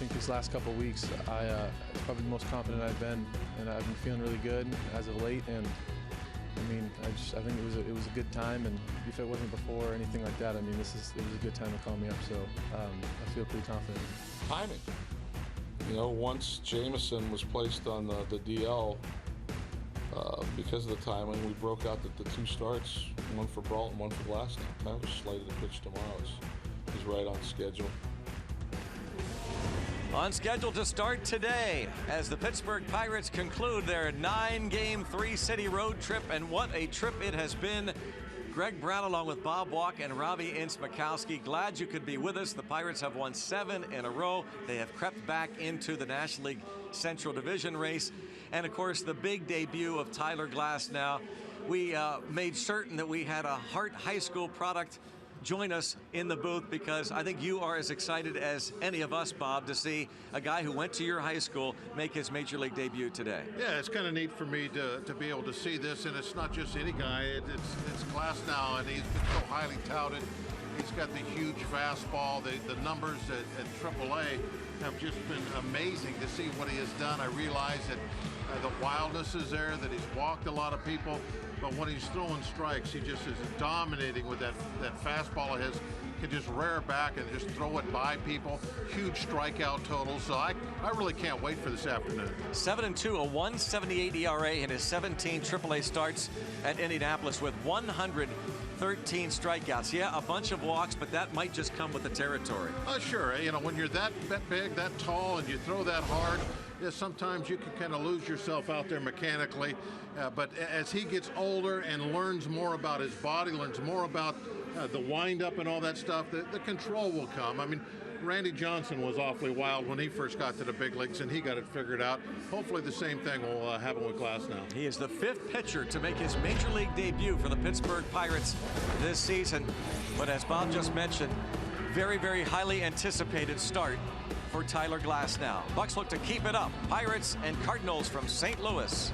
think these last couple of weeks, probably the most confident I've been, and I've been feeling really good as of late. And I mean, I think it was a good time, and if it wasn't before or anything like that, I mean, it was a good time to call me up. So I feel pretty confident. Timing. You know, once Jameson was placed on the DL, because of the timing, we broke out the two starts, one for Brault and one for Glasnow. That was slated to pitch tomorrow. He's right on schedule. On schedule to start today as the Pittsburgh Pirates conclude their 9-game, 3-city road trip, and what a trip it has been. Greg Brown along with Bob Walk and Robbie Ince-Mikowski. Glad you could be with us. The Pirates have won 7 in a row. They have crept back into the National League Central Division race. And of course, the big debut of Tyler Glasnow. We made certain that we had a Hart High School product join us in the booth, because I think you are as excited as any of us, Bob, to see a guy who went to your high school make his major league debut today. Yeah, it's kind of neat for me to be able to see this, and it's not just any guy. It's Glasnow, and he's been so highly touted. He's got the huge fastball. The numbers at AAA have just been amazing to see what he has done. I realize that the wildness is there, that he's walked a lot of people, but when he's throwing strikes, he just is dominating with that fastball of his. Can just rear back and just throw it by people. Huge strikeout total. So I really can't wait for this afternoon. 7-2, a 1.78 ERA in his 17 AAA starts at Indianapolis with 113 strikeouts. Yeah, a bunch of walks, but that might just come with the territory. Sure. You know, when you're that big, that tall, and you throw that hard, yeah, sometimes you can kind of lose yourself out there mechanically. But as he gets older and learns more about his body, learns more about the wind-up and all that stuff, the control will come. I mean, Randy Johnson was awfully wild when he first got to the big leagues, and he got it figured out. Hopefully the same thing will happen with Glasnow. He is the 5th pitcher to make his major league debut for the Pittsburgh Pirates this season. But as Bob just mentioned, very, very highly anticipated start for Tyler Glasnow. Bucks look to keep it up. Pirates and Cardinals from St. Louis.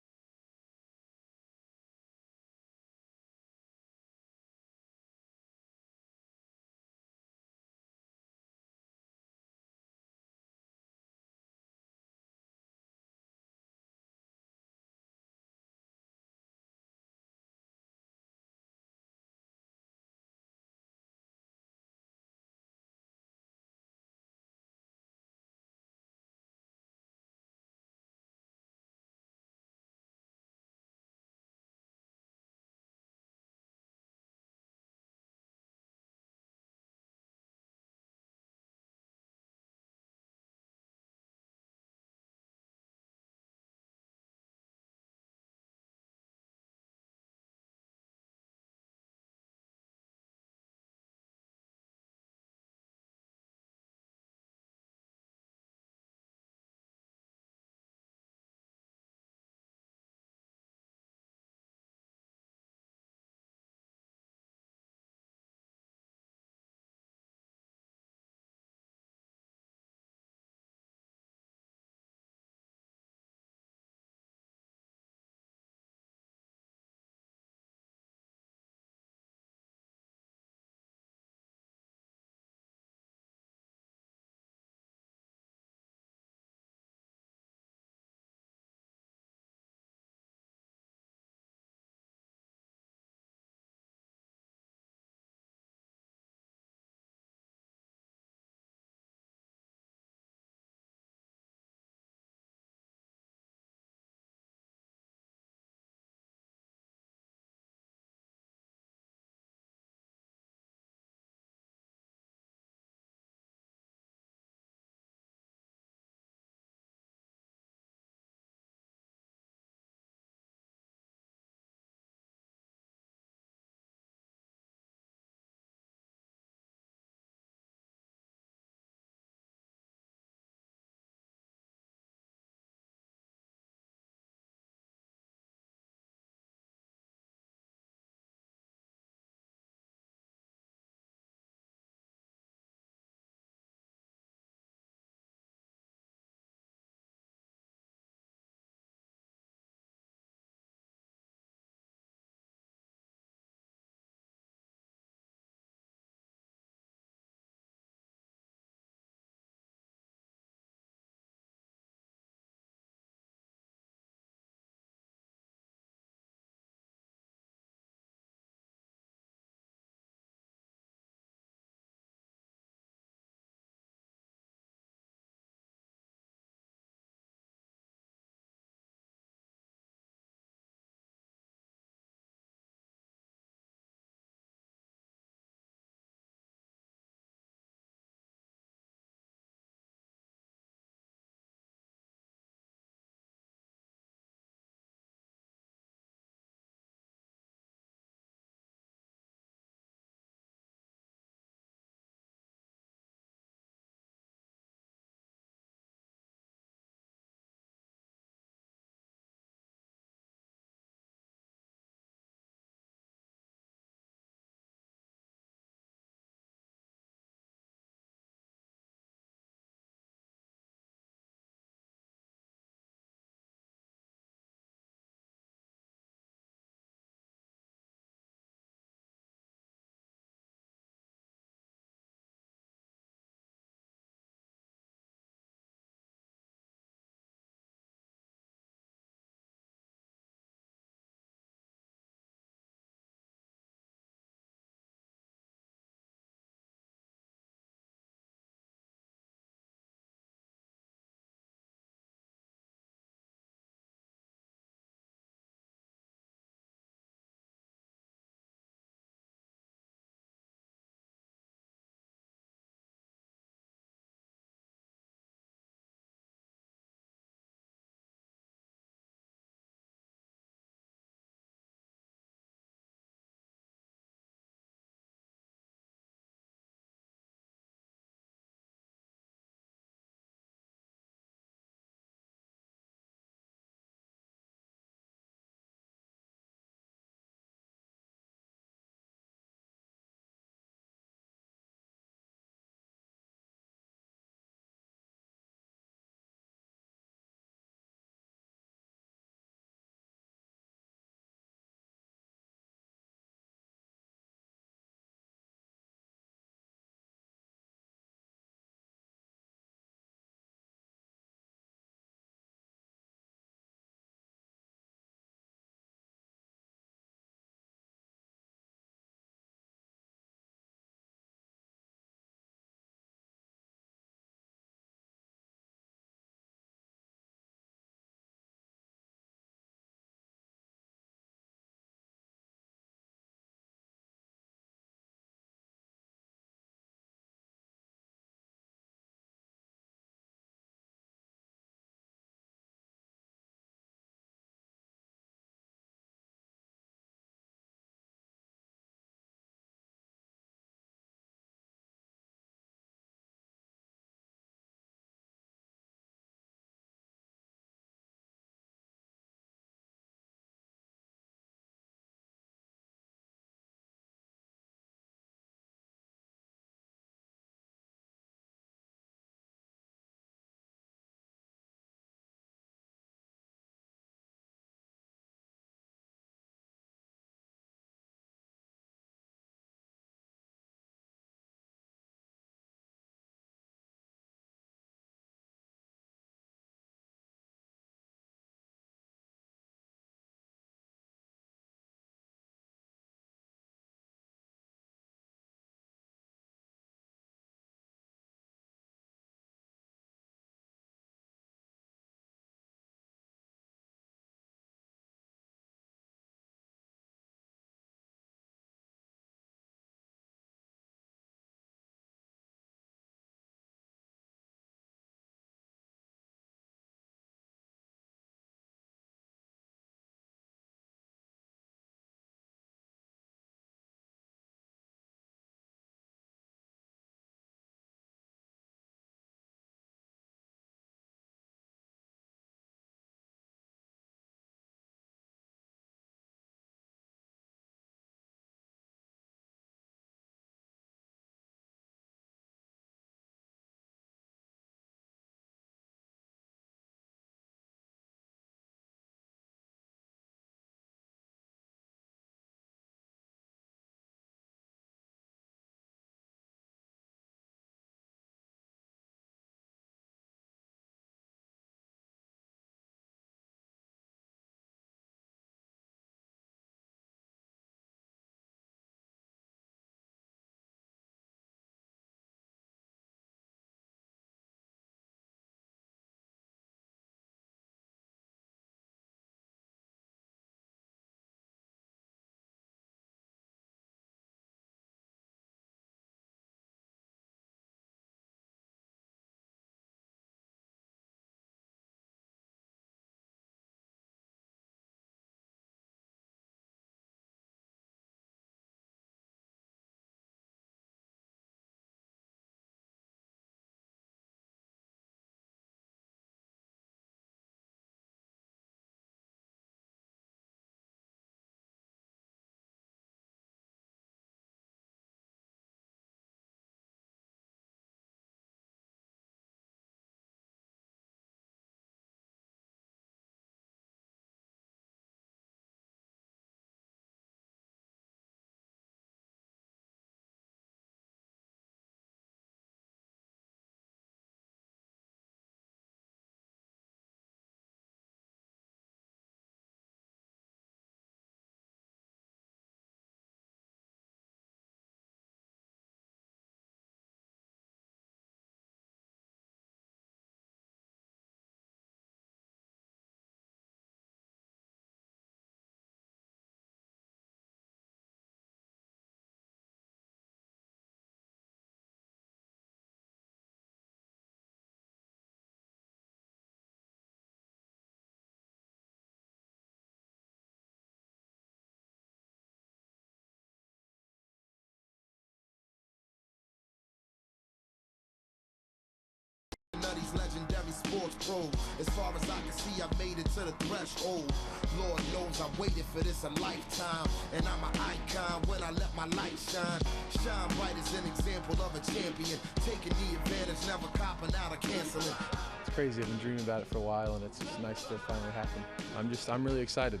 of these legendary sports pros. As far as I can see, I made it to the threshold. Lord knows I waited for this a lifetime, and I'm an icon when I let my light shine. Shine bright as an example of a champion, taking the advantage, never copping out or canceling. It's crazy. I've been dreaming about it for a while, and it's just nice to finally happen. I'm really excited.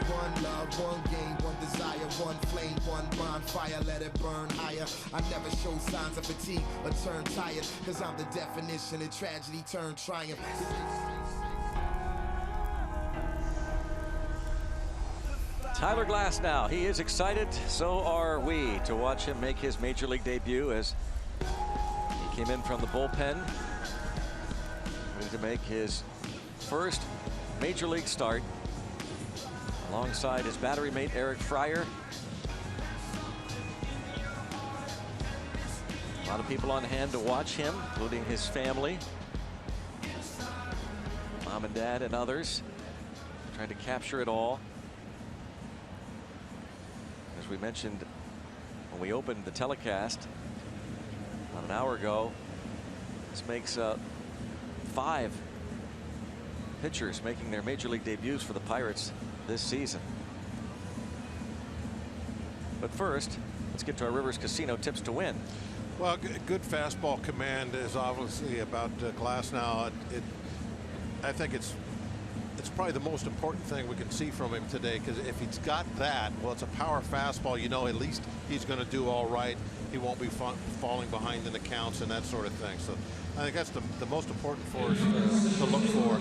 One love, one game, one desire, one flame, one bonfire, let it burn higher. I never show signs of fatigue or turn tired, cause I'm the definition of tragedy turned triumph. Tyler Glasnow, he is excited, so are we, to watch him make his major league debut as he came in from the bullpen, ready to make his first major league start alongside his battery mate Eric Fryer. A lot of people on hand to watch him, including his family, mom and dad and others, trying to capture it all. As we mentioned when we opened the telecast about an hour ago, this makes 5 pitchers making their major league debuts for the Pirates this season. But first, let's get to our Rivers Casino tips to win. Well, good fastball command is obviously about Glasnow. I think it's probably the most important thing we can see from him today, because if he's got that, well, it's a power fastball, you know, at least he's going to do all right. He won't be falling behind in the counts and that sort of thing. So I think that's the most important for us to look for,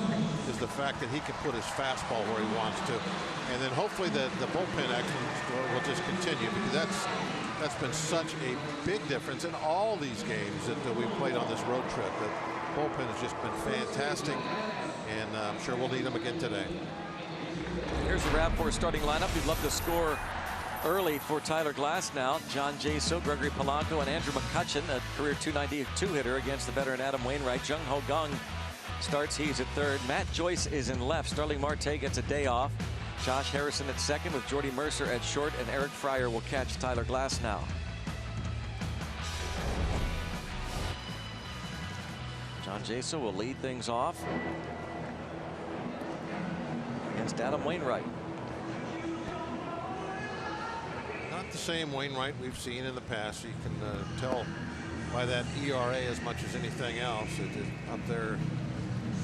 is the fact that he can put his fastball where he wants to. And then hopefully the bullpen excellence will just continue, because that's been such a big difference in all these games that we've played on this road trip. The bullpen has just been fantastic, and I'm sure we'll need them again today. Here's the RAV4 starting lineup. We'd love to score early for Tyler Glasnow. John Jaso, Gregory Polanco, and Andrew McCutchen, a career .292 hitter against the veteran Adam Wainwright. Jung Ho Gung starts. He's at third. Matt Joyce is in left. Starling Marte gets a day off. Josh Harrison at second with Jordy Mercer at short, and Eric Fryer will catch Tyler Glasnow. John Jaso will lead things off against Adam Wainwright. Not the same Wainwright we've seen in the past. You can tell by that ERA as much as anything else. It is up there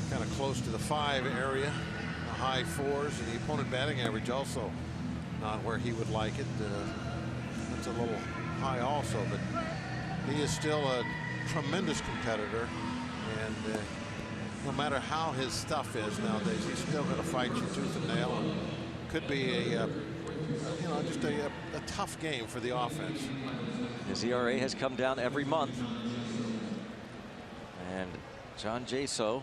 kind of close to the 5 area, the high 4s, and the opponent batting average also not where he would like it. That's a little high also, but he is still a tremendous competitor, and no matter how his stuff is nowadays, he's still going to fight you tooth and nail. And could be a just a tough game for the offense. His ERA has come down every month, and John Jaso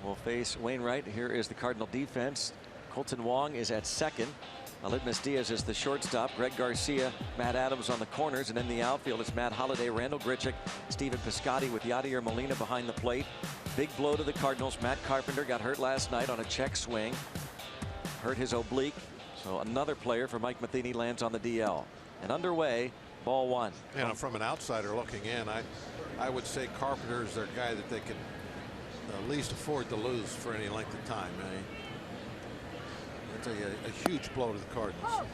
will face Wainwright. Here is the Cardinal defense. Colton Wong is at second. Litmus Diaz is the shortstop. Greg Garcia, Matt Adams on the corners, and in the outfield it's Matt Holliday, Randall Grichuk, Stephen Piscotty with Yadier Molina behind the plate. Big blow to the Cardinals. Matt Carpenter got hurt last night on a check swing, hurt his oblique. So another player for Mike Matheny lands on the DL. And underway, ball 1. You know, from an outsider looking in, I would say Carpenter is their guy that they could at least afford to lose for any length of time. That's a huge blow to the Cardinals.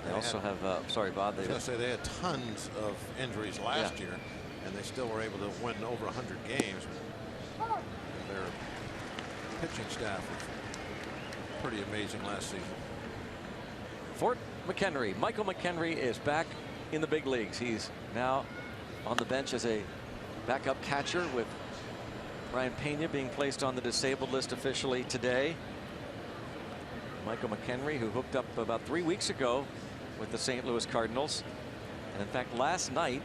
They also have, sorry, Bob. I was going to say they had tons of injuries last year, and they still were able to win over 100 games. Their pitching staff was pretty amazing last season. Fort McHenry. Michael McHenry is back in the big leagues. He's now on the bench as a backup catcher, with Ryan Pena being placed on the disabled list officially today. Michael McHenry, who hooked up about 3 weeks ago with the St. Louis Cardinals, and in fact last night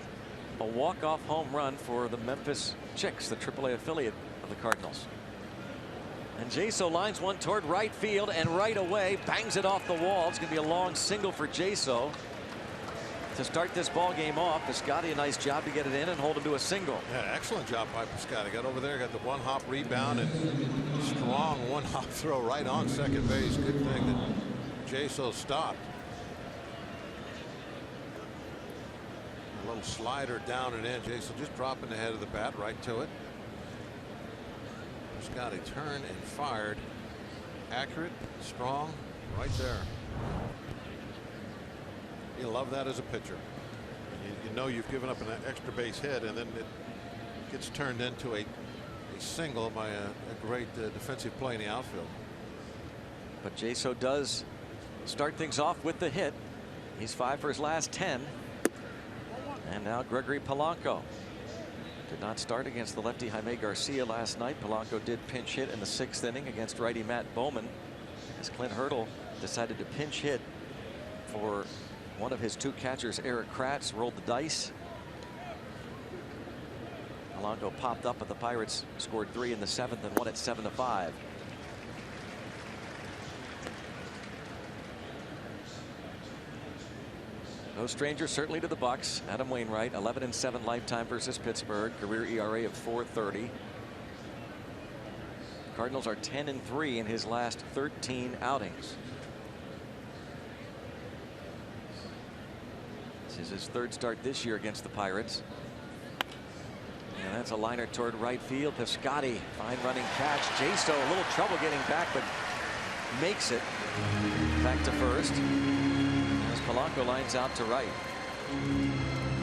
a walk-off home run for the Memphis Chicks, the AAA affiliate of the Cardinals. And Jaso lines one toward right field, and right away bangs it off the wall. It's going to be a long single for Jaso to start this ball game off. Piscotty, a nice job to get it in and hold him to a single. Yeah, excellent job by Piscotty. Got over there, got the one-hop rebound, and strong one-hop throw right on second base. Good thing that Jaso stopped. little slider down and in. Jason just dropping the head of the bat right to it. Scotty turned and fired. Accurate, strong, right there. You love that as a pitcher. You know you've given up an extra base hit, and then it gets turned into a single by a great defensive play in the outfield. But Jaso does start things off with the hit. He's 5 for his last 10. And now Gregory Polanco did not start against the lefty Jaime Garcia last night. Polanco did pinch hit in the 6th inning against righty Matt Bowman, as Clint Hurdle decided to pinch hit for one of his 2 catchers. Eric Kratz rolled the dice. Polanco popped up, but the Pirates scored 3 in the 7th and won it 7-5. No stranger certainly to the Bucks. Adam Wainwright, 11-7 lifetime versus Pittsburgh, career ERA of 4.30. Cardinals are 10-3 in his last 13 outings. This is his 3rd start this year against the Pirates. And that's a liner toward right field. Piscotty, fine running catch. Jaso, a little trouble getting back, but makes it back to first. As Polanco lines out to right.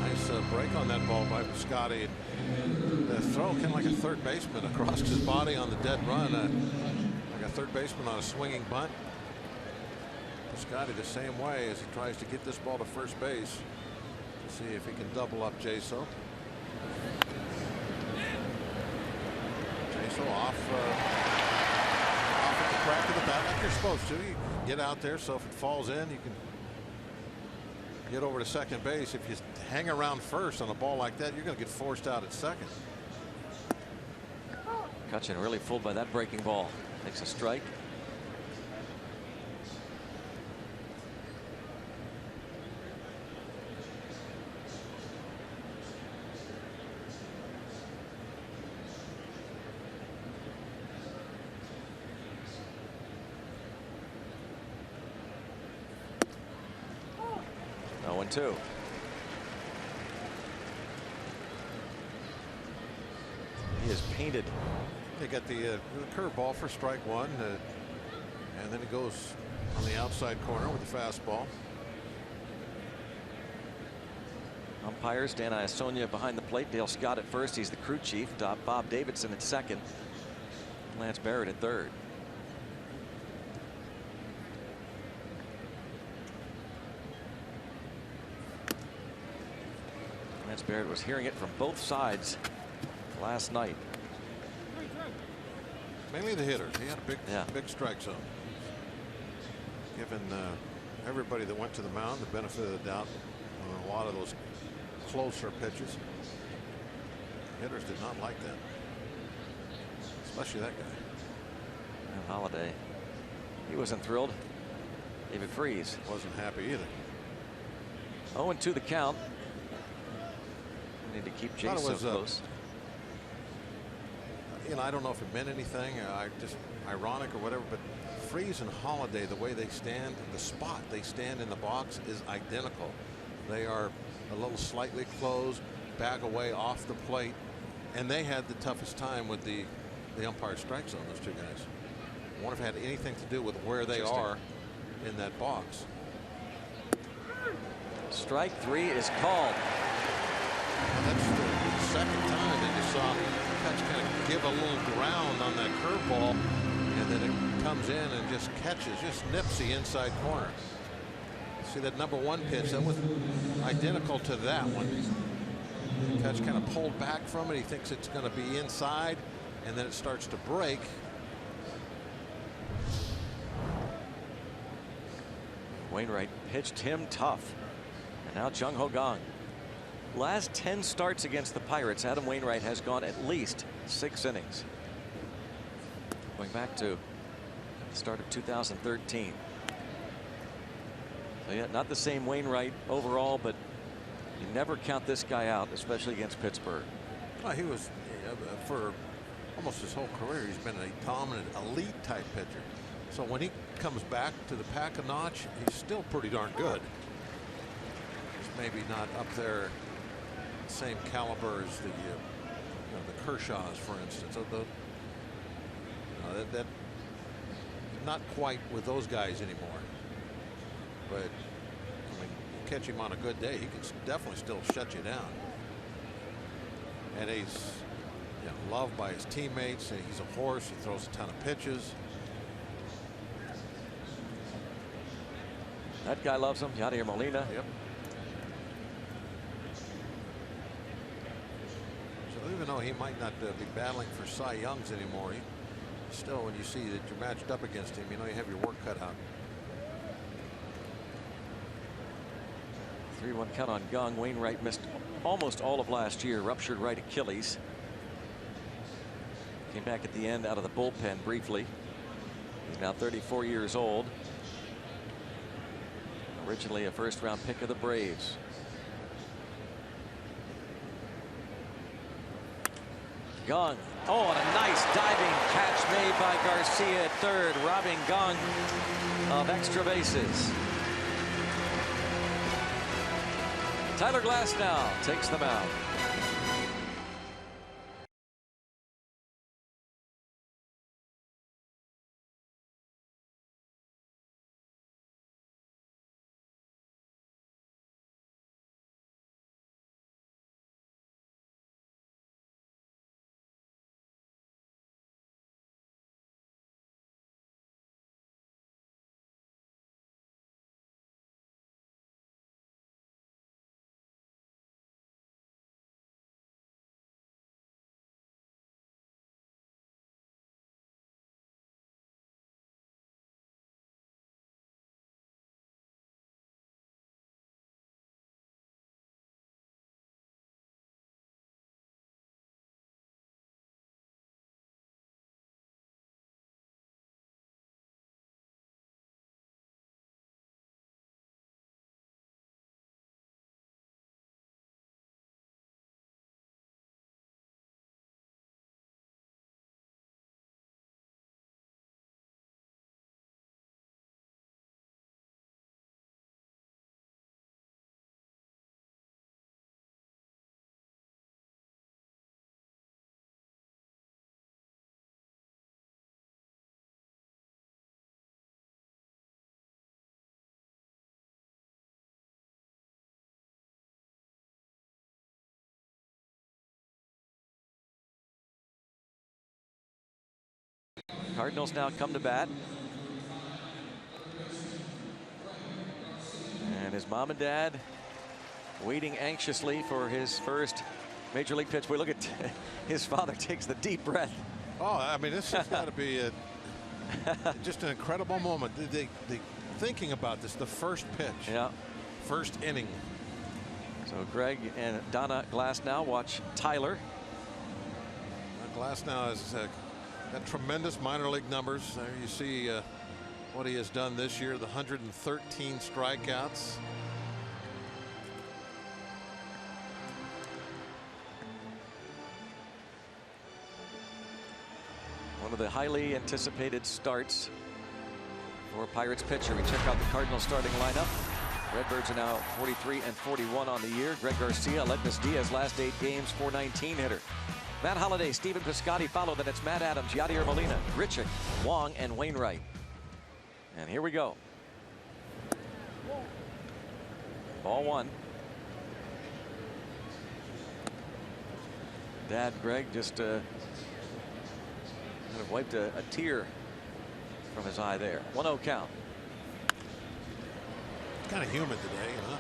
Nice break on that ball by Piscotty. The throw kind of like a third baseman across his body on the dead run. Like a third baseman on a swinging bunt. Piscotty the same way as he tries to get this ball to first base to see if he can double up Jaso. Jaso off at the crack of the bat like you're supposed to. You get out there so if it falls in you can get over to second base. If you hang around first on a ball like that, you're going to get forced out at second. Cutchin really fooled by that breaking ball. Takes a strike. Two. He is painted. They got the curveball for strike 1, and then it goes on the outside corner with the fastball. Umpires Dan Iasonia behind the plate. Dale Scott at first. He's the crew chief. Bob Davidson at second. Lance Barrett at third. Barrett was hearing it from both sides last night. Mainly the hitters. He had a big strike zone. Given everybody that went to the mound the benefit of the doubt on a lot of those closer pitches. Hitters did not like that. Especially that guy. And Holiday. He wasn't thrilled. David Freese wasn't happy either. 0-2 the count. Need to keep Jaso close. You know, I don't know if it meant anything. Just ironic or whatever, but Freese and Holiday, the way they stand, the spot they stand in the box is identical. They are a little slightly closed, back away off the plate, and they had the toughest time with the umpire strike zone. Those 2 guys. I wonder if it had anything to do with where they are in that box. Strike 3 is called. That's the second time that you saw Cutch kind of give a little ground on that curveball, and then it comes in and just catches, just nips the inside corner. See that number 1 pitch? That was identical to that one. Cutch kind of pulled back from it. He thinks it's going to be inside, and then it starts to break. Wainwright pitched him tough. And now Jung Ho Kang. Last 10 starts against the Pirates, Adam Wainwright has gone at least 6 innings. Going back to the start of 2013. So yeah, not the same Wainwright overall, but you never count this guy out, especially against Pittsburgh. Well, he was, for almost his whole career, he's been a dominant, elite type pitcher. So when he comes back to the pack a notch, he's still pretty darn good. He's maybe not up there the same caliber as the the Kershaws, for instance. So that not quite with those guys anymore. But I mean, you catch him on a good day, he can definitely still shut you down. And he's loved by his teammates. He's a horse. He throws a ton of pitches. That guy loves him. Yadier Molina. Yep. So even though he might not be battling for Cy Youngs anymore, still, when you see that you're matched up against him, you have your work cut out. 3-1 count on Gong. Wainwright missed almost all of last year. Ruptured right Achilles. Came back at the end out of the bullpen briefly. He's now 34 years old. Originally a first-round pick of the Braves. Gong. Oh, and a nice diving catch made by Garcia at third, robbing Gong of extra bases. Tyler Glasnow takes them out. Cardinals now come to bat. And his mom and dad waiting anxiously for his first major league pitch. We look at his father takes the deep breath. Oh, I mean, this has got to be just an incredible moment. They thinking about this, the first pitch. Yeah. First inning. So Greg and Donna Glasnow watch Tyler. Glasnow has got tremendous minor league numbers. There you see what he has done this year, the 113 strikeouts. One of the highly anticipated starts for Pirates pitcher. We check out the Cardinals starting lineup. Redbirds are now 43 and 41 on the year. Greg Garcia, Aledmus Diaz, last 8 games, .419 hitter. Matt Holliday, Stephen Piscotty follow. Then it's Matt Adams, Yadier Molina, Richick, Wong, and Wainwright. And here we go. Ball one. Dad, Greg, just kind of wiped a tear from his eye there. 1-0 count. It's kind of humid today, huh?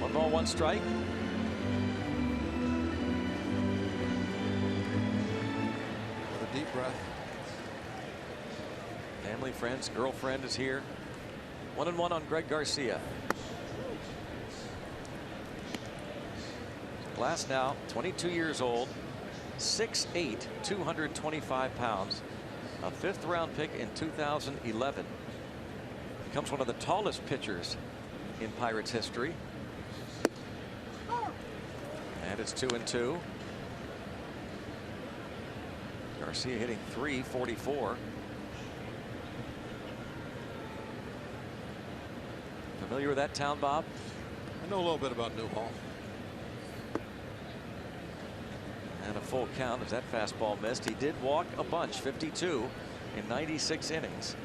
1 ball, 1 strike. With a deep breath. Family, friends, girlfriend is here. 1-1 on Greg Garcia. Glasnow, 22 years old, 6'8", 225 pounds, a 5th round pick in 2011. Becomes one of the tallest pitchers in Pirates history. And it's 2-2. Garcia hitting .344. Familiar with that town, Bob? I know a little bit about Newhall. And a full count as that fastball missed. He did walk a bunch, 52 in 96 innings,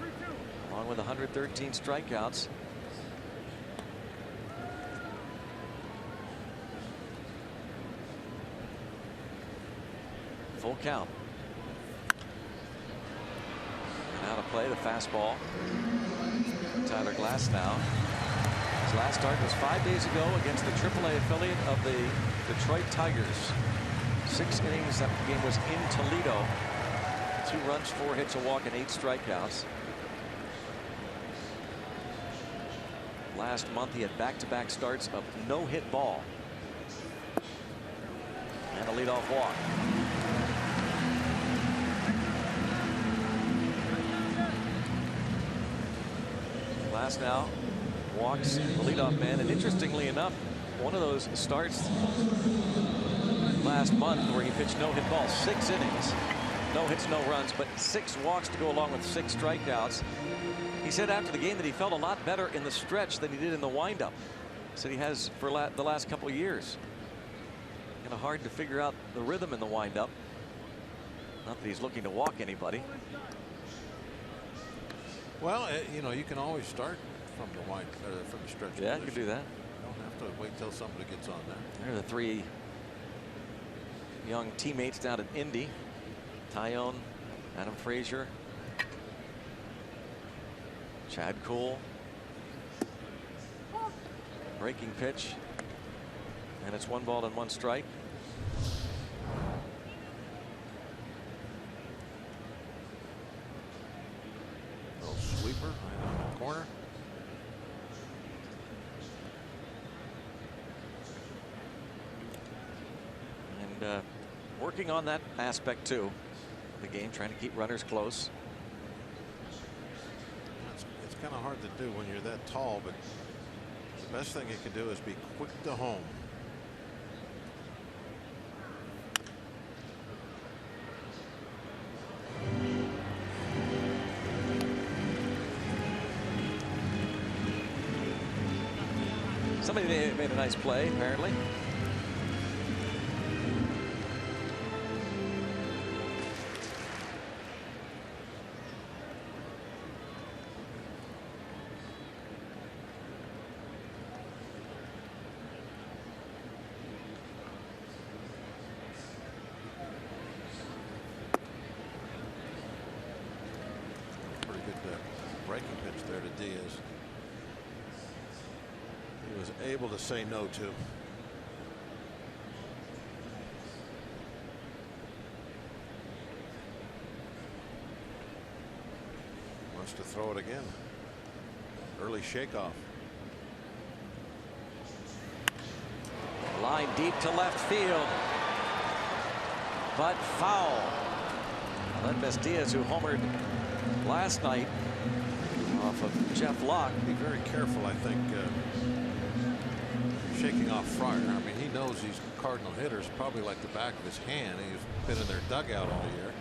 along with 113 strikeouts. Full count. And out of play, the fastball. Tyler Glasnow. His last start was 5 days ago against the AAA affiliate of the Detroit Tigers. 6 innings. That game was in Toledo. 2 runs, 4 hits, a walk, and 8 strikeouts. Last month, he had back-to-back starts of no-hit ball and a leadoff walk. Glasnow walks the leadoff man, and interestingly enough, one of those starts last month where he pitched no-hit ball, 6 innings, no hits, no runs, but 6 walks to go along with 6 strikeouts. He said after the game that he felt a lot better in the stretch than he did in the windup. Said he has for the last couple of years. Kind of hard to figure out the rhythm in the windup. Not that he's looking to walk anybody. Well, you know, you can always start from the stretch. Yeah, you can do that. You don't have to wait till somebody gets on there. There are the 3 young teammates down at Indy. Tyone, Adam Frazier, Chad Kuhl. Breaking pitch, and it's 1 ball and 1 strike. Little sweeper right on the corner. And working on that aspect too. The game, trying to keep runners close. It's kind of hard to do when you're that tall, but the best thing you can do is be quick to home. Somebody made a nice play, apparently. Able to say no to. Wants to throw it again. Early shakeoff. Line deep to left field, but foul. Aledmys Diaz, who homered last night off of Jeff Locke. Be very careful, I think, shaking off Fryer. I mean, he knows these Cardinal hitters probably like the back of his hand. He's been in their dugout all year.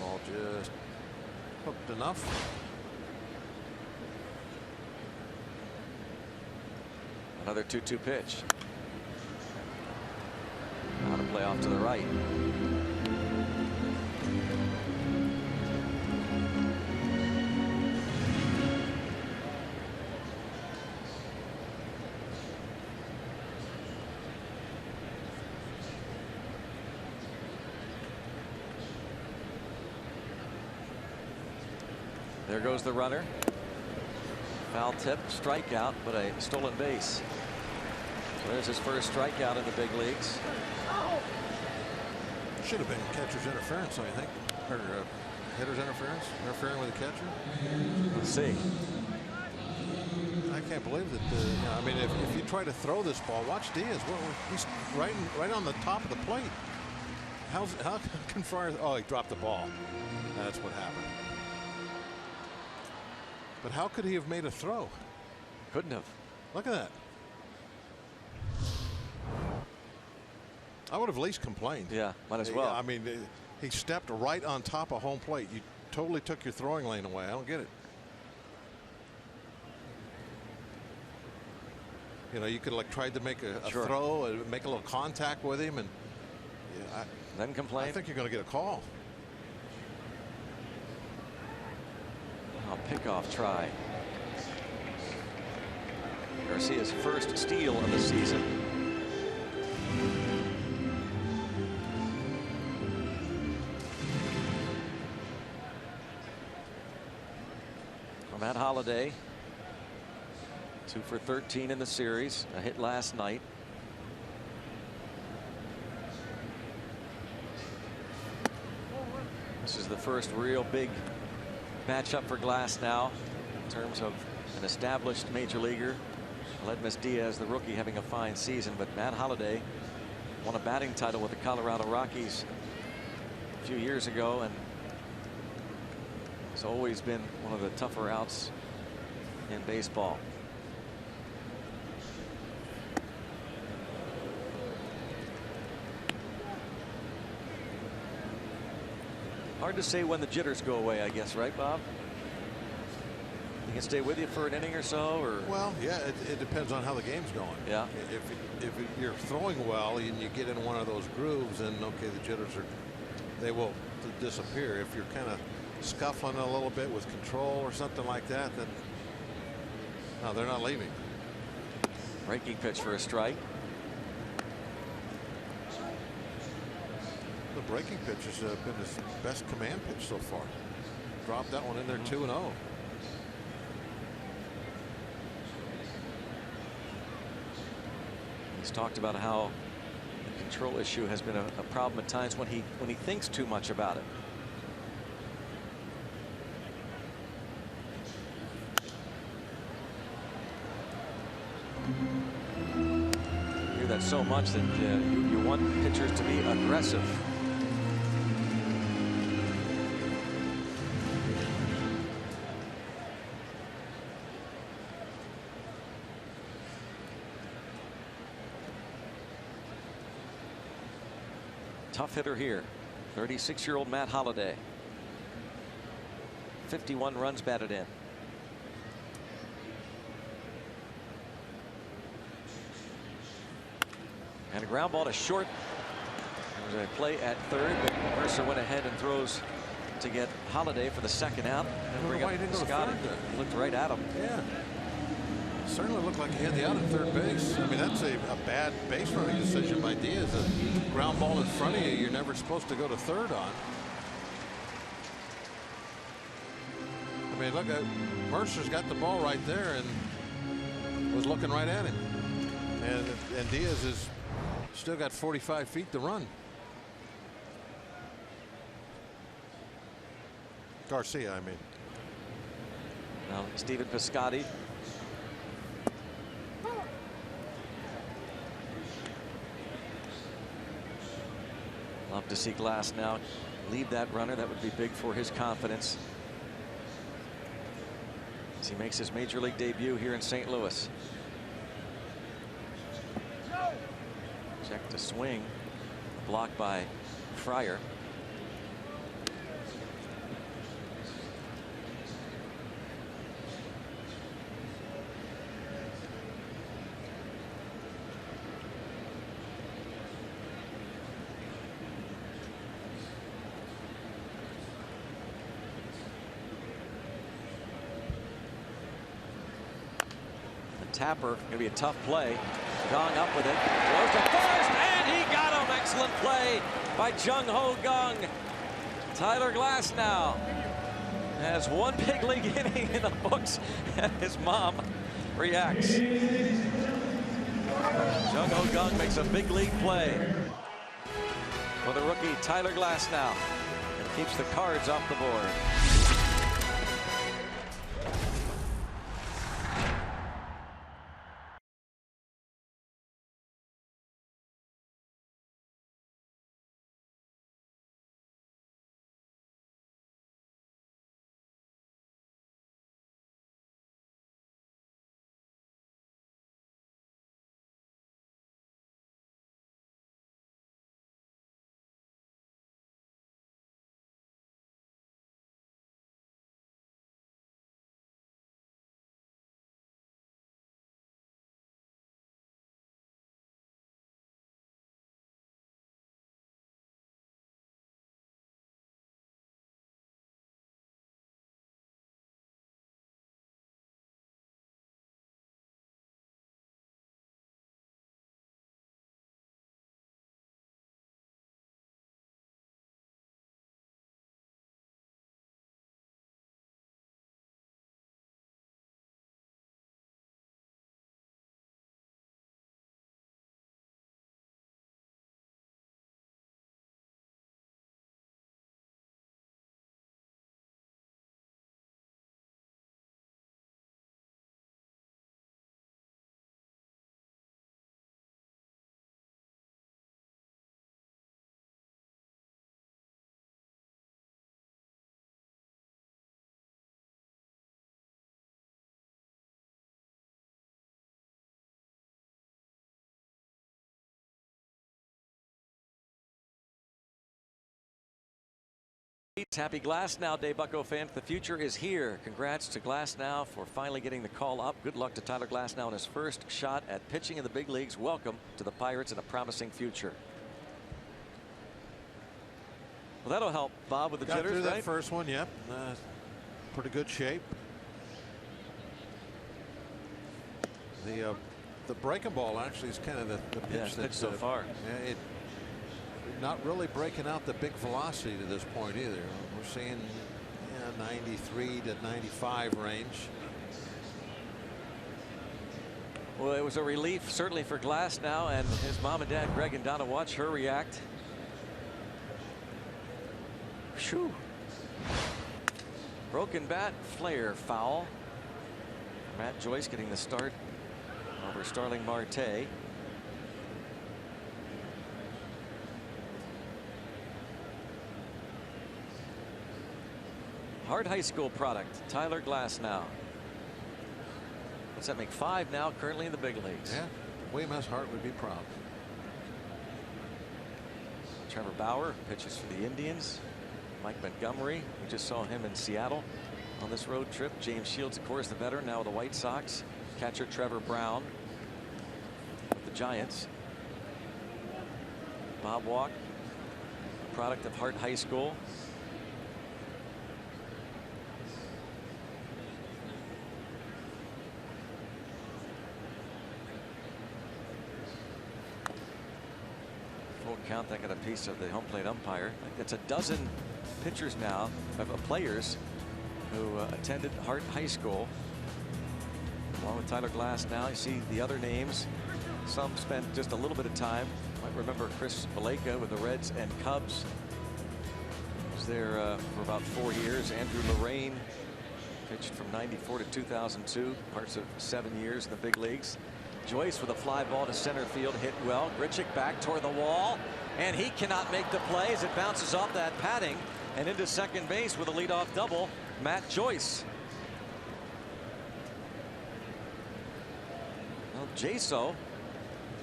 Ball just hooked enough. Another 2-2 pitch. On a play off to the right. There goes the runner. Foul tip, strikeout, but a stolen base. So there's his first strikeout in the big leagues. Should have been catcher's interference, I think, or hitter's interference, interfering with the catcher. Let's see. I can't believe that. You know, I mean, if you try to throw this ball, watch Diaz. Well, he's right on the top of the plate. How can Fryer? Oh, he dropped the ball. That's what happened. But how could he have made a throw? Couldn't have. Look at that. I would have at least complained. Yeah, might as well. I mean, he stepped right on top of home plate. totally took your throwing lane away. I don't get it. You know, you could like tried to make a Sure. throw and make a little contact with him, and yeah, Then complain. I think you're going to get a call. Pickoff try. Garcia's first steal of the season. Matt Holliday, 2 for 13 in the series. A hit last night. This is the first real big matchup for Glass now in terms of an established major leaguer. Aledmys Diaz, the rookie, having a fine season, but Matt Holliday won a batting title with the Colorado Rockies a few years ago, and it's always been one of the tougher outs in baseball. Hard to say when the jitters go away, I guess, right, Bob? He can stay with you for an inning or so, or Well, yeah, it depends on how the game's going. Yeah. If you're throwing well and you get in one of those grooves, then okay, the jitters they will disappear. If you're kind of scuffling a little bit with control or something like that, then no, they're not leaving. breaking pitch for a strike. The breaking pitch has been his best command pitch so far. Dropped that one in there 2-0. He's talked about how the control issue has been a problem at times when he thinks too much about it. You hear that so much that you want pitchers to be aggressive. Tough hitter here, 36-year-old Matt Holliday. 51 runs batted in. And a ground ball to short. There was a play at third, but Mercer went ahead and throws to get Holliday for the second out. And bring up Scott. He looked right at him. Yeah. Certainly looked like he had the out at third base. I mean, that's a bad base running decision by Diaz. A ground ball in front of you, you're never supposed to go to third on. I mean, look at Mercer's got the ball right there and was looking right at him. And Diaz has still got 45 feet to run. Garcia, I mean. Now Stephen Piscotty. Love to see Glass now lead that runner. That would be big for his confidence as he makes his major league debut here in St. Louis. Check to swing, blocked by Fryer. Tapper, gonna be a tough play. Gong up with it, throws to first, and he got him. Excellent play by Jung Ho Gong. Tyler Glass now has one big league inning in the books, and his mom reacts. Jung Ho Gong makes a big league play for the rookie Tyler Glass now, and keeps the Cards off the board. happy Glasnow Day, Bucco fans. The future is here. Congrats to Glasnow for finally getting the call up. Good luck to Tyler Glasnow in his first shot at pitching in the big leagues. Welcome to the Pirates and a promising future. Well, that'll help Bob with the Got jitters, through right? that first one, yep. Pretty good shape. The breaking ball actually is kind of the pitch pitch so far. Yeah, not really breaking out the big velocity to this point either. We're seeing 93 to 95 range. Well, it was a relief certainly for Glasnow and his mom and dad, Greg and Donna. Watch her react. Shoo. Broken bat, flare, foul. Matt Joyce getting the start over Starling Marte. Hart High School product, Tyler Glasnow. What's that make? 5 now, currently in the big leagues. Yeah, William S. Hart would be proud. Trevor Bauer pitches for the Indians. Mike Montgomery, we just saw him in Seattle on this road trip. James Shields, of course, the veteran, now with the White Sox. Catcher Trevor Brown with the Giants. Bob Walk, a product of Hart High School. Full count. That got a piece of the home plate umpire. I think that's a dozen pitchers now of players who attended Hart High School. Along with Tyler Glasnow, you see the other names. Some spent just a little bit of time. Might remember Chris Valleca with the Reds and Cubs. He was there for about 4 years. Andrew Lorraine pitched from '94 to 2002, parts of 7 years in the big leagues. Joyce with a fly ball to center field, hit well. Grichuk back toward the wall, and he cannot make the play as it bounces off that padding and into second base with a leadoff double. Matt Joyce. Well, Jaso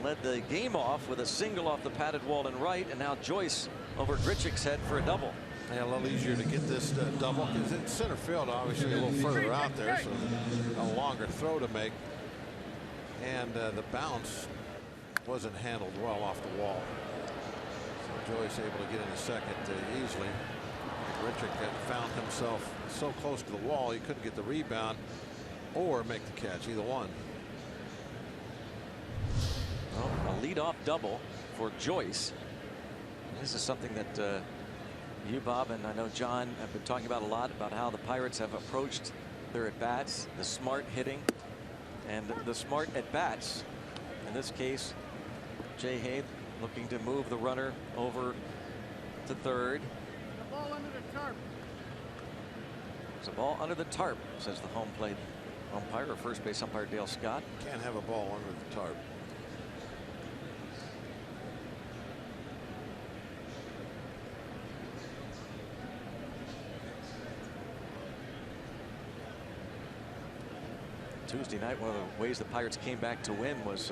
led the game off with a single off the padded wall and right, and now Joyce over Grichuk's head for a double. Yeah, a little easier to get this double because it's center field, obviously a little further out there, so a longer throw to make. And the bounce wasn't handled well off the wall. So Joyce able to get into second easily. Grichuk found himself so close to the wall he couldn't get the rebound or make the catch, either one. Well, a leadoff double for Joyce. This is something that you, Bob, and I know John have been talking about a lot, about how the Pirates have approached their at-bats, the smart hitting and the smart at-bats. In this case, Jay Hay looking to move the runner over to third. The ball under the tarp. There's a ball under the tarp, says the home plate umpire, or first base umpire Dale Scott. Can't have a ball under the tarp. Tuesday night, one of the ways the Pirates came back to win was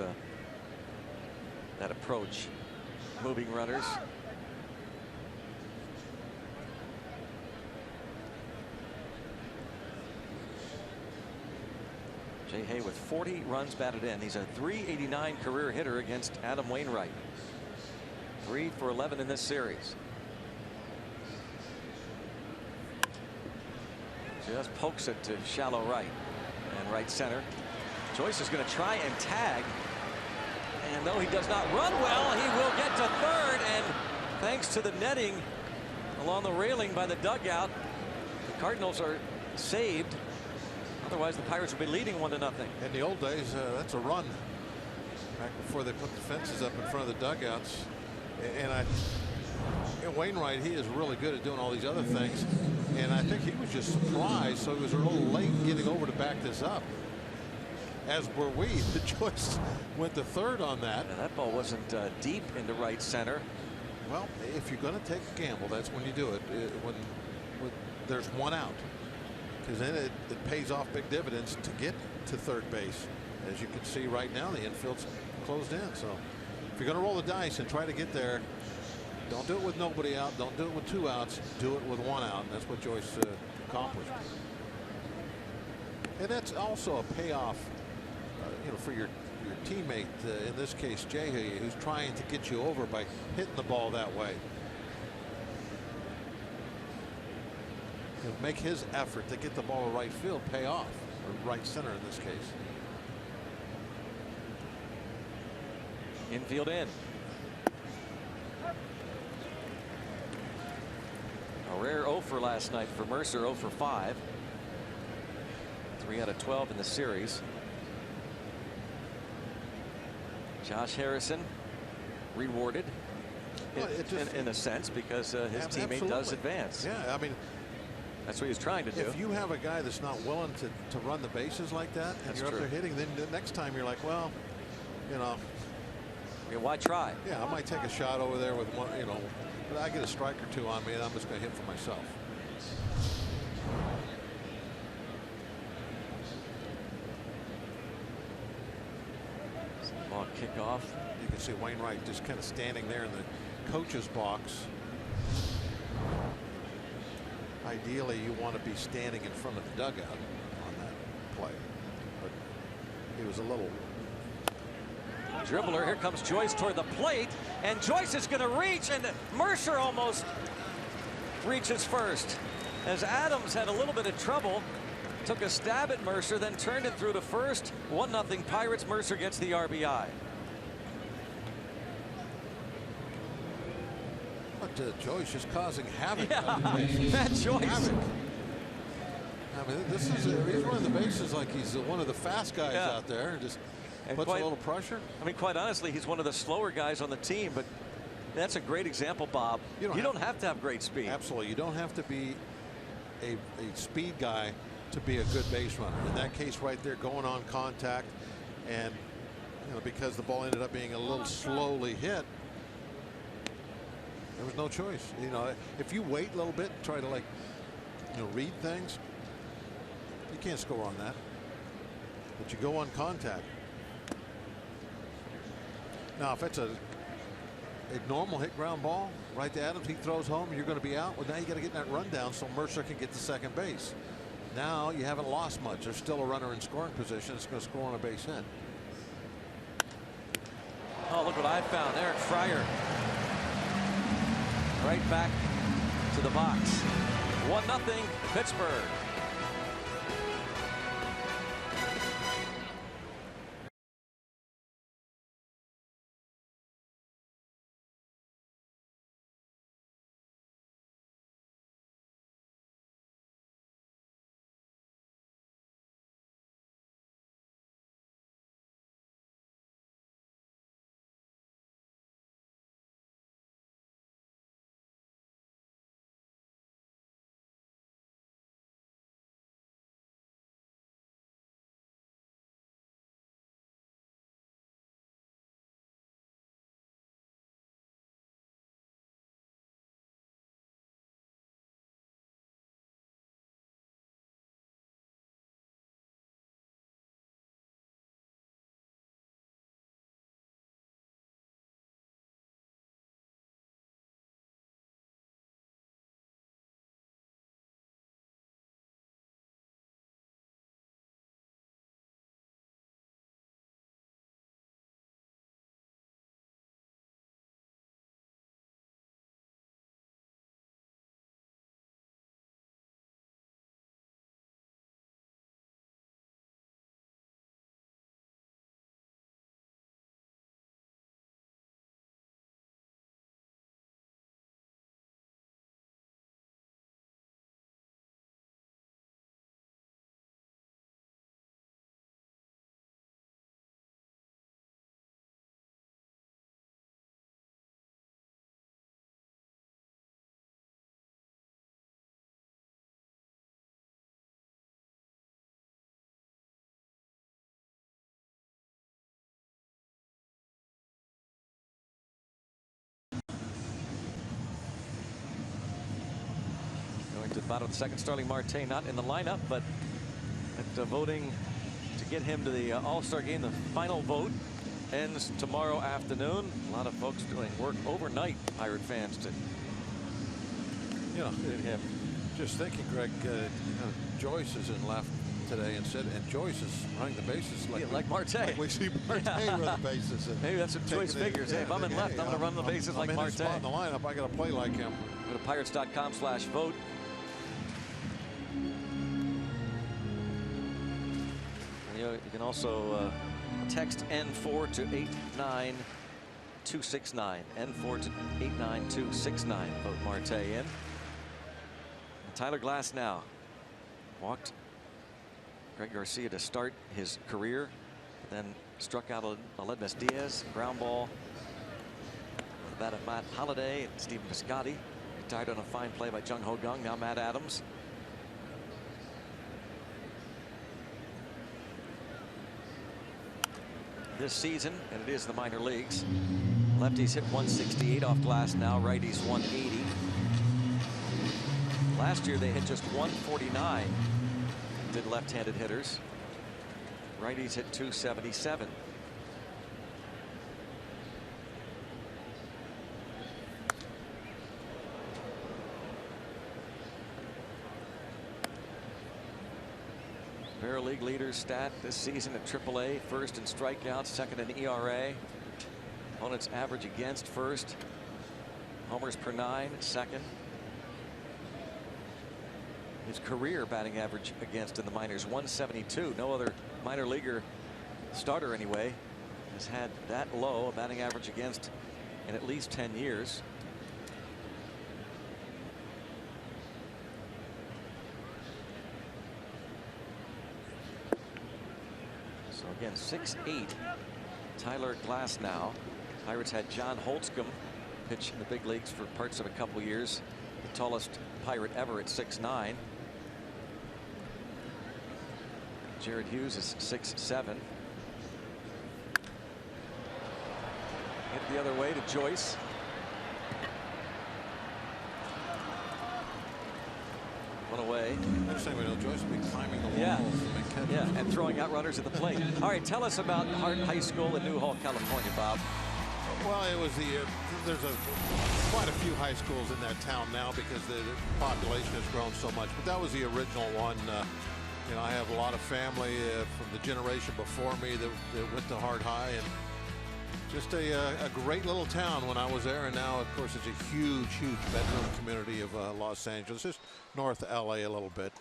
that approach, moving runners. Jay Hay with 40 runs batted in. He's a .389 career hitter against Adam Wainwright. 3 for 11 in this series. Just pokes it to shallow right and right center. Joyce is going to try and tag, and though he does not run well, he will get to third, and thanks to the netting along the railing by the dugout, the Cardinals are saved. Otherwise the Pirates will be leading 1-0. In the old days, that's a run. Back before they put the fences up in front of the dugouts. And Wainwright, he is really good at doing all these other things. And I think he was just surprised, so he was a little late getting over to back this up. As were we. The Joyce went to third on that. And that ball wasn't deep into right center. Well, if you're going to take a gamble, that's when you do it. When there's one out. Because then it pays off big dividends to get to third base. As you can see right now, the infield's closed in. So if you're going to roll the dice and try to get there, Don't do it with nobody out. Don't do it with 2 outs. Do it with 1 out. And that's what Joyce accomplished. And that's also a payoff, for your teammate, in this case, Jay, who's trying to get you over by hitting the ball that way. Make his effort to get the ball to right field pay off, or right center in this case. Infield in. A rare 0 for last night for Mercer, 0 for 5. 3 out of 12 in the series. Josh Harrison rewarded in a sense because his teammate does advance. Yeah, I mean, that's what he was trying to do. If you have a guy that's not willing to run the bases like that, and you're up there hitting, then the next time you're like, well, why try? Yeah, I might take a shot over there with one, but I get a strike or 2 on me, and I'm just going to hit for myself. Ball kickoff. You can see Wainwright just kind of standing there in the coach's box. Ideally, you want to be standing in front of the dugout on that play, but he was a little. Dribbler, here comes Joyce toward the plate, and Joyce is going to reach, and Mercer almost reaches first. As Adams had a little bit of trouble, took a stab at Mercer, then turned it through to first. 1-0 Pirates. Mercer gets the RBI. But Joyce is causing havoc. Yeah, Matt Joyce. Havoc. I mean, this is he's running the bases like he's one of the fast guys out there. Just puts a little pressure. I mean, quite honestly, he's one of the slower guys on the team, but that's a great example, Bob. You don't have to have great speed. Absolutely. You don't have to be a speed guy to be a good base runner. In that case right there, going on contact, and because the ball ended up being a little slowly hit, there was no choice. If you wait a little bit and try to read things, you can't score on that. But you go on contact. Now, if it's a normal hit ground ball right to Adams, he throws home, and you're going to be out. Well, now you got to get that run down so Mercer can get to second base. Now you haven't lost much. There's still a runner in scoring position. It's going to score on a base hit. Oh, look what I found. Eric Fryer. Right back to the box. 1-0 Pittsburgh. To the bottom of the second, Starling Marte not in the lineup, but voting to get him to the All-Star game, the final vote ends tomorrow afternoon. A lot of folks doing work overnight, Pirate fans, to him. Just thinking, Greg, Joyce is in left today and Joyce is running the bases like Marte. Like we see Marte run the bases. Maybe that's what Joyce figures. Hey, if I'm in left, I'm going to run the bases like Marte. I'm in the lineup. I got to play like him. Go to pirates.com/vote. You can also text N4 to 89269. N4 to 89269. Vote Marte in. Tyler Glasnow walked Greg Garcia to start his career, then struck out Aledmus Diaz, ground ball. The bat of Matt Holliday and Stephen Piscotty. Retired on a fine play by Jung Ho Gung. Now Matt Adams. This season, and it is the minor leagues, lefties hit 168 off Glasnow, righties 180. Last year they hit just 149. Did left-handed hitters. Righties hit 277. League leaders stat this season at AAA: first in strikeouts, second in ERA. Opponents average against first. Homers per 9, second. His career batting average against in the minors 172. No other minor leaguer, starter anyway, has had that low a batting average against in at least 10 years. So again, 6'8", Tyler Glasnow. Pirates had John Holtzcomb pitch in the big leagues for parts of a couple years. The tallest Pirate ever at 6'9". Jared Hughes is 6'7". Hit the other way to Joyce. One away. Next thing we know, Joyce will be climbing the walls. Yeah, and throwing out runners at the plate. All right, tell us about Hart High School in Newhall, California, Bob. Well, it was there's quite a few high schools in that town now because the population has grown so much. But that was the original one. I have a lot of family from the generation before me that went to Hart High, and just a great little town when I was there. And now, of course, it's a huge bedroom community of Los Angeles, just north of LA a little bit.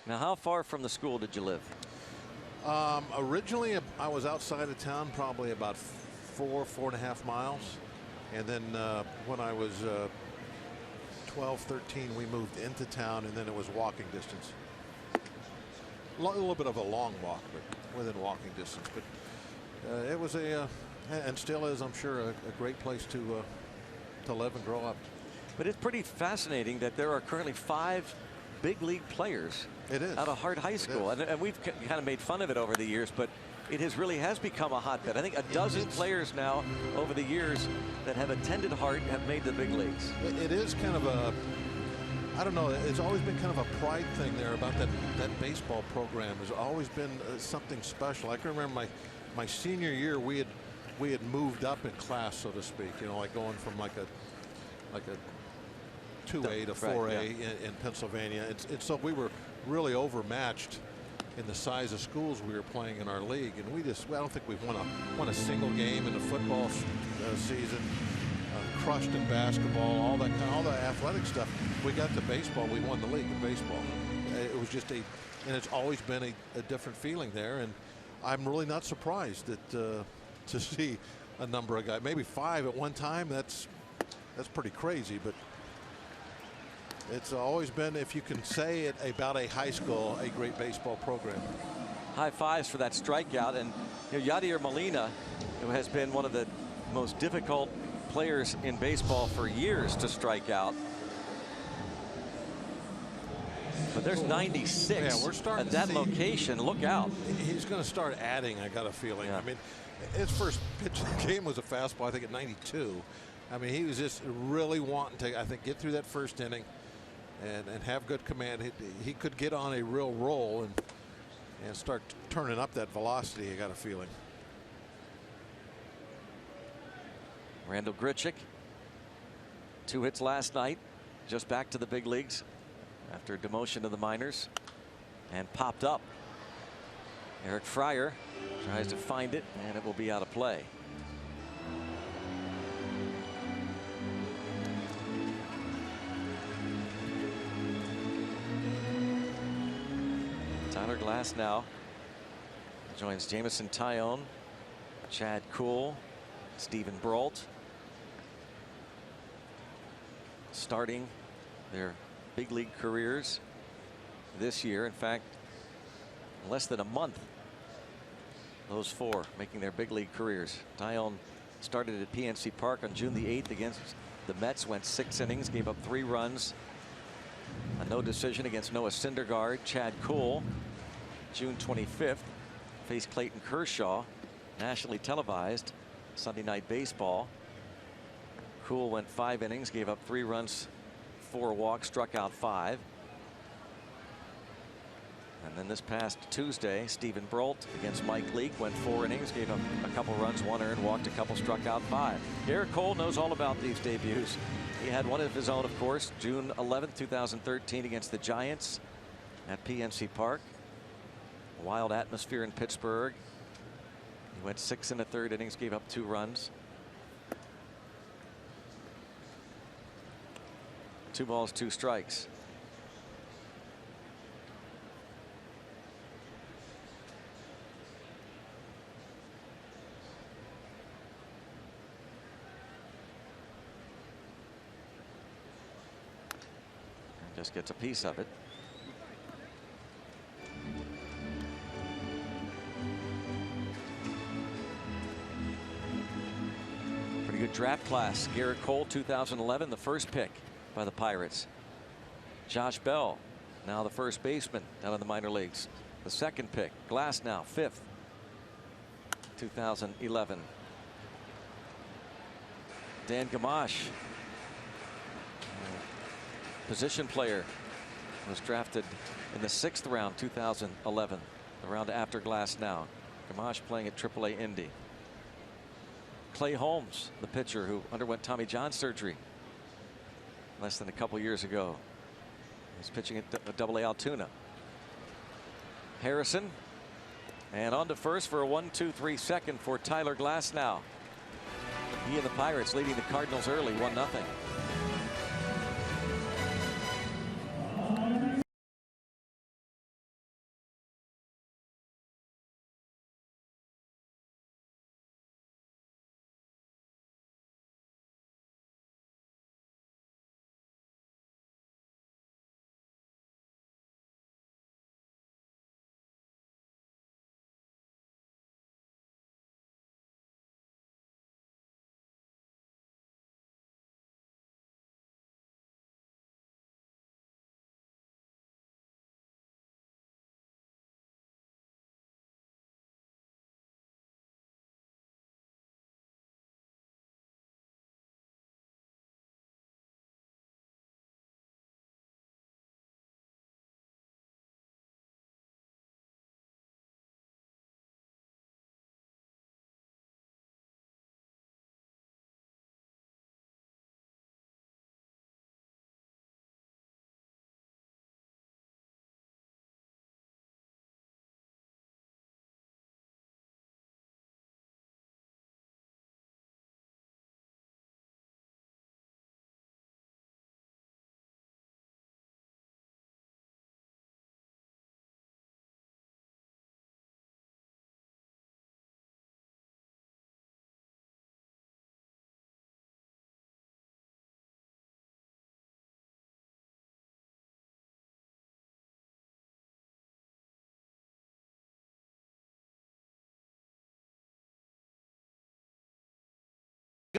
Now, how far from the school did you live? Originally, I was outside of town, probably about 4.5 miles. And then when I was 12, 13, we moved into town, and then it was walking distance. A little bit of a long walk, but within walking distance. But it was and still is, I'm sure, a great place to live and grow up. But it's pretty fascinating that there are currently 5 big league players out of Hart High School. And we've kind of made fun of it over the years, but it really has become a hotbed. I think a dozen players now over the years that have attended Hart have made the big leagues. It is kind of I don't know, it's always been kind of a pride thing there about that baseball program. Has always been something special. I can remember my senior year, we had moved up in class, so to speak, like going from like a 2A to 4A in Pennsylvania. It's so we were really overmatched in the size of schools we were playing in our league, and I don't think we've won a single game in the football season. Crushed in basketball, all the athletic stuff. We got to baseball, we won the league in baseball. It was just and it's always been a different feeling there, and I'm really not surprised that to see a number of guys, maybe 5 at one time. That's pretty crazy, but it's always been, if you can say it about a high school, a great baseball program. High fives for that strikeout, and Yadier Molina, who has been one of the most difficult players in baseball for years to strike out. But there's 96 we're starting at that location. Look out. He's going to start adding, I got a feeling. I mean, his first pitch of the game was a fastball, I think, at 92. I mean, he was just really wanting to, I think, get through that first inning and have good command. He could get on a real roll and start turning up that velocity, I got a feeling. Randall Grichuk, 2 hits last night, just back to the big leagues after demotion to the minors, and popped up. Eric Fryer tries to find it, and it will be out of play. Tyler Glasnow joins Jameson Taillon, Chad Kuhl, Stephen Brault, starting their big league careers this year. In fact, in less than a month, those 4 making their big league careers. Taillon started at PNC Park on June the 8th against the Mets, went 6 innings, gave up 3 runs, a no decision against Noah Syndergaard. Chad Kuhl, June 25th, faced Clayton Kershaw, nationally televised Sunday Night Baseball. Kuhl went 5 innings, gave up 3 runs, 4 walks, struck out 5. And then this past Tuesday, Stephen Brault against Mike Leake went 4 innings, gave up a couple runs, 1 earned, walked a couple, struck out 5. Garrett Cole knows all about these debuts. He had one of his own, of course, June 11th, 2013 against the Giants at PNC Park. A wild atmosphere in Pittsburgh. He went 6 1/3 innings, gave up 2 runs. 2 balls, 2 strikes. Just gets a piece of it. Pretty good draft class. Garrett Cole, 2011, the first pick by the Pirates. Josh Bell, now the first baseman down in the minor leagues. The second pick. Glasnow, 5th, 2011. Dan Gamache, position player, was drafted in the 6th round, 2011, the round after Glasnow. Gamache playing at AAA Indy. Clay Holmes, the pitcher who underwent Tommy John surgery less than a couple years ago. He's pitching at AA Altoona. Harrison, and on to first for a 1-2-3 second for Tyler Glasnow. He and the Pirates leading the Cardinals early, 1-0.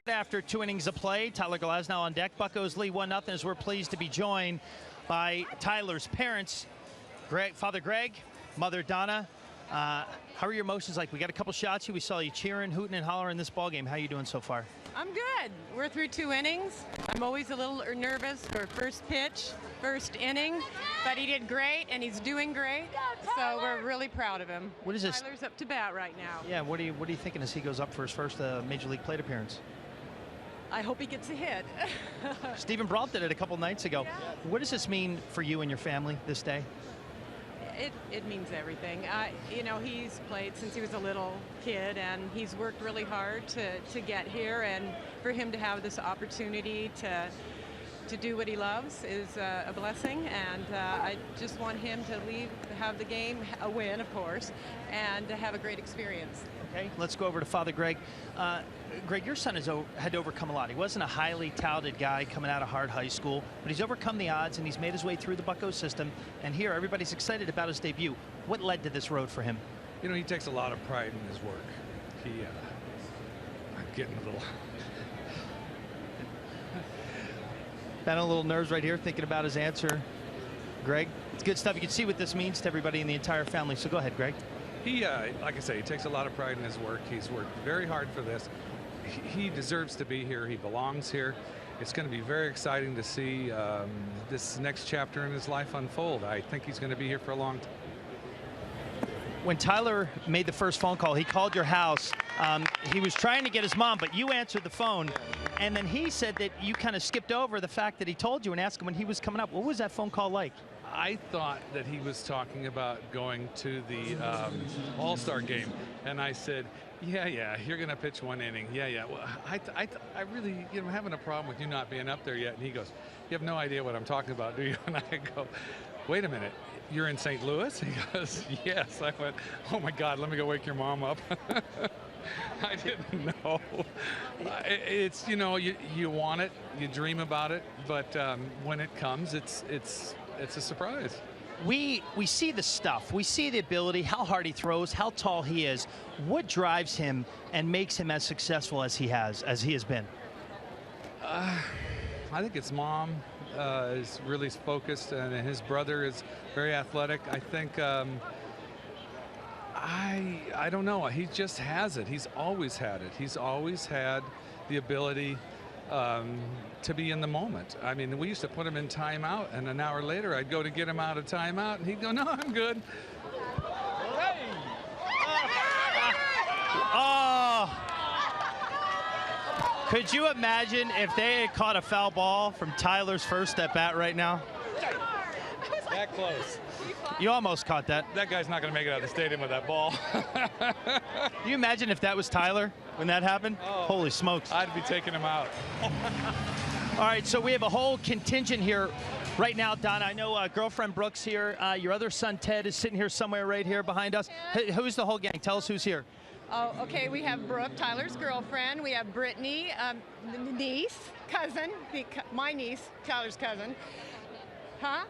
Good after 2 innings of play. Tyler Glasnow on deck. Buccos lead 1-0 as we're pleased to be joined by Tyler's parents, Father Greg, Mother Donna. How are your emotions like? We got a couple shots here. We saw you cheering, hooting, and hollering this ball game. How are you doing so far? I'm good. We're through 2 innings. I'm always a little nervous for first pitch, first inning, but he did great, and he's doing great. So we're really proud of him. What is this? Tyler's up to bat right now. Yeah. What are you thinking as he goes up for his first Major League plate appearance? I hope he gets a hit. Stephen Brault did it a couple nights ago. Yeah. What does this mean for you and your family this day? It means everything. You know, he's played since he was a little kid, and he's worked really hard to get here, and for him to have this opportunity to do what he loves is a blessing, and I just want him to have the game, a win, of course, and to have a great experience. Okay, let's go over to Father Greg. Greg, your son had to overcome a lot. He wasn't a highly touted guy coming out of Hart High School, but he's overcome the odds, and he's made his way through the Bucco system, and here everybody's excited about his debut. What led to this road for him? You know, he takes a lot of pride in his work. I'm getting a little... Been a little nerves right here thinking about his answer. Greg, it's good stuff. You can see what this means to everybody in the entire family. So go ahead, Greg. He, like I say, he takes a lot of pride in his work. He's worked very hard for this. He deserves to be here. He belongs here. It's going to be very exciting to see this next chapter in his life unfold. I think he's going to be here for a long time. When Tyler made the first phone call, he called your house. He was trying to get his mom, but you answered the phone. And then he said that you kind of skipped over the fact that he told you and asked him when he was coming up. What was that phone call like? I thought that he was talking about going to the All-Star game. And I said, yeah, you're going to pitch one inning. Yeah. Well, I really, I'm having a problem with you not being up there yet. And he goes, you have no idea what I'm talking about, do you? And I go, wait a minute. You're in St. Louis? He goes, yes. I went, oh my God, let me go wake your mom up. I didn't know. It's, you know, you want it, you dream about it, but when it comes, it's a surprise. We see the stuff. We see the ability, how hard he throws, how tall he is. What drives him and makes him as successful as he has been? I think his mom is really focused, and his brother is very athletic. I think I don't know. He just has it. He's always had it. He's always had the ability to be in the moment. I mean, we used to put him in timeout, and an hour later I'd go to get him out of timeout, and he'd go, no, I'm good. Oh. Could you imagine if they had caught a foul ball from Tyler's first at bat right now? That close. You almost caught that. That guy's not going to make it out of the stadium with that ball. Can you imagine if that was Tyler when that happened? Oh, holy smokes. I'd be taking him out. All right, so we have a whole contingent here right now, Donna. I know girlfriend Brooke's here. Your other son, Ted, is sitting here somewhere right here behind us. Hey, who's the whole gang? Tell us who's here. Oh, okay, we have Brooke, Tyler's girlfriend. We have Brittany, niece, cousin, my niece, Tyler's cousin. Huh?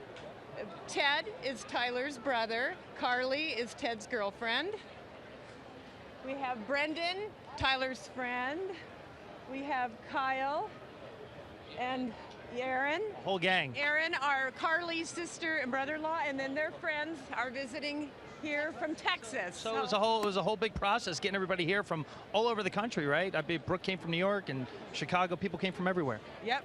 Ted is Tyler's brother. Carly is Ted's girlfriend. We have Brendan, Tyler's friend. We have Kyle and Aaron. Whole gang. Aaron, our Carly's sister and brother-in-law, and then their friends are visiting here from Texas. So it was a whole big process getting everybody here from all over the country, right? I mean, Brooke came from New York and Chicago. People came from everywhere. Yep.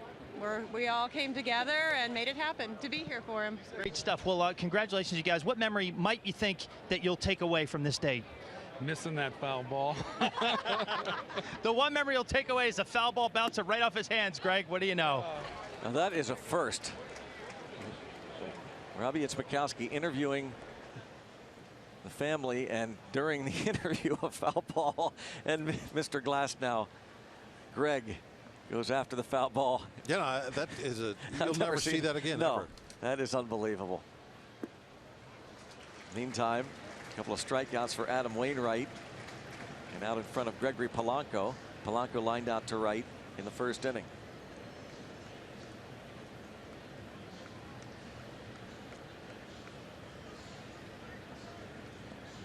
We all came together and made it happen to be here for him. Great stuff. Well, congratulations, you guys. What memory might you think that you'll take away from this day? Missing that foul ball. The one memory you'll take away is a foul ball bouncing right off his hands, Greg. What do you know? Now that is a first. Robbie Itzmakowski interviewing the family, and during the interview, a foul ball, and Mr. Glasnow, Greg, goes after the foul ball. Yeah, that is you'll never see that again. No, ever. That is unbelievable. Meantime, a couple of strikeouts for Adam Wainwright, and out in front of Gregory Polanco. Polanco lined out to right in the first inning.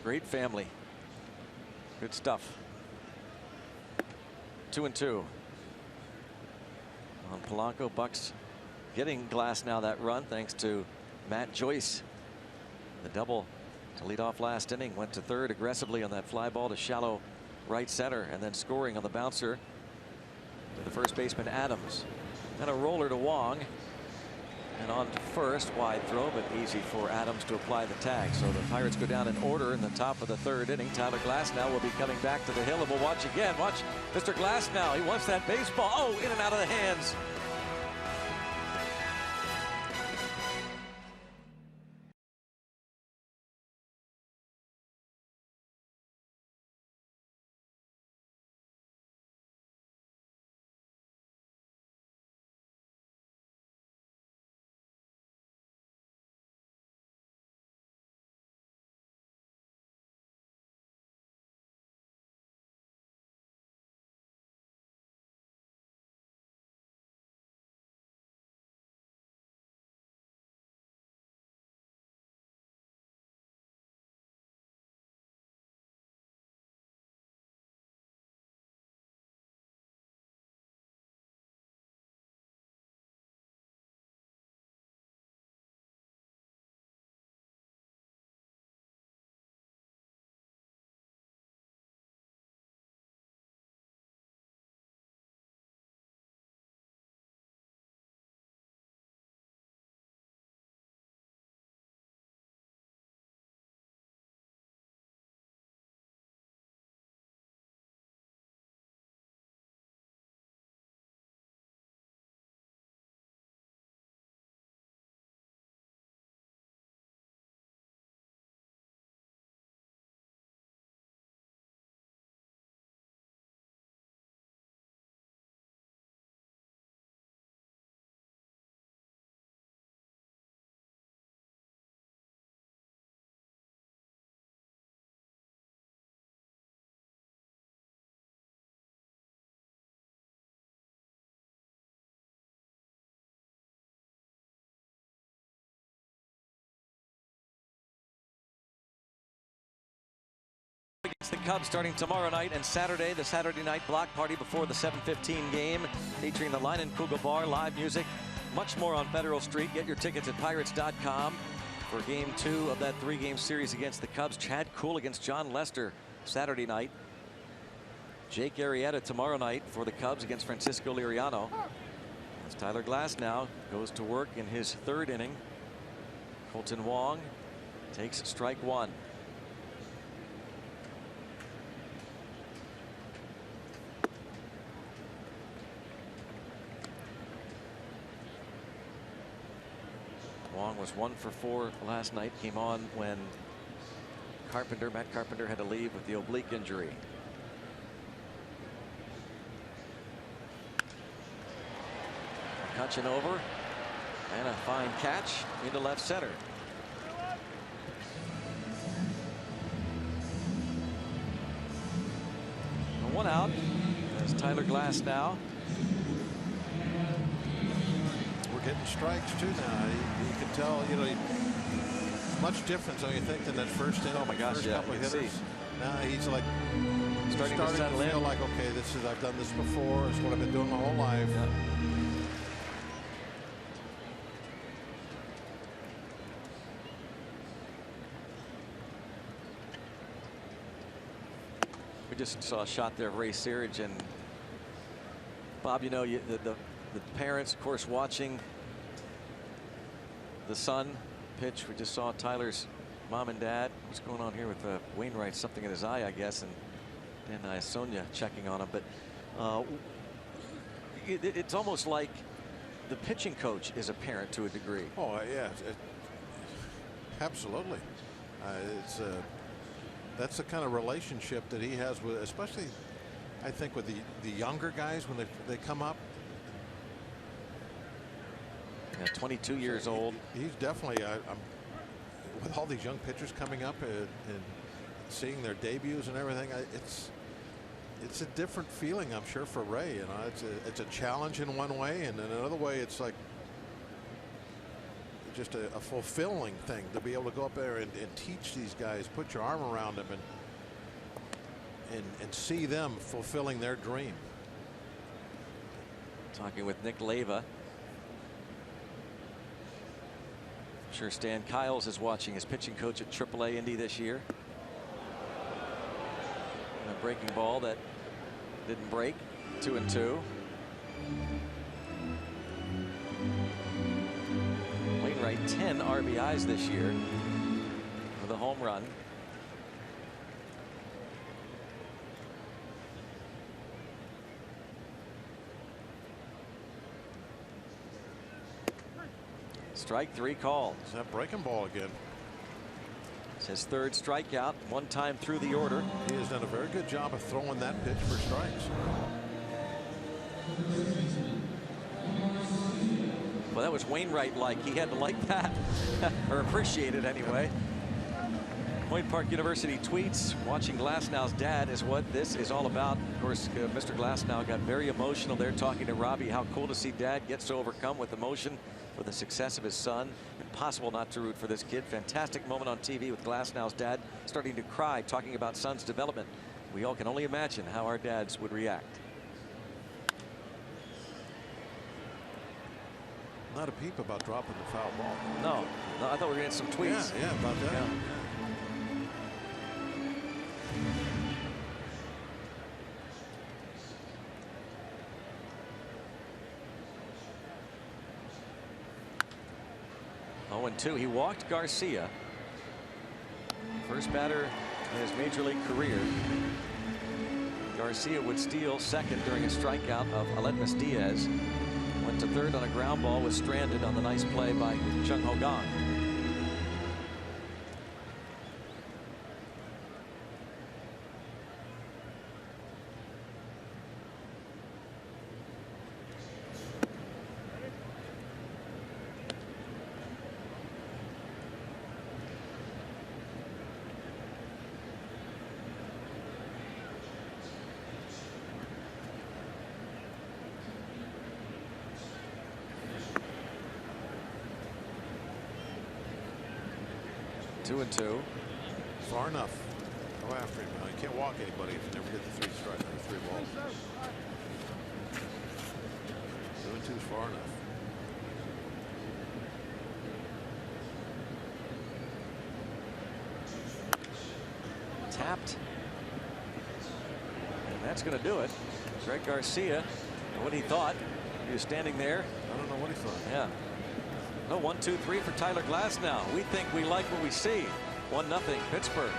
Great family. Good stuff. 2-2. On Polanco, Bucks getting Glasnow that run thanks to Matt Joyce. The double to lead off last inning, went to third aggressively on that fly ball to shallow right center, and then scoring on the bouncer to the first baseman Adams. And a roller to Wong. And on to first, wide throw, but easy for Adams to apply the tag. So the Pirates go down in order in the top of the third inning. Tyler Glasnow will be coming back to the hill, and we'll watch again. Watch Mr. Glasnow. He wants that baseball. Oh, in and out of the hands. Against the Cubs starting tomorrow night and Saturday, the Saturday night block party before the 7:15 game, featuring the Line and Kugel Bar, live music, much more on Federal Street. Get your tickets at Pirates.com for Game 2 of that 3-game series against the Cubs. Chad Kuhl against John Lester Saturday night. Jake Arrieta tomorrow night for the Cubs against Francisco Liriano. As Tyler Glasnow goes to work in his third inning. Colton Wong takes strike one. Wong was 1 for 4 last night. Came on when Matt Carpenter had to leave with the oblique injury. McCutchen over, and a fine catch into left center. And 1 out. There's Tyler Glasnow. Getting strikes too now. You can tell, you know, much difference, don't you think, than that first inning? Oh my gosh, first yeah, couple you of can hitters. see. Now he's like starting to settle feel in. like, okay, I've done this before. It's what I've been doing my whole life. Yeah. We just saw a shot there of Ray Searage, and Bob, you know, the parents, of course, watching the son pitch. We just saw Tyler's mom and dad. What's going on here with Wainwright? Something in his eye, I guess, and Sonia checking on him. But it's almost like the pitching coach is a parent to a degree. Oh yeah, absolutely. That's the kind of relationship that he has with, especially, I think, with the younger guys when they come up. Yeah, 22 years old. He's definitely, with all these young pitchers coming up and seeing their debuts and everything, it's a different feeling, I'm sure, for Ray. You know, it's a challenge in one way, and in another way, it's like just a fulfilling thing to be able to go up there and teach these guys, put your arm around them, and see them fulfilling their dream. Talking with Nick Leyva. I'm sure Stan Kiles is watching, his pitching coach at AAA Indy this year. And a breaking ball that didn't break. 2-2. 10 RBIs this year with a home run. Strike 3 called. Is that breaking ball again? It's his 3rd strikeout, 1 time through the order. He has done a very good job of throwing that pitch for strikes. Well, that was Wainwright-like. He had to like that, or appreciate it anyway. Point Park University tweets, watching Glasnow's dad is what this is all about. Of course, Mr. Glasnow got very emotional there talking to Robbie. How cool to see dad get so overcome with emotion with the success of his son. Impossible not to root for this kid. Fantastic moment on TV with Glasnow's dad starting to cry, talking about son's development. We all can only imagine how our dads would react. Not a peep about dropping the foul ball. No, I thought we were getting some tweets. Yeah, about that. Yeah. Oh, and 2. He walked Garcia. First batter in his major league career. Garcia would steal second during a strikeout of Aledmus Diaz. Went to third on a ground ball, was stranded on the nice play by Chung Ho Gong. Two and two. Far enough. Go after him. You can't walk anybody if you never get the 3 strike or 3 balls. 2 and 2 is far enough. Tapped. And that's going to do it. Greg Garcia, what he thought. He was standing there. I don't know what he thought. Yeah. No, 1-2-3 for Tyler Glasnow. We think we like what we see. 1-0 Pittsburgh.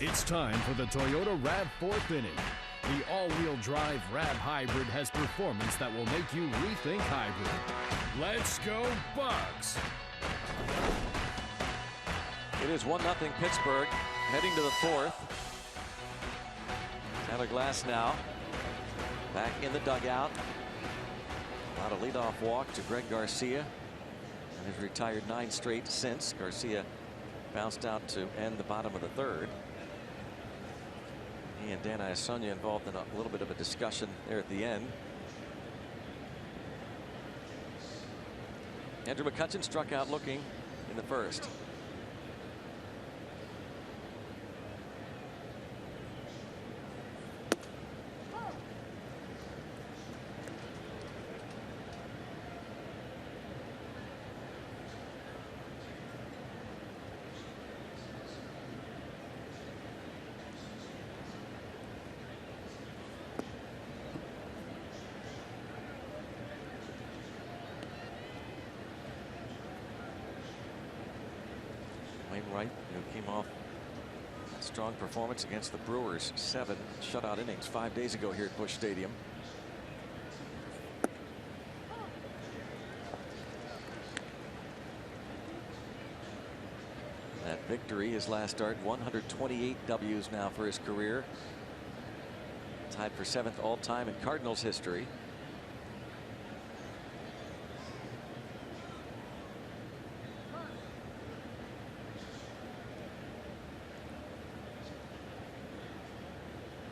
It's time for the Toyota RAV4 inning. The all-wheel drive RAV Hybrid has performance that will make you rethink hybrid. Let's go Bucks! It is 1-0 Pittsburgh, heading to the 4th. Tyler Glasnow back in the dugout. Allowed a leadoff walk to Greg Garcia, and has retired 9 straight since. Garcia bounced out to end the bottom of the 3rd. He and Dan Iasonia involved in a little bit of a discussion there at the end. Andrew McCutchen struck out looking in the 1st. Wainwright, who came off a strong performance against the Brewers, 7 shutout innings 5 days ago here at Busch Stadium. That victory, his last start, 128 W's now for his career. Tied for 7th all-time in Cardinals history.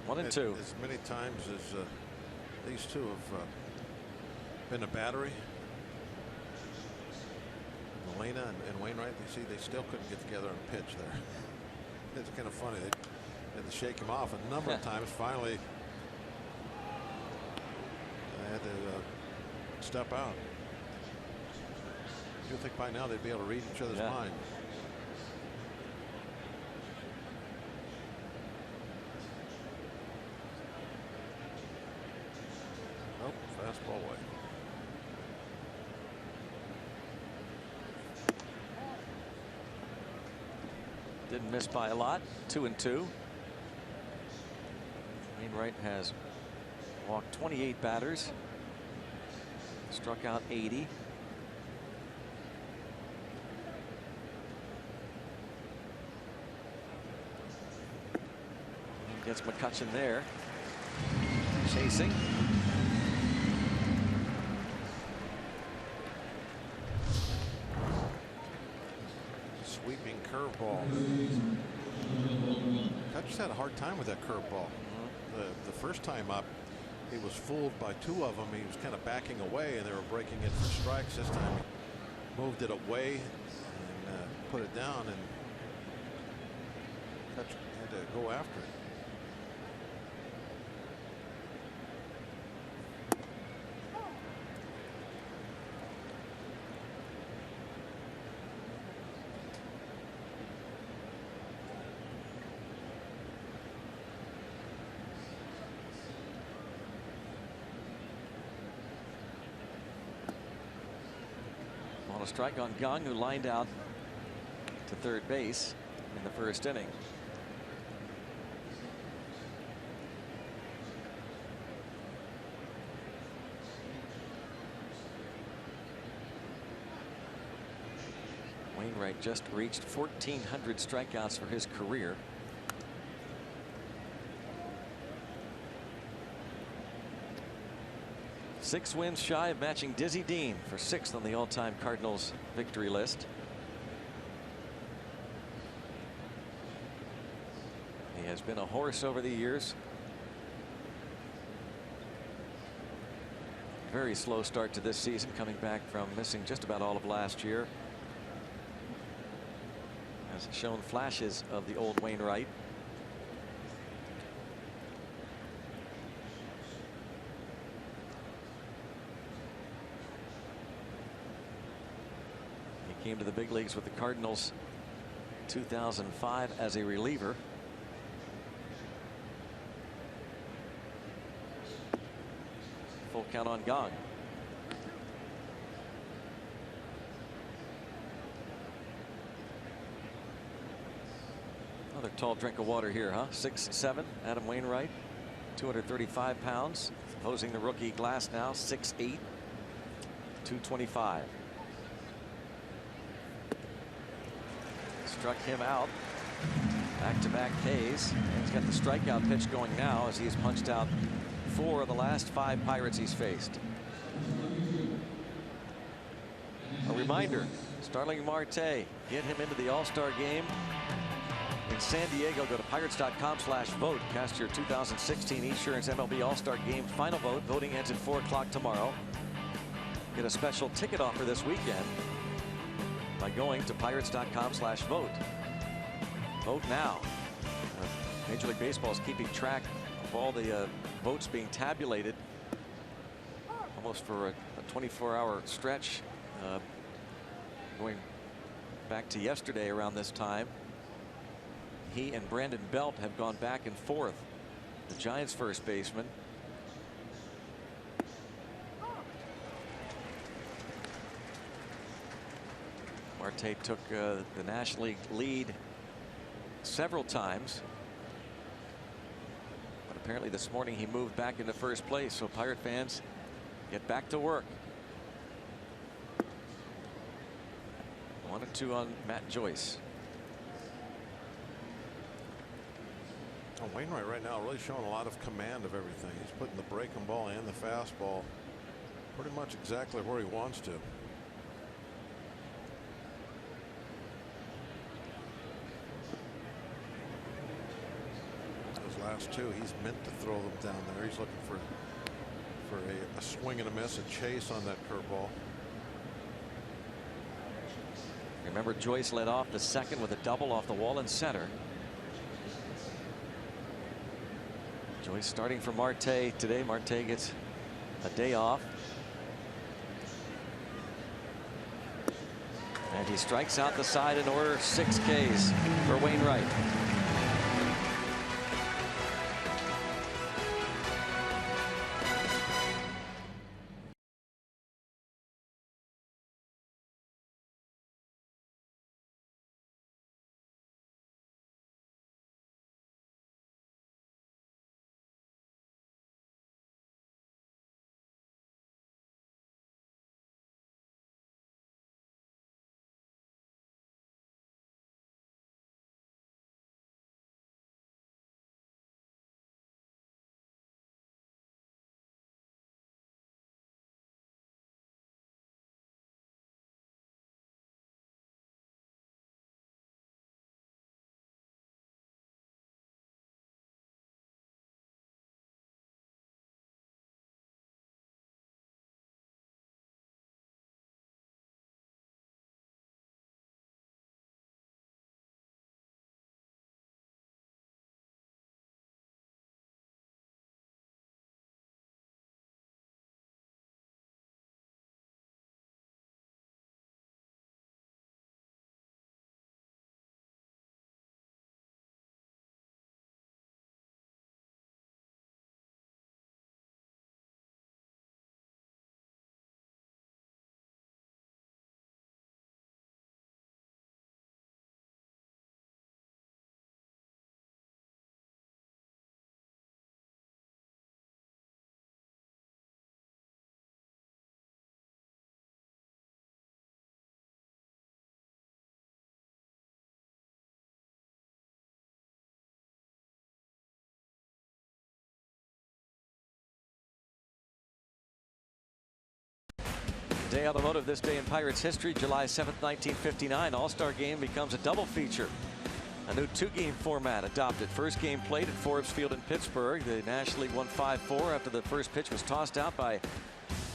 One and two. As many times as these two have been a battery, Molina and Wainwright, you see, they still couldn't get together on a pitch there. It's kind of funny. They had to shake him off a number of times. Finally, they had to step out. You'd think by now they'd be able to read each other's mind. Oh, fastball away. Didn't miss by a lot. 2 and 2. Wainwright has walked 28 batters, struck out 80. Gets McCutchen there, chasing. Sweeping curveball. Cutcher's had a hard time with that curveball. The first time up, he was fooled by 2 of them. He was kind of backing away, and they were breaking in for strikes. This time, he moved it away and put it down, and Cutcher had to go after it. A strike on Gong, who lined out to third base in the first inning. Wainwright just reached 1,400 strikeouts for his career. Six wins shy of matching Dizzy Dean for 6th on the all-time Cardinals victory list. He has been a horse over the years. Very slow start to this season, coming back from missing just about all of last year. Has shown flashes of the old Wainwright. Came to the big leagues with the Cardinals in 2005 as a reliever. Full count on Gong. Another tall drink of water here, huh? 6'7", Adam Wainwright, 235 pounds. Opposing the rookie Glass now, 6'8", 225. Struck him out. Back-to-back Ks. And he's got the strikeout pitch going now as he's punched out 4 of the last 5 Pirates he's faced. A reminder, Starling Marte, get him into the All-Star game in San Diego. Go to pirates.com/vote. Cast your 2016 Insurance MLB All-Star Game final vote. Voting ends at 4 o'clock tomorrow. Get a special ticket offer this weekend by going to pirates.com/vote. Vote now. Major League Baseball is keeping track of all the votes being tabulated almost for a 24-hour stretch, going back to yesterday around this time. He and Brandon Belt have gone back and forth. The Giants first baseman. Marte took the National League lead several times. But apparently this morning he moved back into first place. So Pirate fans, get back to work. 1-2 on Matt Joyce. Wainwright right now really showing a lot of command of everything. He's putting the breaking ball and the fastball pretty much exactly where he wants to. Those last two, he's meant to throw them down there. He's looking for a swing and a miss, a chase on that curveball. Remember, Joyce led off the second with a double off the wall in center. Joyce starting for Marte today. Marte gets a day off. And he strikes out the side in order. 6 Ks for Wainwright. Day automotive this day in Pirates history, July 7th, 1959. All-Star game becomes a double feature. A new 2-game format adopted. First game played at Forbes Field in Pittsburgh. The National League won 5-4 after the first pitch was tossed out by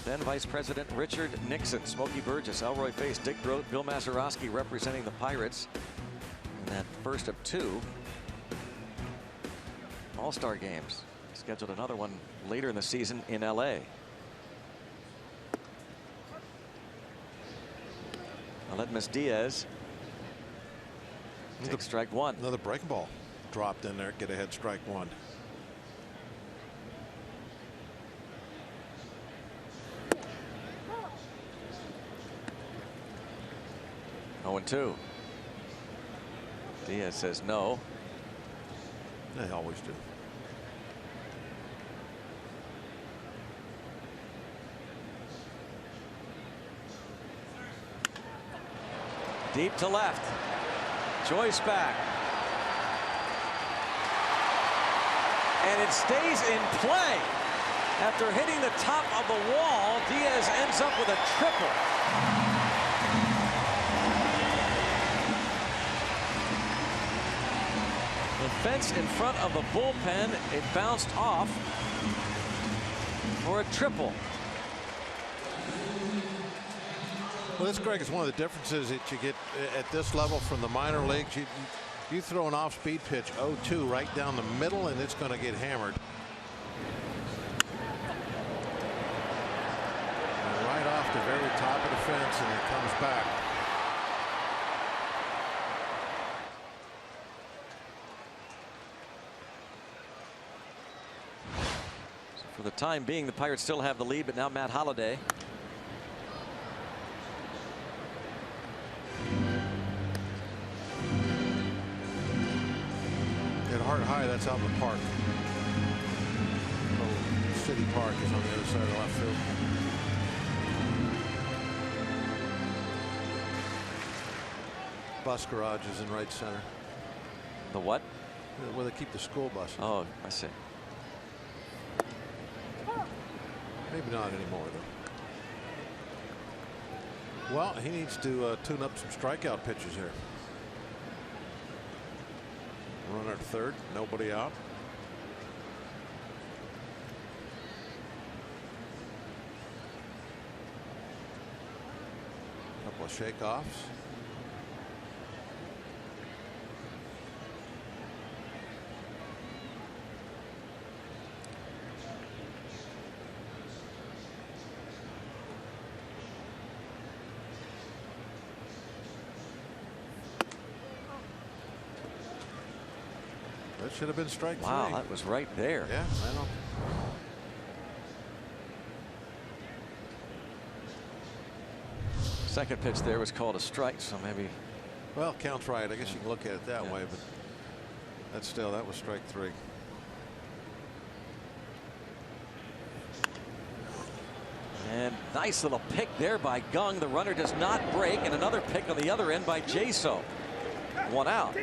then Vice President Richard Nixon. Smokey Burgess, Elroy Face, Dick Groat, Bill Mazeroski representing the Pirates in that first of 2 All-Star games. Scheduled another one later in the season in LA. Aledmus Diaz takes strike 1. Another breaking ball dropped in there. Get ahead, strike 1. Oh, 2. Diaz says no. They always do. Deep to left. Joyce back. And it stays in play. After hitting the top of the wall, Diaz ends up with a triple. The fence in front of the bullpen, it bounced off for a triple. Well, this, Greg, is one of the differences that you get at this level from the minor leagues. You throw an off-speed pitch 0-2 right down the middle, and it's going to get hammered. And right off the very top of the fence, and it comes back. So for the time being, the Pirates still have the lead, but now Matt Holliday. Hart High, that's out in the park. City Park is on the other side of the left field. Bus garage is in right center. The what? Where they keep the school buses. Oh, I see. Maybe not anymore, though. Well, he needs to tune up some strikeout pitches here. Runner at third, nobody out. Couple of shakeoffs. That should have been strike three. Wow, that was right there. Yeah, I know. Second pitch there was called a strike, so maybe. Well, counts right. I guess you can look at it that way, but that's still, that was strike three. And nice little pick there by Gung. The runner does not break, and another pick on the other end by Jaso. One out.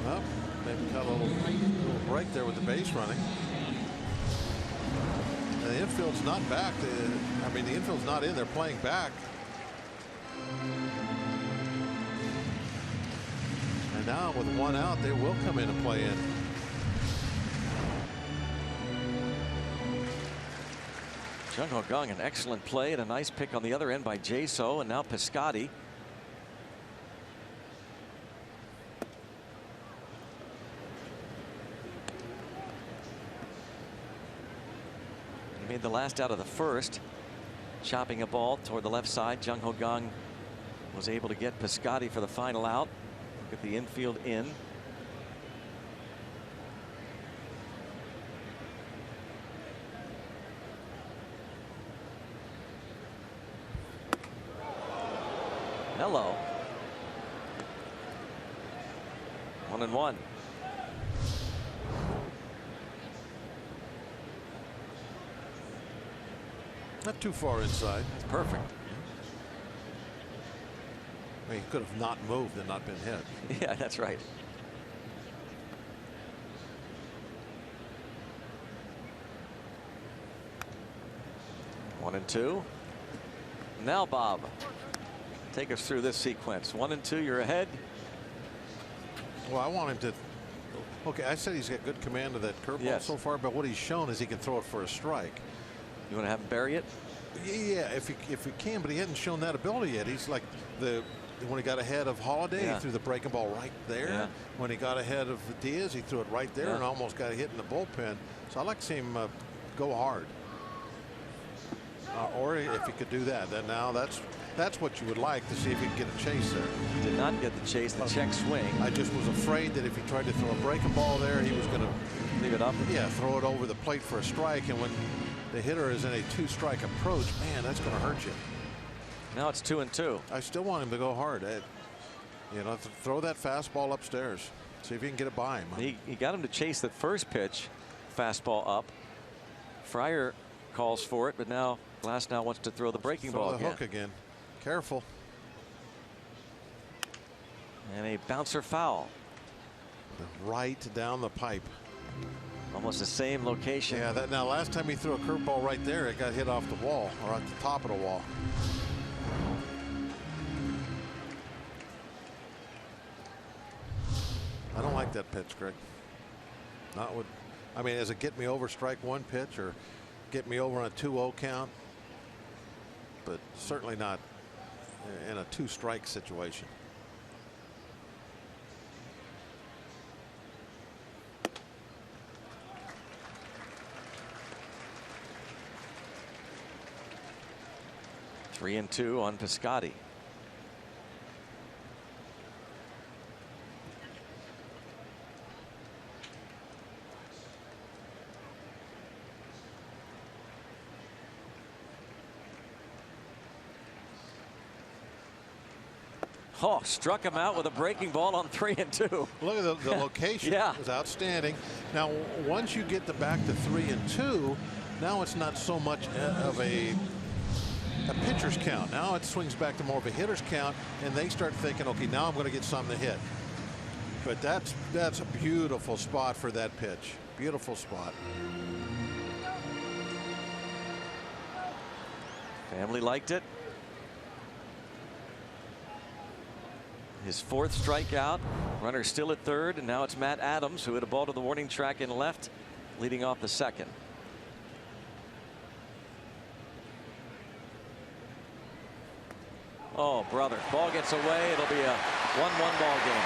Well, maybe got a little break there with the base running. And the infield's not back. I mean, the infield's not in. They're playing back. And now with one out, they will come in and play in. Jung-Ho Kang, an excellent play and a nice pick on the other end by Jaso, and now Piscotty. He made the last out of the first, chopping a ball toward the left side. Jung-Ho Kang was able to get Piscotty for the final out. Get the infield in. Hello. 1-1. Not too far inside. That's perfect. I mean, he could have not moved and not been hit. Yeah, that's right. One and two. Now, Bob, take us through this sequence. 1 and 2, you're ahead. Well, I want him to. Okay, I said he's got good command of that curveball so far, but what he's shown is he can throw it for a strike. You want to have him bury it? Yeah, if he can, but he hasn't shown that ability yet. He's like when he got ahead of Holiday, he threw the breaking ball right there. Yeah. When he got ahead of Diaz, he threw it right there and almost got hit in the bullpen. So I like to see him go hard. Or if he could do that, then now that's what you would like to see if he can get a chase there. He did not get the chase, the check swing. I just was afraid that if he tried to throw a breaking ball there, he was going to leave it up. Yeah, throw it over the plate for a strike, and when the hitter is in a 2-strike approach, man, that's going to hurt you. Now it's 2 and 2. I still want him to go hard. You know, throw that fastball upstairs. See if you can get it by him. He got him to chase the first pitch, fastball up. Fryer calls for it, but now Glasnow wants to throw the breaking ball again. Hook again. Careful. And a bouncer foul. Right down the pipe. Almost the same location. Yeah, now last time he threw a curveball right there, it got hit off the wall or at the top of the wall. I don't like that pitch, Greg. Not with, I mean, as a get me over strike one pitch or get me over on a 2-0 count, but certainly not in a 2-strike situation. Three and 2 on Piscotty. Oh, struck him out with a breaking ball on 3-2. Look at the location. Yeah. It was outstanding. Now, once you get back to 3-2, now it's not so much of a pitcher's count. Now it swings back to more of a hitter's count, and they start thinking, okay, now I'm going to get something to hit. But that's a beautiful spot for that pitch. Beautiful spot. Family liked it. His 4th strikeout. Runner still at 3rd, and now it's Matt Adams, who hit a ball to the warning track in left, leading off the 2nd. Oh, brother. Ball gets away. It'll be a 1-1 ball game.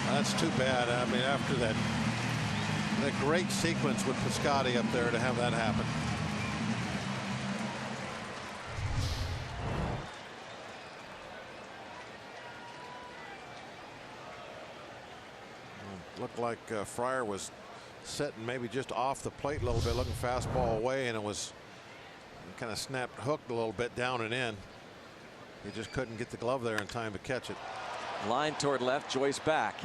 That's too bad. I mean, after that great sequence with Piscotty up there, to have that happen. Looked like Fryer was sitting maybe just off the plate a little bit, looking fastball away, and it was kind of snapped, hooked a little bit down and in. He just couldn't get the glove there in time to catch it. Line toward left, Joyce back.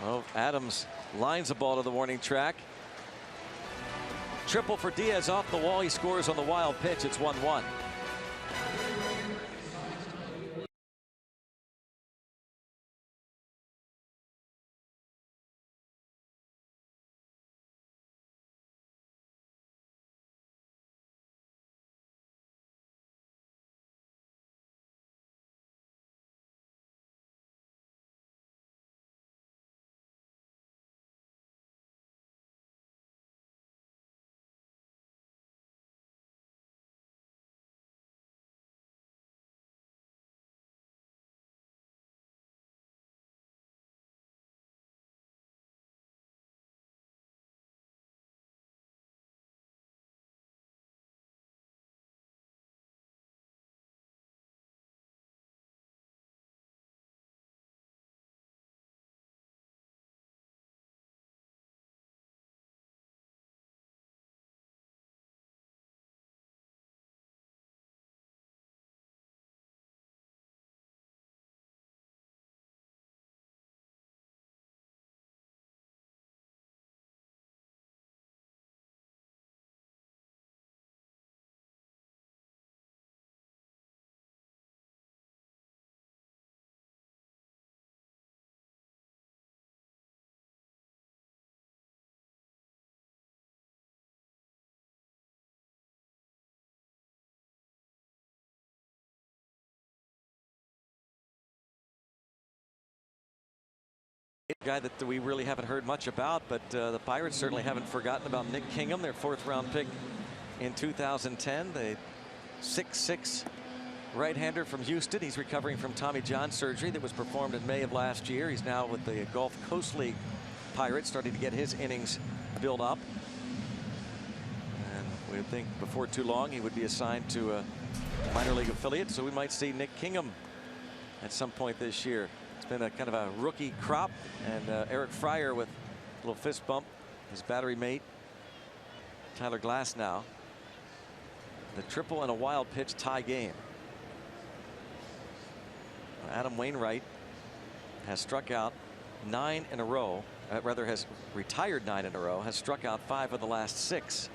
Well, Adams lines the ball to the warning track. Triple for Diaz off the wall. He scores on the wild pitch. It's 1-1. A guy that we really haven't heard much about, but the Pirates certainly haven't forgotten about Nick Kingham, their 4th-round pick in 2010. The 6'6" right-hander from Houston. He's recovering from Tommy John surgery that was performed in May of last year. He's now with the Gulf Coast League Pirates, starting to get his innings built up. And we would think before too long he would be assigned to a minor league affiliate, so we might see Nick Kingham at some point this year. It's been a kind of a rookie crop, and Eric Fryer with a little fist bump, his battery mate Tyler Glasnow. The triple and a wild pitch tie game. Adam Wainwright has struck out 9 in a row, rather has retired 9 in a row, has struck out 5 of the last 6.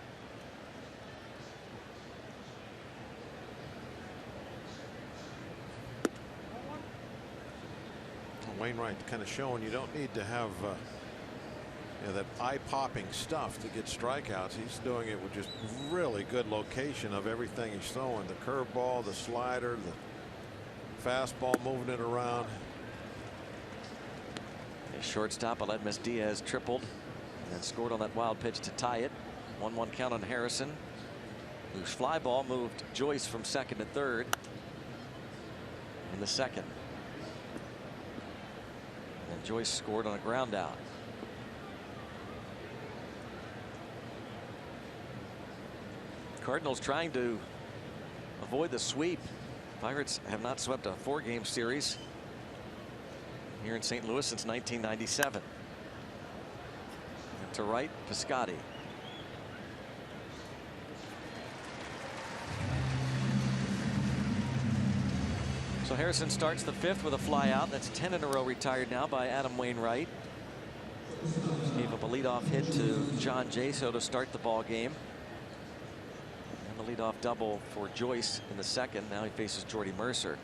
Wainwright kind of showing you don't need to have that eye-popping stuff to get strikeouts. He's doing it with just really good location of everything he's throwing. The curveball, the slider, the fastball, moving it around. His shortstop Aledmus Diaz tripled and then scored on that wild pitch to tie it. 1-1 count on Harrison, whose fly ball moved Joyce from 2nd to 3rd in the 2nd. And Joyce scored on a ground out. Cardinals trying to avoid the sweep. Pirates have not swept a 4-game series here in St. Louis since 1997. And to right, Piscotty. So Harrison starts the 5th with a flyout. That's 10 in a row retired now by Adam Wainwright. Gave up a leadoff hit to John Jaso to start the ball game. And the leadoff double for Joyce in the 2nd. Now he faces Jordy Mercer.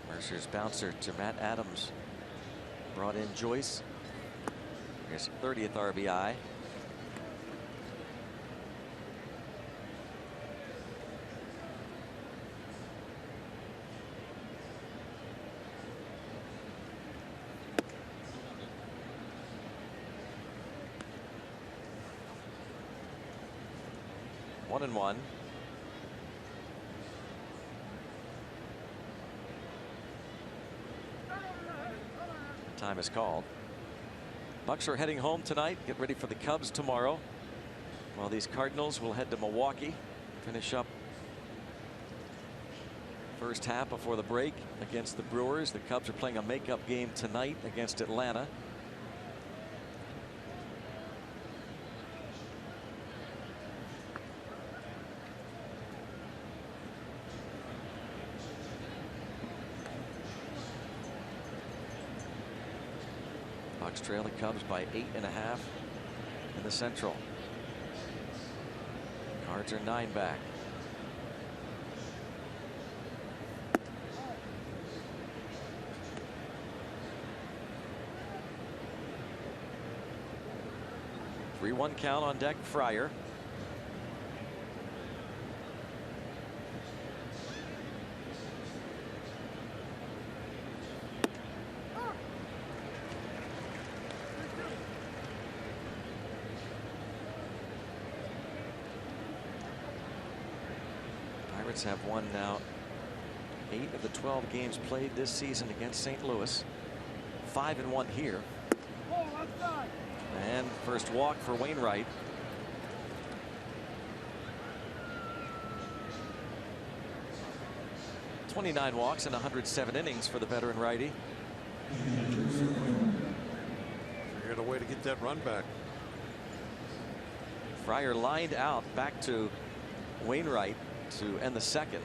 Mercer's bouncer to Matt Adams brought in Joyce. His 30th RBI. One and one. Time is called. Bucks are heading home tonight. Get ready for the Cubs tomorrow. While these Cardinals will head to Milwaukee. Finish up first half before the break against the Brewers. The Cubs are playing a makeup game tonight against Atlanta. Bucks trail the Cubs by 8.5 in the Central. Cards are 9 back. Three-one count on deck. Fryer. Pirates have won now 8 of the 12 games played this season against St. Louis. 5-1 here. And first walk for Wainwright. (29 walks and 107 innings for the veteran righty. Figured a way to get that run back. Fryer lined out back to Wainwright to end the 2nd.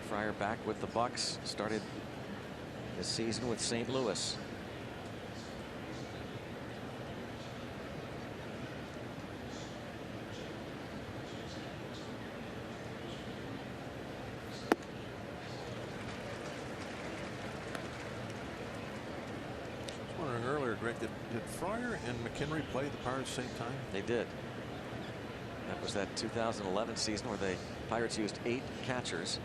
Fryer back with the Bucks. Started this season with St. Louis. I was wondering earlier, Greg, did Fryer and McHenry play the Pirates at the same time? They did. That was that 2011 season where the Pirates used 8 catchers,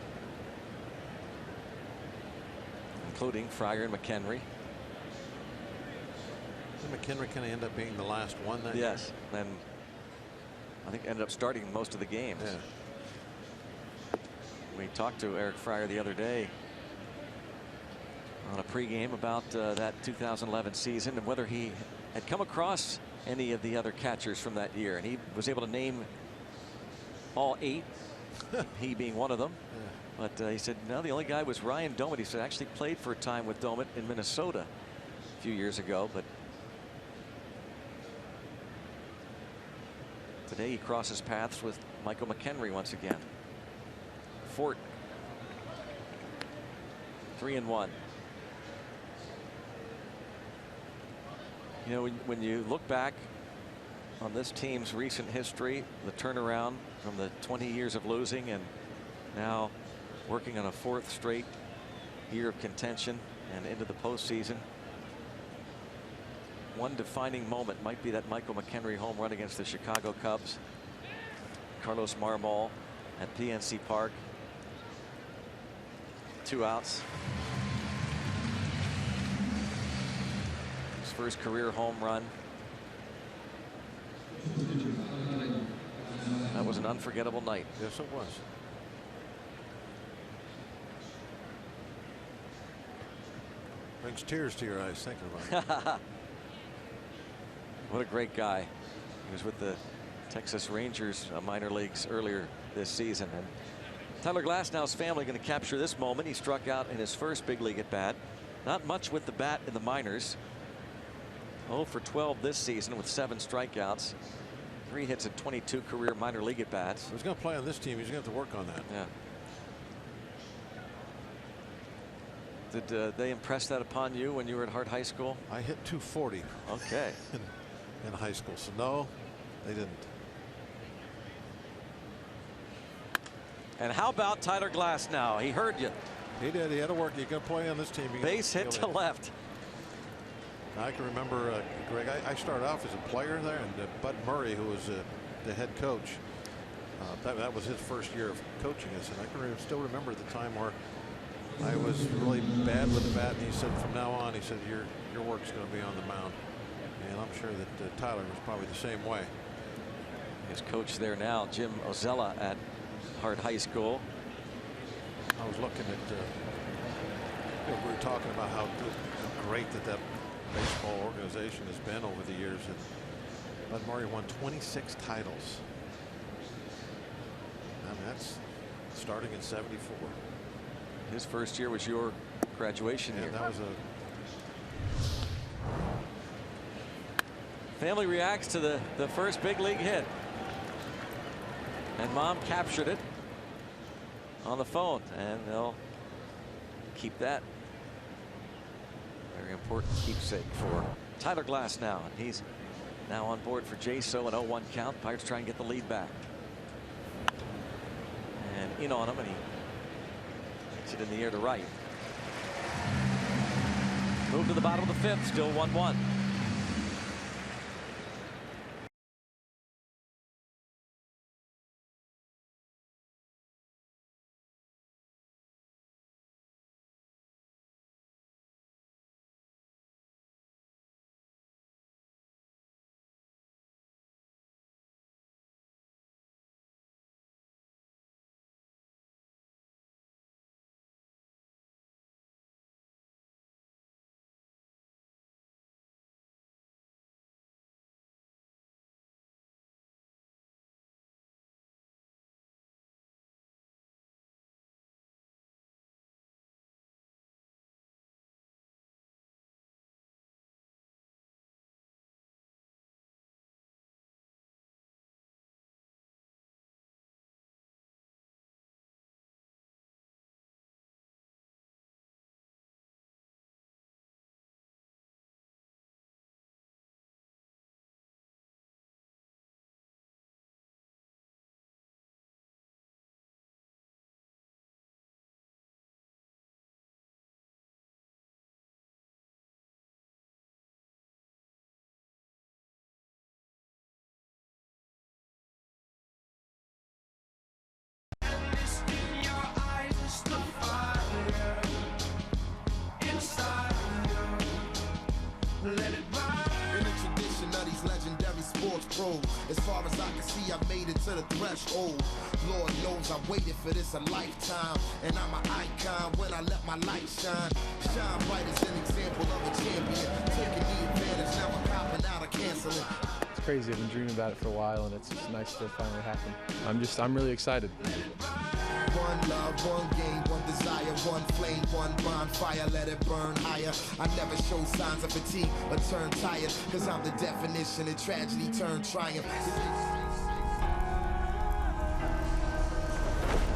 including Fryer and McHenry. Did McHenry kind of end up being the last one that year? Yes, and I think ended up starting most of the games. Yeah. We talked to Eric Fryer the other day on a pregame about that 2011 season and whether he had come across any of the other catchers from that year, and he was able to name all 8, he being one of them. Yeah. But he said, no, the only guy was Ryan Domit. He said, actually played for a time with Domit in Minnesota a few years ago. But today he crosses paths with Michael McHenry once again. Fort. 3-1. You know, when you look back on this team's recent history, the turnaround from the 20 years of losing and now working on a 4th straight year of contention and into the postseason. One defining moment might be that Michael McHenry home run against the Chicago Cubs. Carlos Marmol at PNC Park. 2 outs. His first career home run. That was an unforgettable night. Yes, it was. Brings tears to your eyes thinking about it. What a great guy. He was with the Texas Rangers minor leagues earlier this season. And Tyler Glasnow's family going to capture this moment. He struck out in his first big league at bat. Not much with the bat in the minors. 0 for 12 this season with 7 strikeouts. 3 hits in 22 career minor league at bats. If he's going to play on this team, he's going to have to work on that. Yeah. Did they impress that upon you when you were at Hart High School? I hit 240. Okay. in high school, so no, they didn't. And how about Tyler Glasnow? He heard you. He did. He had to work. He's going to play on this team. Base hit to left. I can remember, Greg, I started off as a player there, and Bud Murray, who was the head coach, that was his first year of coaching us. And I can still remember the time where I was really bad with the bat, and he said, from now on, he said, your work's going to be on the mound. And I'm sure that Tyler was probably the same way. His coach there now, Jim Ozella at Hart High School. I was looking at, we were talking about how great that baseball organization has been over the years. And Bud Murray won 26 titles. And that's starting in '74. His first year was your graduation year. That was Family reacts to the first big league hit. And Mom captured it on the phone, and they'll keep that. Very important keepsake for Tyler Glasnow. And he's now on board for J-So, an 0-1 count. Pirates try and get the lead back. And in on him, and he takes it in the air to right. Move to the bottom of the 5th, still 1-1. As far as I can see, I made it to the threshold. Lord knows I waited for this a lifetime, and I'm an icon when I let my light shine. Shine bright as an example of a champion, taking the advantage. Now I'm copping out of canceling. It's crazy. I've been dreaming about it for a while, and it's just nice to finally happen. I'm really excited. One love, one game, one desire, one flame, one bonfire, let it burn higher. I never show signs of fatigue or turn tired, cause I'm the definition of tragedy turned triumph.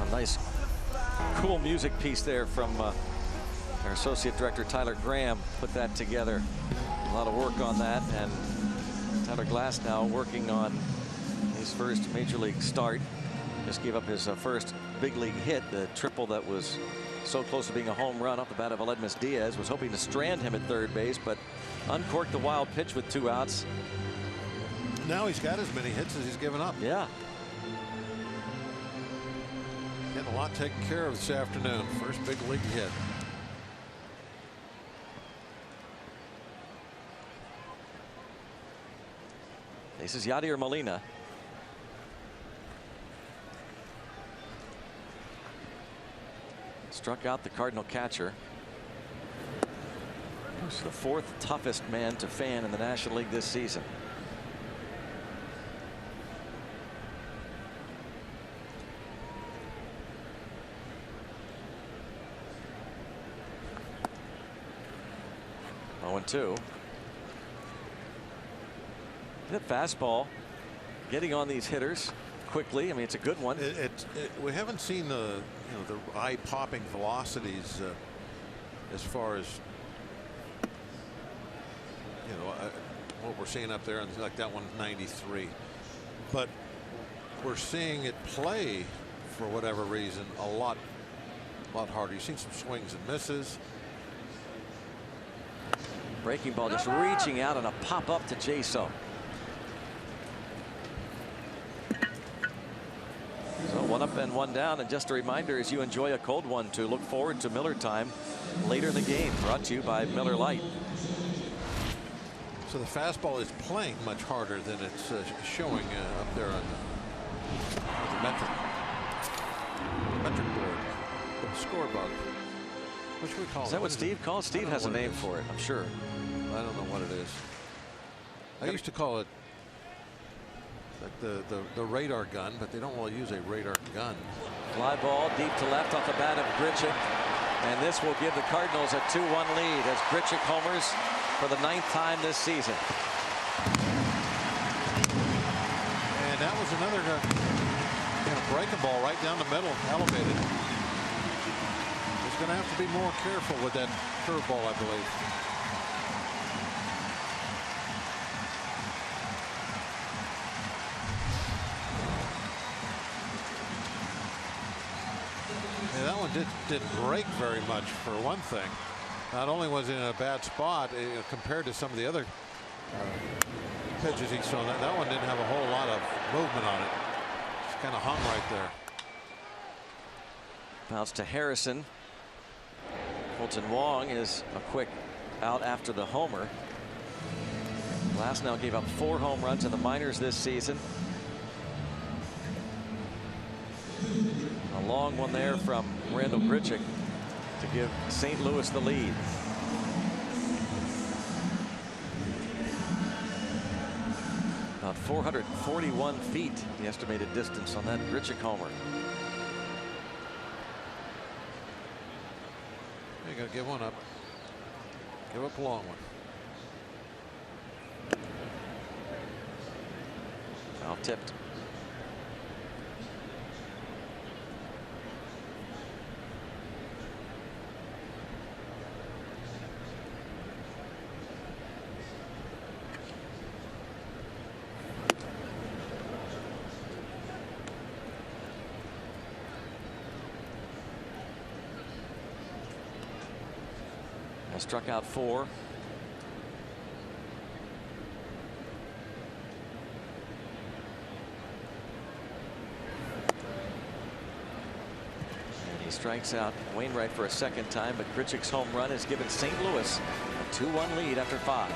A nice, cool music piece there from our associate director Tyler Graham. Put that together. A lot of work on that, and Tyler Glasnow working on his first major league start. Just gave up his first big league hit, the triple that was so close to being a home run off the bat of Aledmus Diaz. Was hoping to strand him at third base, but uncorked the wild pitch with 2 outs. Now he's got as many hits as he's given up. Yeah. Getting a lot taken care of this afternoon. First big league hit. This is Yadier Molina. Struck out the Cardinal catcher. Who's the 4th toughest man to fan in the National League this season? Oh, and 2. That fastball getting on these hitters quickly. I mean, it's a good one. We haven't seen the the eye-popping velocities as far as what we're seeing up there, and like that one 93. But we're seeing it play for whatever reason a lot harder. You've seen some swings and misses. Breaking ball just reaching out and a pop up to Jaso. So 1 up and 1 down, and just a reminder, as you enjoy a cold one, to look forward to Miller time later in the game, brought to you by Miller Lite. So the fastball is playing much harder than it's showing up there on the metric board, the scoreboard. What should we call it? Is that what Steve calls? Steve has a name for it, I'm sure. I don't know what it is. I used to call it like the radar gun, but they don't really use a radar gun. Fly ball deep to left off the bat of Grichuk, and this will give the Cardinals a 2-1 lead as Grichuk homers for the 9th time this season. And that was another breaking ball right down the middle, elevated. He's going to have to be more careful with that curveball, I believe. Yeah, that one didn't break very much, for one thing. Not only was it in a bad spot compared to some of the other pitches he's thrown, that one didn't have a whole lot of movement on it. Just kind of hung right there. Bounce to Harrison. Colton Wong is a quick out after the homer. Glasnow gave up 4 home runs in the minors this season. A long one there from Randall Grichuk to give St. Louis the lead. About 441 feet, the estimated distance on that Grichuk homer. You got to give one up. Give up a long one. Foul tipped. Struck out 4. And he strikes out Wainwright for a 2nd time, but Grichuk's home run has given St. Louis a 2-1 lead after 5.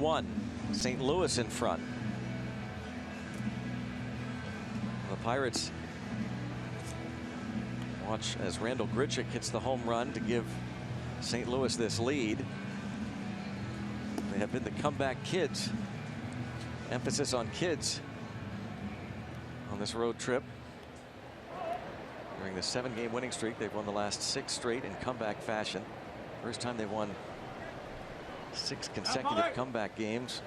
2-1. St. Louis in front. The Pirates watch as Randall Grichuk hits the home run to give St. Louis this lead. They have been the comeback kids. Emphasis on kids on this road trip. During the 7-game winning streak, they've won the last 6 straight in comeback fashion. First time they've won 6 consecutive comeback games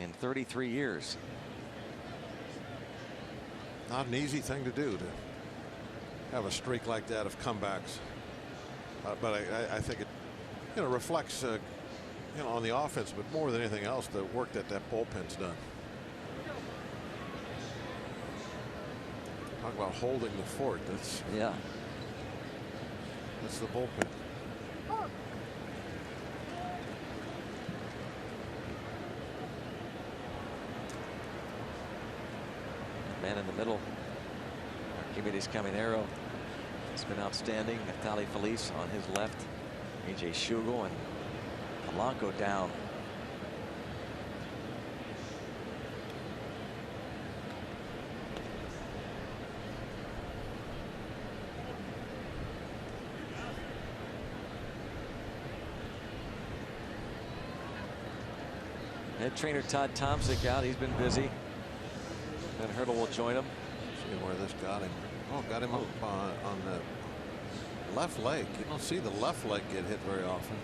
in 33 years. Not an easy thing to do, to have a streak like that of comebacks. But I think it, reflects, on the offense, but more than anything else, the work that bullpen's done. Talk about holding the fort. That's the bullpen. Man in the middle, Archimedes Caminero, has been outstanding. Neftali Feliz on his left, AJ Schugel, and Polanco down. Head trainer Todd Tomczyk out. He's been busy. Ben Hurdle will join him. See where this got him. Oh, got him up on the left leg. You don't see the left leg get hit very often.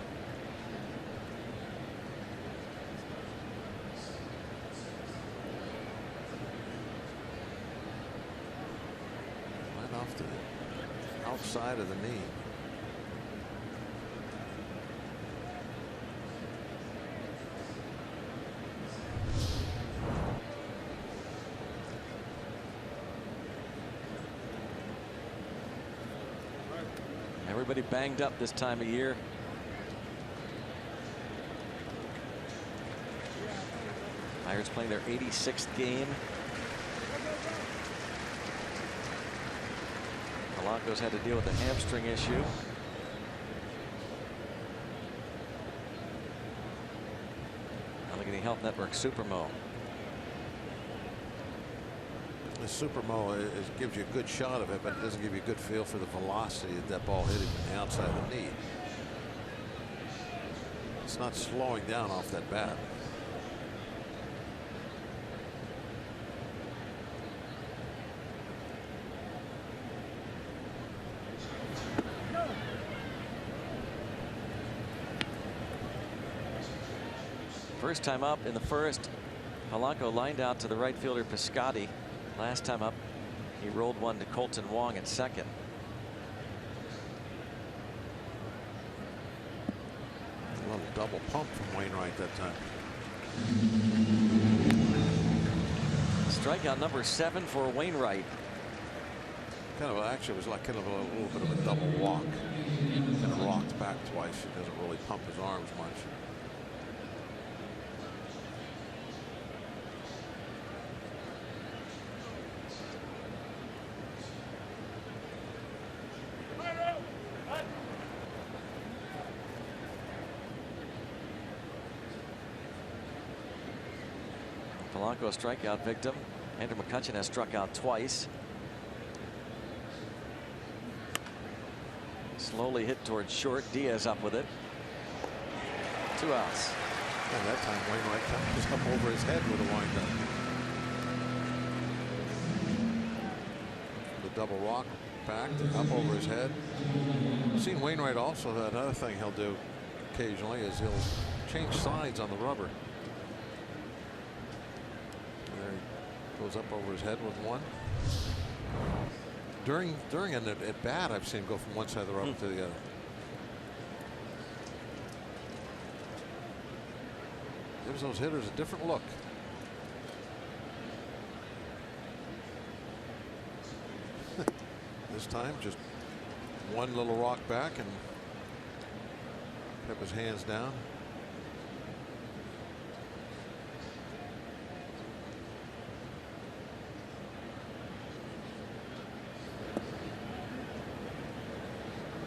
Right off the outside of the knee. Everybody banged up this time of year. Pirates playing their 86th game. Polanco's had to deal with a hamstring issue. Allegheny Health Network Supermo. The Supermo gives you a good shot of it, but it doesn't give you a good feel for the velocity that ball hit him from the outside of the knee. It's not slowing down off that bat. First time up in the first, Polanco lined out to the right fielder Piscotty. Last time up, he rolled one to Colton Wong at second. A little double pump from Wainwright that time. Strikeout number 7 for Wainwright. Actually, it was like kind of a little bit of a double walk. Kind of rocked back twice. He doesn't really pump his arms much. Polanco, a strikeout victim. Andrew McCutchen has struck out twice. Slowly hit towards short. Diaz up with it. 2 outs. And that time Wainwright comes up over his head with a windup. The double rock back up over his head. I've seen Wainwright also. That other thing he'll do occasionally is he'll change sides on the rubber. Goes up over his head with one. During an at bat, I've seen him go from one side of the rubber to the other. Gives those hitters a different look. This time, just one little rock back and kept his hands down.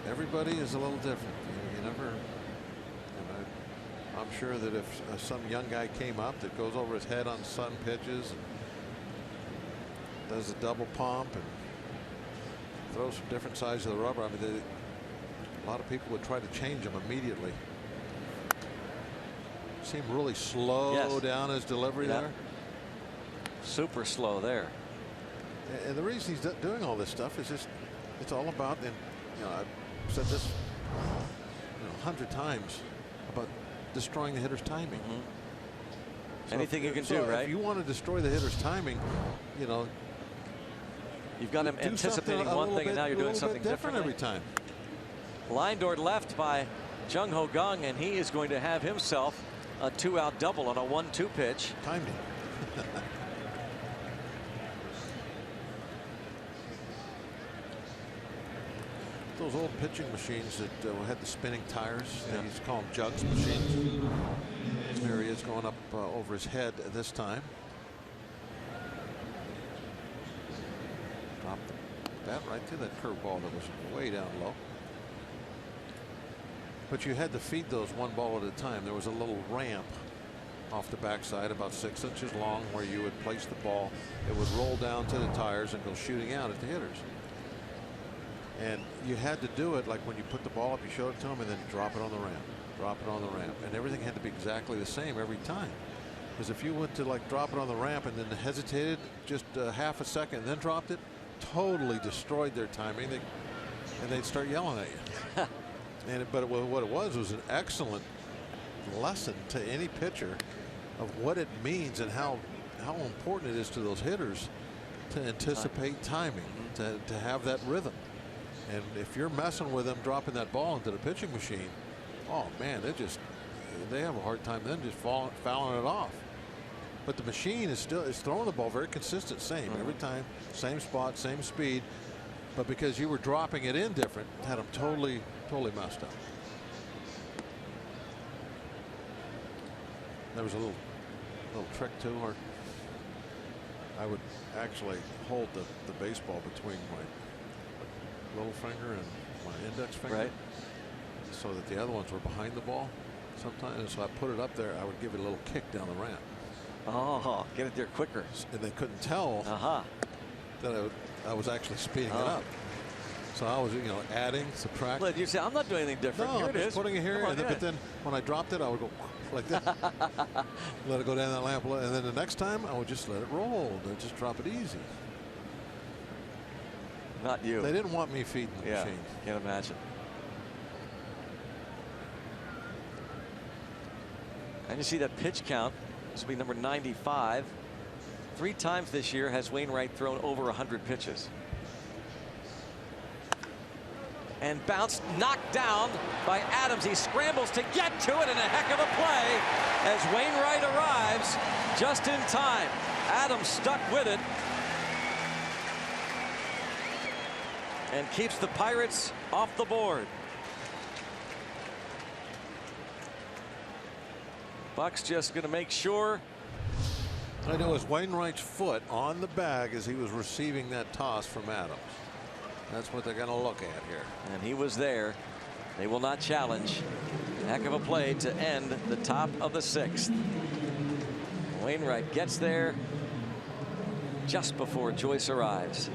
Everybody is a little different. You never. I'm I'm sure that if some young guy came up that goes over his head on sun pitches and does a double pump and throws from different sides of the rubber, I mean, a lot of people would try to change him immediately. Seemed really slow down his delivery there. Super slow there. And the reason he's doing all this stuff is just it's all about, and I've said this 100 times about destroying the hitter's timing. So anything you can do, right? If you want to destroy the hitter's timing, you've got him anticipating one thing, and now you're doing something different every time. Line toward left by Jung Ho Kang, and he is going to have himself a 2-out double on a 1-2 pitch. Timed it. Those old pitching machines that had the spinning tires, they used to call them jugs machines. There he is going up over his head this time. Dropped that right to that curveball that was way down low. But you had to feed those one ball at a time. There was a little ramp off the backside about 6 inches long where you would place the ball. It would roll down to the tires and go shooting out at the hitters. And you had to do it like when you put the ball up, you showed it to them, and then drop it on the ramp, drop it on the ramp. And everything had to be exactly the same every time. Because if you went to like drop it on the ramp and then hesitated just half a second and then dropped it, totally destroyed their timing. And they'd start yelling at you. But what it was an excellent lesson to any pitcher of what it means and how important it is to those hitters to anticipate timing, to have that rhythm. And if you're messing with them dropping that ball into the pitching machine, oh man, they have a hard time then just fouling it off. But the machine is throwing the ball very consistent, same every time, same spot, same speed. But because you were dropping it in different, had them totally messed up. There was a little trick too, or I would actually hold the baseball between my little finger and my index finger, so that the other ones were behind the ball sometimes. And so I put it up there. I would give it a little kick down the ramp. Oh, get it there quicker. And they couldn't tell that I was actually speeding it up. So I was, adding, subtracting. Well, you say I'm not doing anything different. No, Here I'm it just is. putting it here, but then when I dropped it, I would go like this, let it go down that lamp, and then the next time I would just let it roll, and just drop it easy. Not you. They didn't want me feeding the machine. Can't imagine. And you see that pitch count. This will be number 95. 3 times this year has Wainwright thrown over 100 pitches. And bounced, knocked down by Adams. He scrambles to get to it, and a heck of a play as Wainwright arrives just in time. Adams stuck with it and keeps the Pirates off the board. Buck's just going to make sure. I know it was Wainwright's foot on the bag as he was receiving that toss from Adams. That's what they're going to look at here. And he was there. They will not challenge. Heck of a play to end the top of the 6th. Wainwright gets there just before Joyce arrives.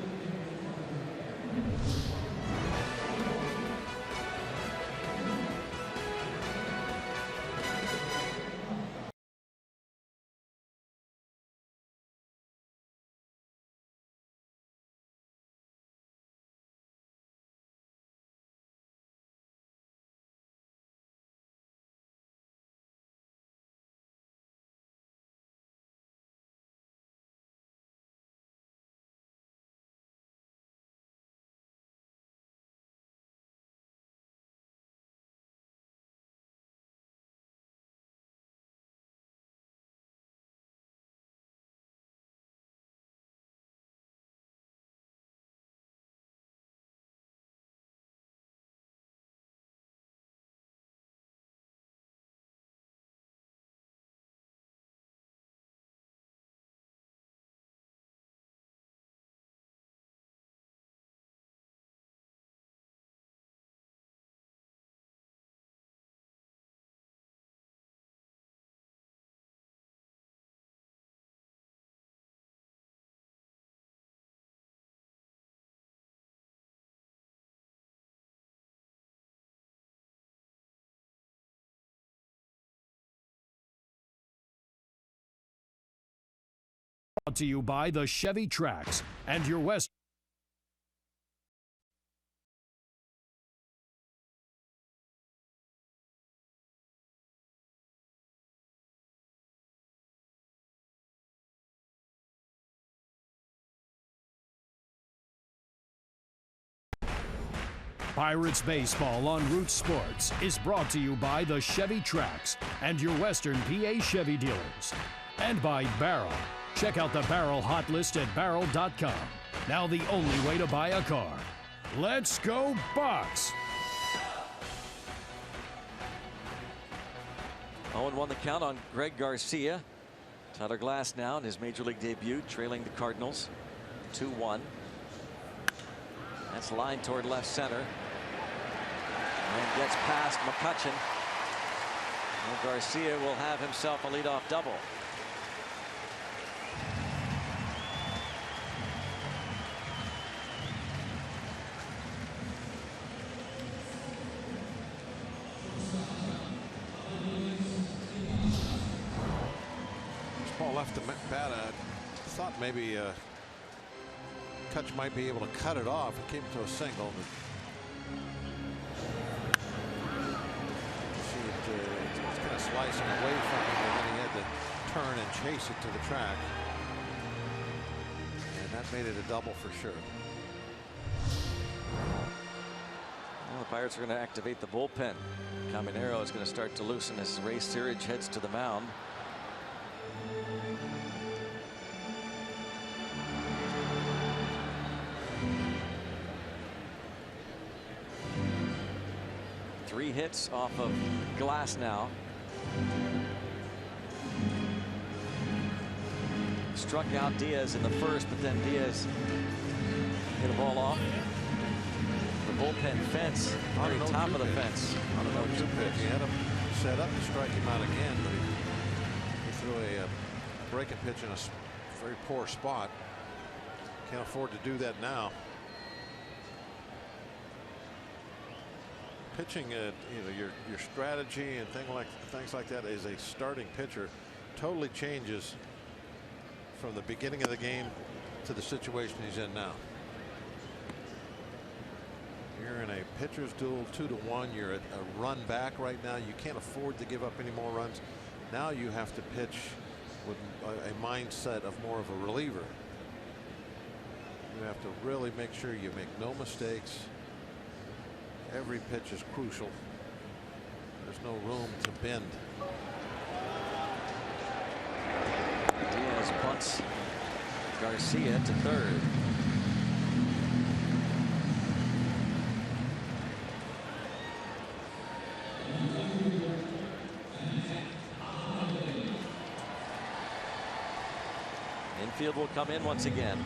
Brought to you by the Chevy Trax and your West. Pirates Baseball on Root Sports is brought to you by the Chevy Trax and your Western PA Chevy dealers. And by Barrel. Check out the Barrel Hot List at barrel.com. Now the only way to buy a car. Let's go Bucks! 0-1 the count on Greg Garcia. Tyler Glass now in his major league debut, trailing the Cardinals 2-1. That's lined toward left center. And gets past McCutchen. And Garcia will have himself a leadoff double. Paul left the bat. I thought maybe Kutch might be able to cut it off. It came to a single. But it's kind of slicing away from him, and then he had to turn and chase it to the track. And that made it a double for sure. Well, the Pirates are going to activate the bullpen. Caminero is going to start to loosen as Ray Searage heads to the mound. Three hits off of Glass now. Struck out Diaz in the first, but then Diaz hit a ball off the bullpen fence, very top of the fence. On an 0-2 pitch. He had him set up to strike him out again, but he threw a breaking pitch in a very poor spot. Can't afford to do that now. Pitching, you know, your strategy and things like that as a starting pitcher totally changes from the beginning of the game to the situation he's in now. You're in a pitcher's duel 2-1. You're at a run back right now. You can't afford to give up any more runs. Now you have to pitch with a mindset of more of a reliever. You have to really make sure you make no mistakes. Every pitch is crucial. There's no room to bend. Diaz punts Garcia to third. Infield will come in once again.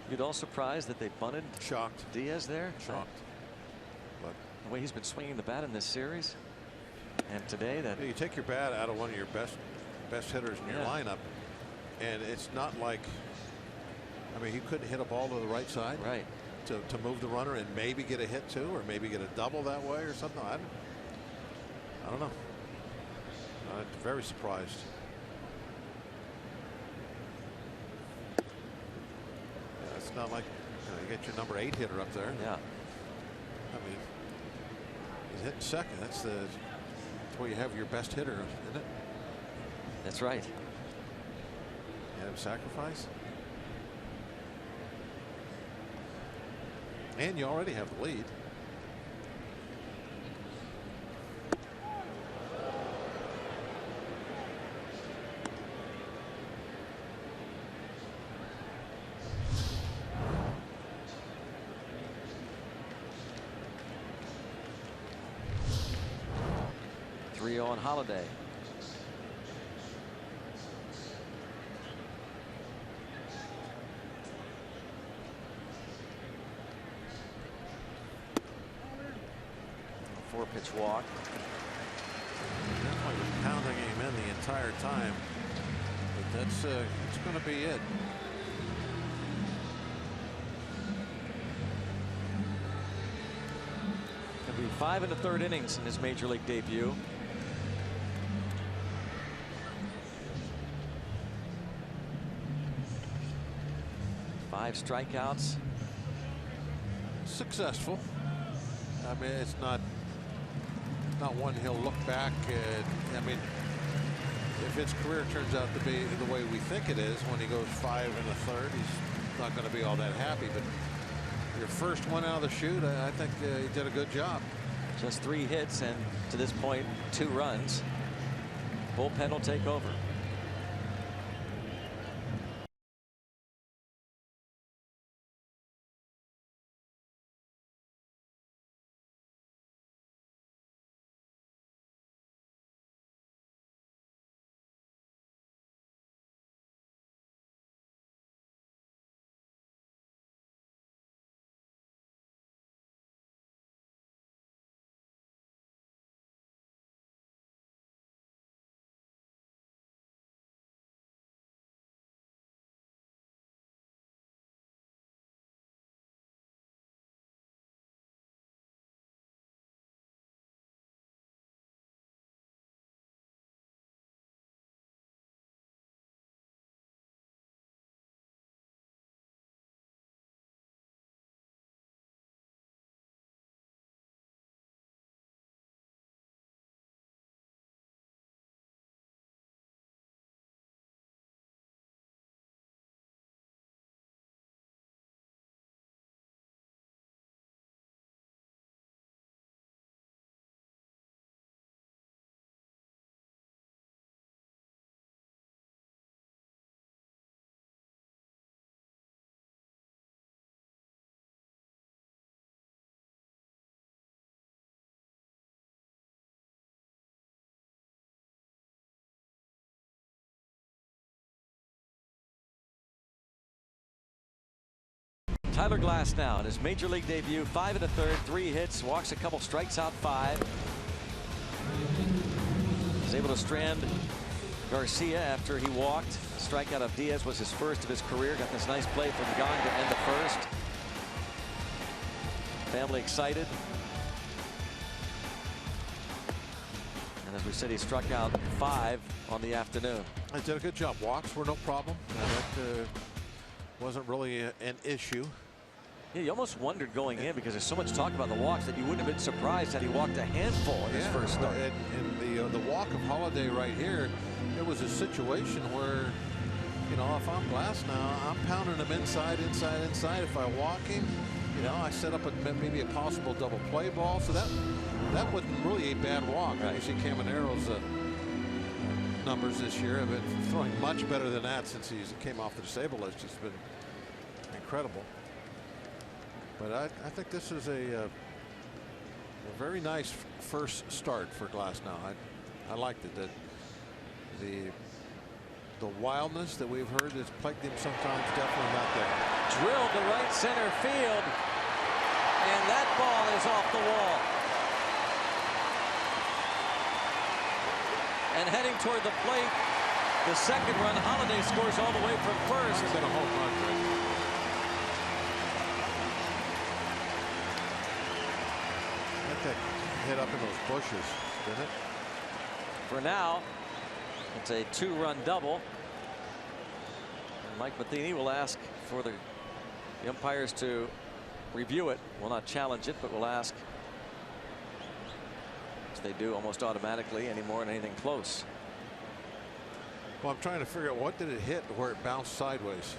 You'd all surprised that they bunted Diaz there? Shocked. But the way he's been swinging the bat in this series, and today that you take your bat out of one of your best hitters in your lineup, and it's not like, I mean, he couldn't hit a ball to the right side, right, to move the runner and maybe get a hit too, or maybe get a double that way or something. I don't know. I'm very surprised. It's not like you get your number 8 hitter up there. Yeah. I mean, he's hitting second. That's where you have your best hitter, isn't it? That's right. You had him sacrifice. And you already have the lead. On Holiday. A 4-pitch walk. Definitely was pounding him in the entire time. But That's going to be it. It'll be 5 1/3 innings in his major league debut. Five strikeouts. Successful. I mean, it's not one he'll look back at. I mean, if his career turns out to be the way we think it is, when he goes 5 1/3, he's not going to be all that happy. But your first one out of the chute, I think he did a good job. Just 3 hits, and to this point, 2 runs. Bullpen will take over. Tyler Glass now in his major league debut, 5 1/3, 3 hits, walks a couple, strikes out 5. He's able to strand Garcia after he walked. Strikeout of Diaz was his first of his career. Got this nice play from Gong to end the first. Family excited. And as we said, he struck out 5 on the afternoon. He did a good job. Walks were no problem. That wasn't really an issue. Yeah, you almost wondered going in, because there's so much talk about the walks, that you wouldn't have been surprised had he walked a handful in his first start. And the walk of Holiday right here, it was a situation where, you know, if I'm Glass now, I'm pounding him inside. If I walk him, you know, I set up maybe a possible double play ball. So that wasn't really a bad walk. Right. You see Camanero's numbers this year have been throwing much better than that since he came off the disabled list. It's been incredible. But I think this is a very nice first start for Glass now. I liked it. That the wildness that we've heard that's plagued him sometimes, definitely not there. Drilled to right center field, and that ball is off the wall. And heading toward the plate, the second run, Holiday scores all the way from first. It's been a home run, Greg. That hit up in those bushes, didn't it? For now, it's a 2-run double. And Mike Matheny will ask for the umpires to review it. Will not challenge it, but will ask, which they do almost automatically anymore, and anything close. Well, I'm trying to figure out, what did it hit where it bounced sideways?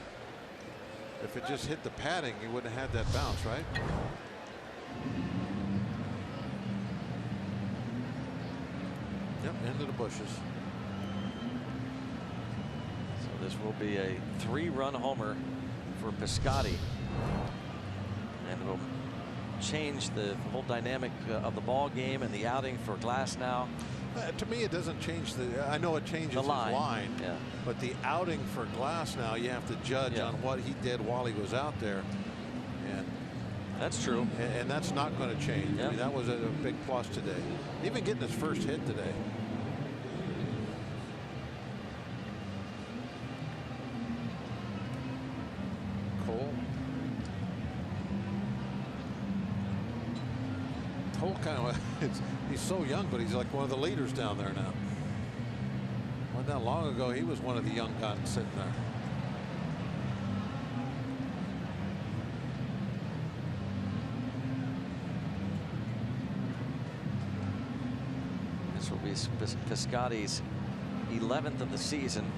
If it just hit the padding, you wouldn't have had that bounce, right? Yep, into the bushes. So this will be a 3-run homer for Piscotty, and it will change the whole dynamic of the ball game and the outing for Glass now. To me, it doesn't change I know it changes the line. His line, yeah. But the outing for Glass now, you have to judge on what he did while he was out there, and that's true. And that's not going to change. Yeah. I mean, that was a big plus today. Even getting his first hit today. Cole kind of, he's so young, but he's like one of the leaders down there now. Not that long ago, he was one of the young guys sitting there. This will be Piscotty's 11th of the season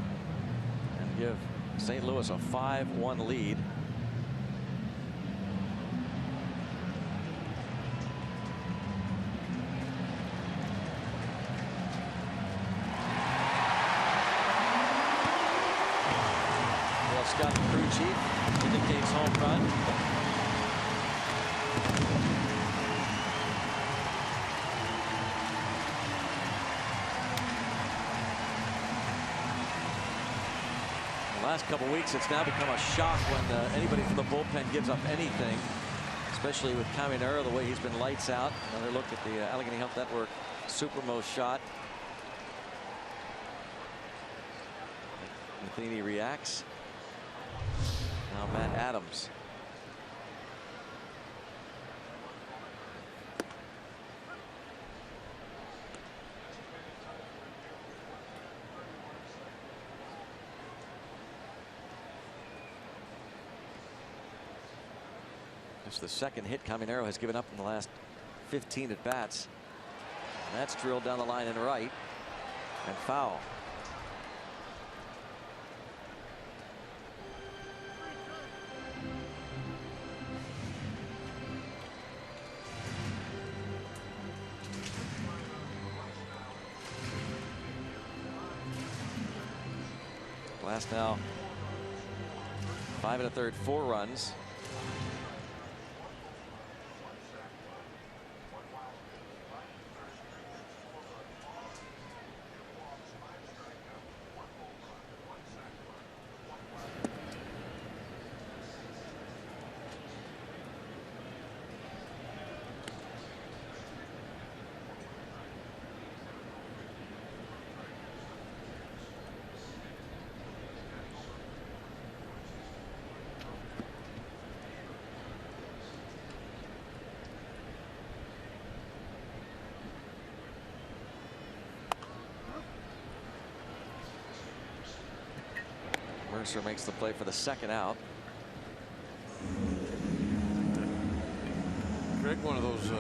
and give St. Louis a 5-1 lead. Scott, the crew chief, indicates home run. The last couple weeks, it's now become a shock when anybody from the bullpen gives up anything, especially with Caminero, the way he's been lights out. Another look at the Allegheny Health Network Supermost shot. Matheny reacts. Now Matt Adams. It's the second hit Caminero has given up in the last 15 at bats. And that's drilled down the line and right and foul. Last now 5 1/3, 4 runs. Mercer makes the play for the second out. Greg, one of those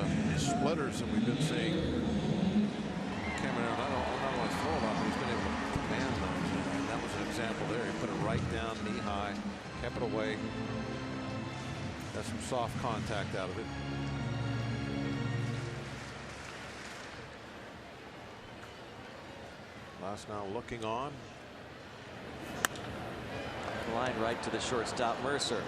splitters that we've been seeing. Cameron, not only throw a lot, but he's been able to command those. And that was an example there. He put it right down, knee high, kept it away. Got some soft contact out of it. Last now looking on. Line right to the shortstop, Mercer.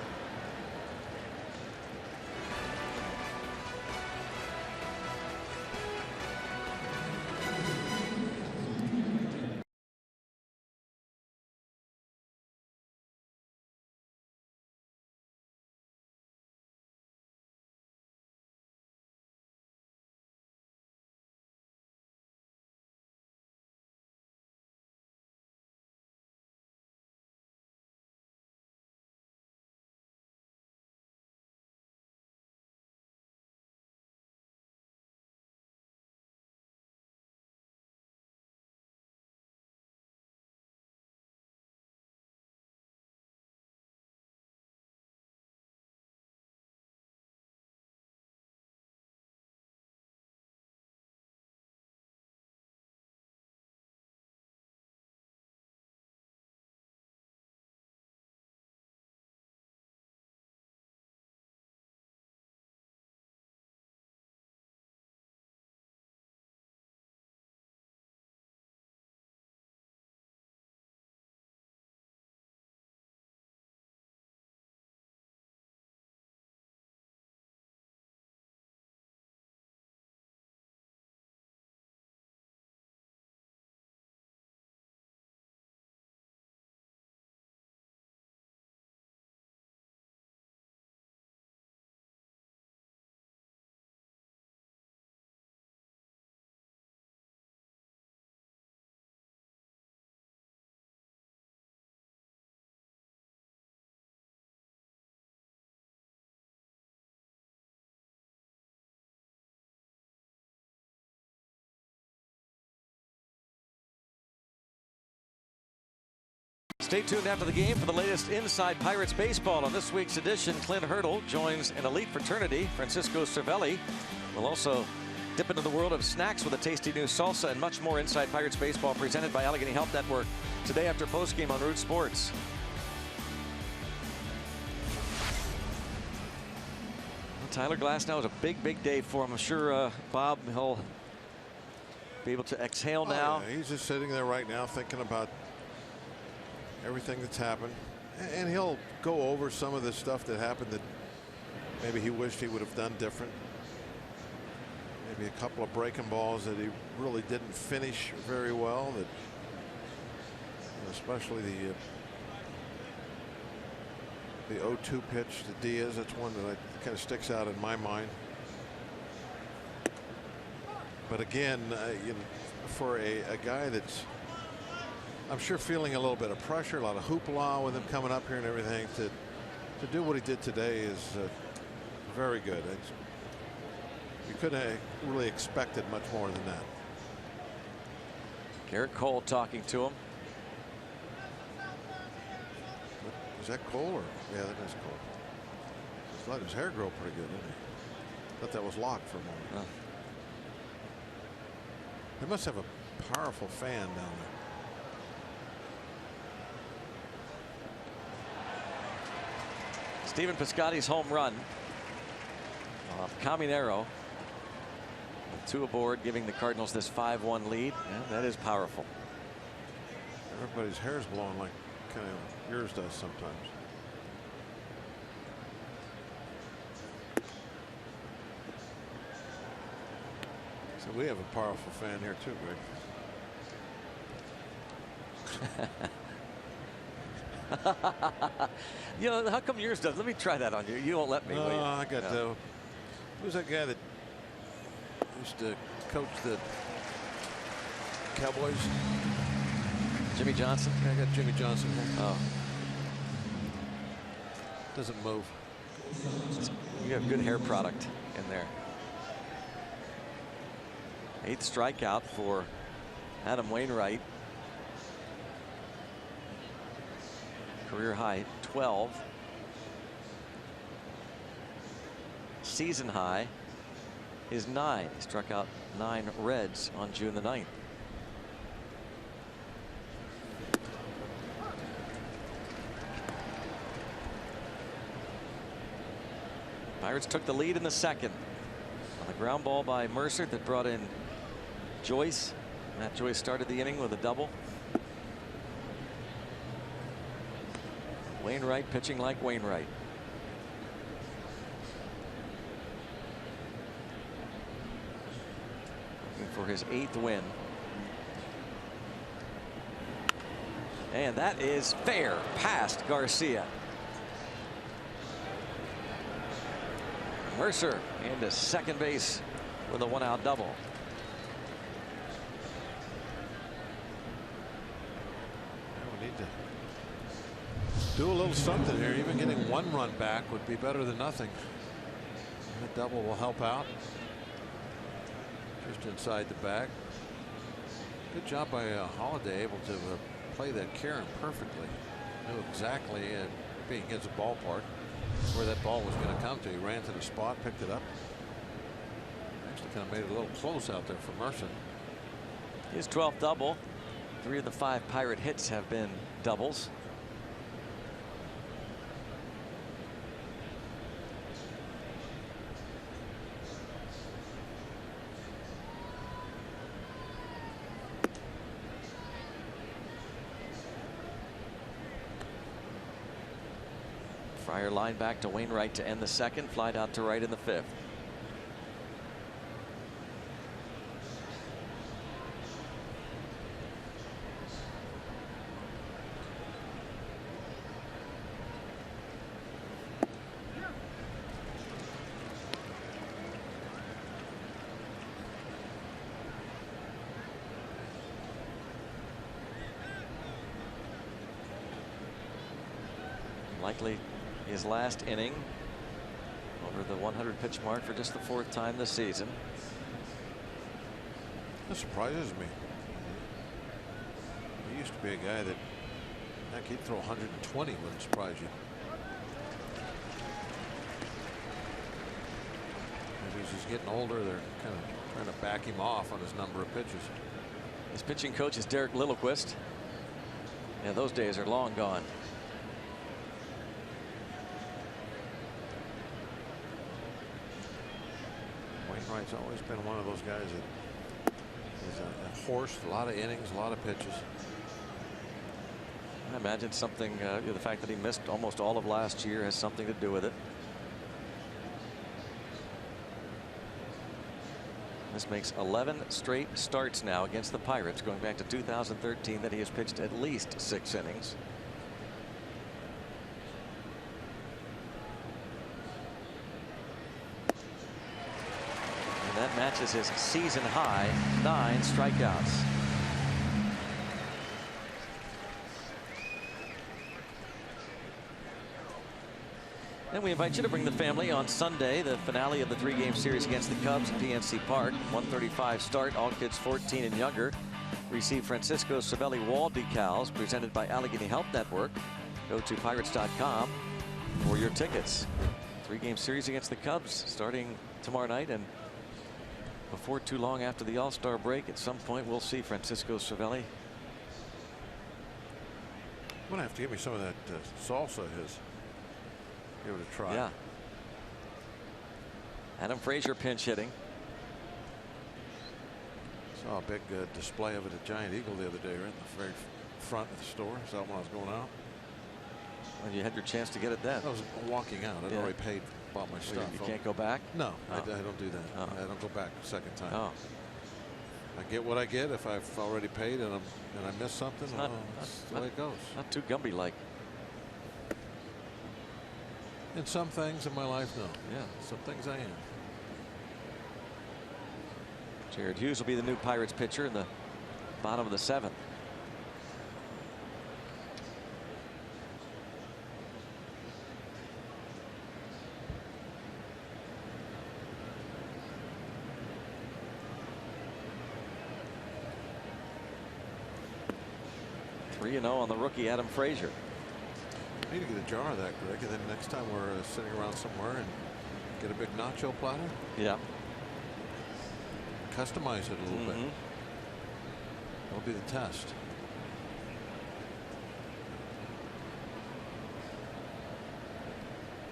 Stay tuned after the game for the latest Inside Pirates baseball. On this week's edition, Clint Hurdle joins an elite fraternity. Francisco Cervelli will also dip into the world of snacks with a tasty new salsa and much more. Inside Pirates baseball presented by Allegheny Health Network today after postgame on Root Sports. Tyler Glasnow is a big day for him. I'm sure Bob, he'll be able to exhale now. Yeah, he's just sitting there right now thinking about everything that's happened, and he'll go over some of the stuff that happened that maybe he wished he would have done different. Maybe a couple of breaking balls that he really didn't finish very well, that especially the 0-2 pitch to Diaz. That's one that kind of sticks out in my mind. But again, you know, for a guy that's, I'm sure, feeling a little bit of pressure, a lot of hoopla with him coming up here and everything, to do what he did today is very good. You couldn't have really expected much more than that. Garrett Cole talking to him. Is that Cole? Or yeah, that is Cole. Just let his hair grow pretty good, didn't he? Thought that was locked for a moment. Oh. They must have a powerful fan down there. Stephen Piscotty's home run off Caminero. 2 aboard, giving the Cardinals this 5-1 lead. Yeah, that is powerful. Everybody's hair's blowing like kind of yours does sometimes. So we have a powerful fan here too, Greg. You know, how come yours does? Let me try that on you. You won't let me. Will you? I got who's that guy that used to coach the Cowboys? Jimmy Johnson. I got Jimmy Johnson here. Oh, doesn't move. You have good hair product in there. 8th strikeout for Adam Wainwright. Career high 12. Season high is 9. He struck out 9 Reds on June the 9th. Pirates took the lead in the 2nd on the ground ball by Mercer that brought in Joyce. Matt Joyce started the inning with a double. Wainwright pitching like Wainwright. Looking for his 8th win. And that is fair past Garcia. Mercer into second base with a 1-out double. We need to do a little something here. Even getting 1 run back would be better than nothing. That double will help out. Just inside the bag. Good job by Holiday, able to play that Karen perfectly. Knew exactly, being against a ballpark, where that ball was going to come to. He ran to the spot, picked it up. Actually kind of made it a little close out there for Mercer. His 12th double. 3 of the 5 Pirate hits have been doubles. Fryer line back to Wainwright to end the 2nd. Flied out to right in the 5th. Likely his last inning over the 100 pitch mark for just the 4th time this season. That surprises me. He used to be a guy that Heck, he'd throw 120, wouldn't surprise you. Maybe as he's getting older, they're kind of trying to back him off on his number of pitches. His pitching coach is Derek Lilliquist. Yeah, those days are long gone. Wainwright's always been one of those guys that is a horse, a lot of innings, a lot of pitches. I imagine something, the fact that he missed almost all of last year has something to do with it. This makes 11 straight starts now against the Pirates, going back to 2013, that he has pitched at least 6 innings. And that matches his season high 9 strikeouts. And we invite you to bring the family on Sunday, the finale of the 3-game series against the Cubs at PNC Park. 1:35 start. All kids 14 and younger receive Francisco Cervelli wall decals presented by Allegheny Health Network. Go to pirates.com for your tickets. 3-game series against the Cubs starting tomorrow night, and before too long after the All-Star break, at some point we'll see Francisco Cervelli. I'm gonna have to give me some of that salsa of his. Give it a try. Yeah. Adam Frazier pinch hitting. Saw a big display of it at Giant Eagle the other day, right in the very front of the store. Saw it when I was going out. And you had your chance to get it then. I was walking out. I'd already paid, bought my stuff. You can't go back? No, oh. I don't do that. Oh. I don't go back a second time. Oh. I get what I get. If I've already paid and I miss something, that's the way it goes. Not too Gumby-like. In some things in my life, no. Yeah. Some things I am. Jared Hughes will be the new Pirates pitcher in the bottom of the 7th. (3-0) on the rookie Adam Frazier. I need to get a jar of that, Greg, and then next time we're sitting around somewhere and get a big nacho platter. Yeah. Customize it a little bit. That'll be the test.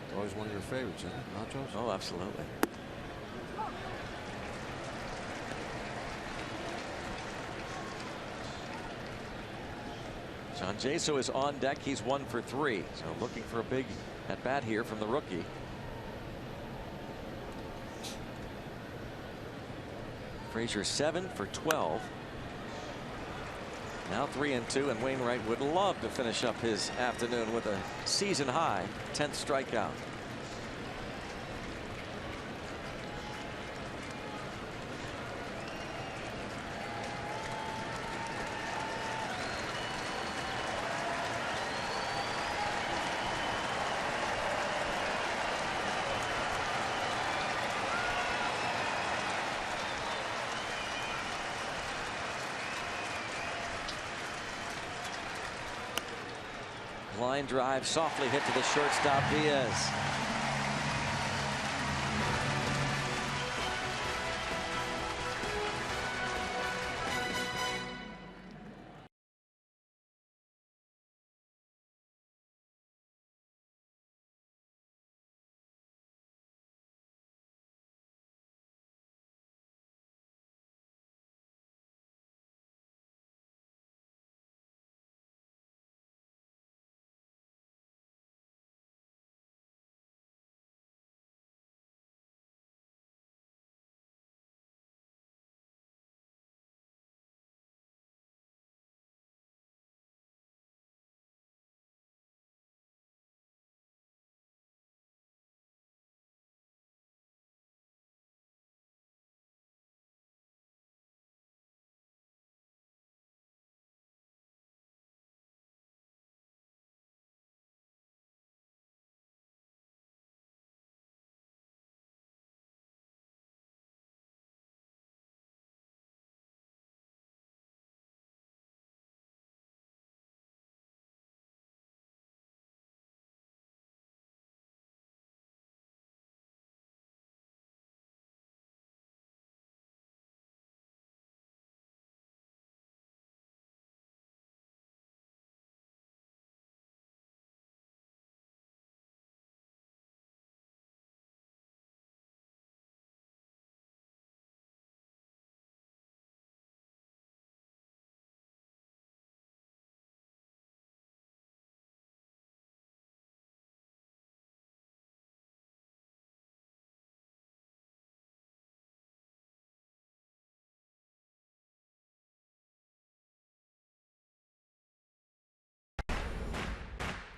It's always one of your favorites, isn't it? Nachos? Oh, absolutely. John Jaso is on deck. He's 1 for 3. So looking for a big at bat here from the rookie. Frazier 7 for 12. Now 3-2, and Wainwright would love to finish up his afternoon with a season high 10th strikeout. Line drive softly hit to the shortstop Diaz.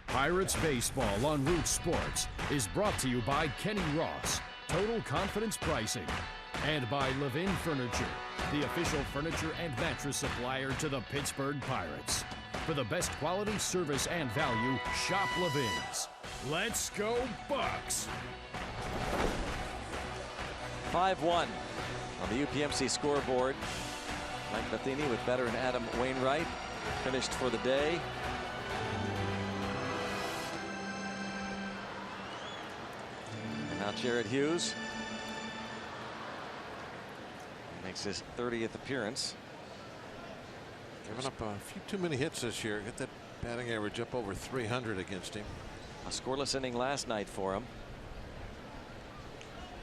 Pirates Baseball on Root Sports is brought to you by Kenny Ross, Total Confidence Pricing, and by Levin Furniture, the official furniture and mattress supplier to the Pittsburgh Pirates. For the best quality, service, and value, shop Levin's. Let's go Bucks! 5-1 on the UPMC scoreboard. Mike Matheny with veteran Adam Wainwright finished for the day. And now Jared Hughes makes his 30th appearance. Giving up a few too many hits this year. Get that batting average up over 300 against him. A scoreless inning last night for him.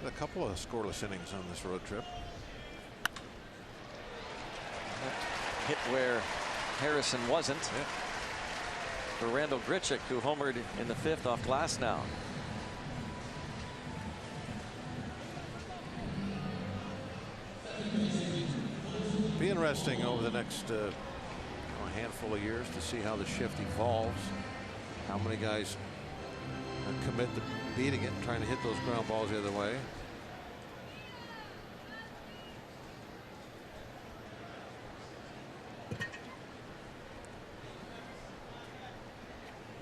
A couple of scoreless innings on this road trip. Hit where Harrison wasn't. Yeah. For Randall Grichuk, who homered in the 5th off glass now. Be interesting over the next handful of years to see how the shift evolves. How many guys commit to beating it, trying to hit those ground balls the other way.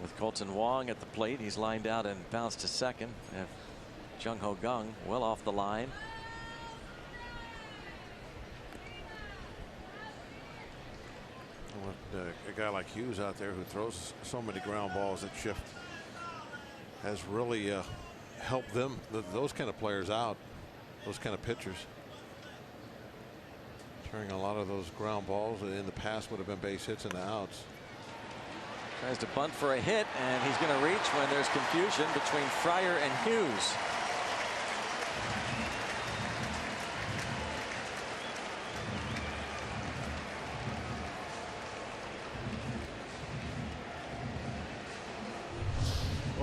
With Colton Wong at the plate, he's lined out and bounced to second. Jung Ho Gung well off the line. A guy like Hughes out there who throws so many ground balls, that shift has really helped them, those kind of players out, those kind of pitchers. Turning a lot of those ground balls that in the past would have been base hits into outs. Tries to bunt for a hit, and he's going to reach when there's confusion between Fryer and Hughes.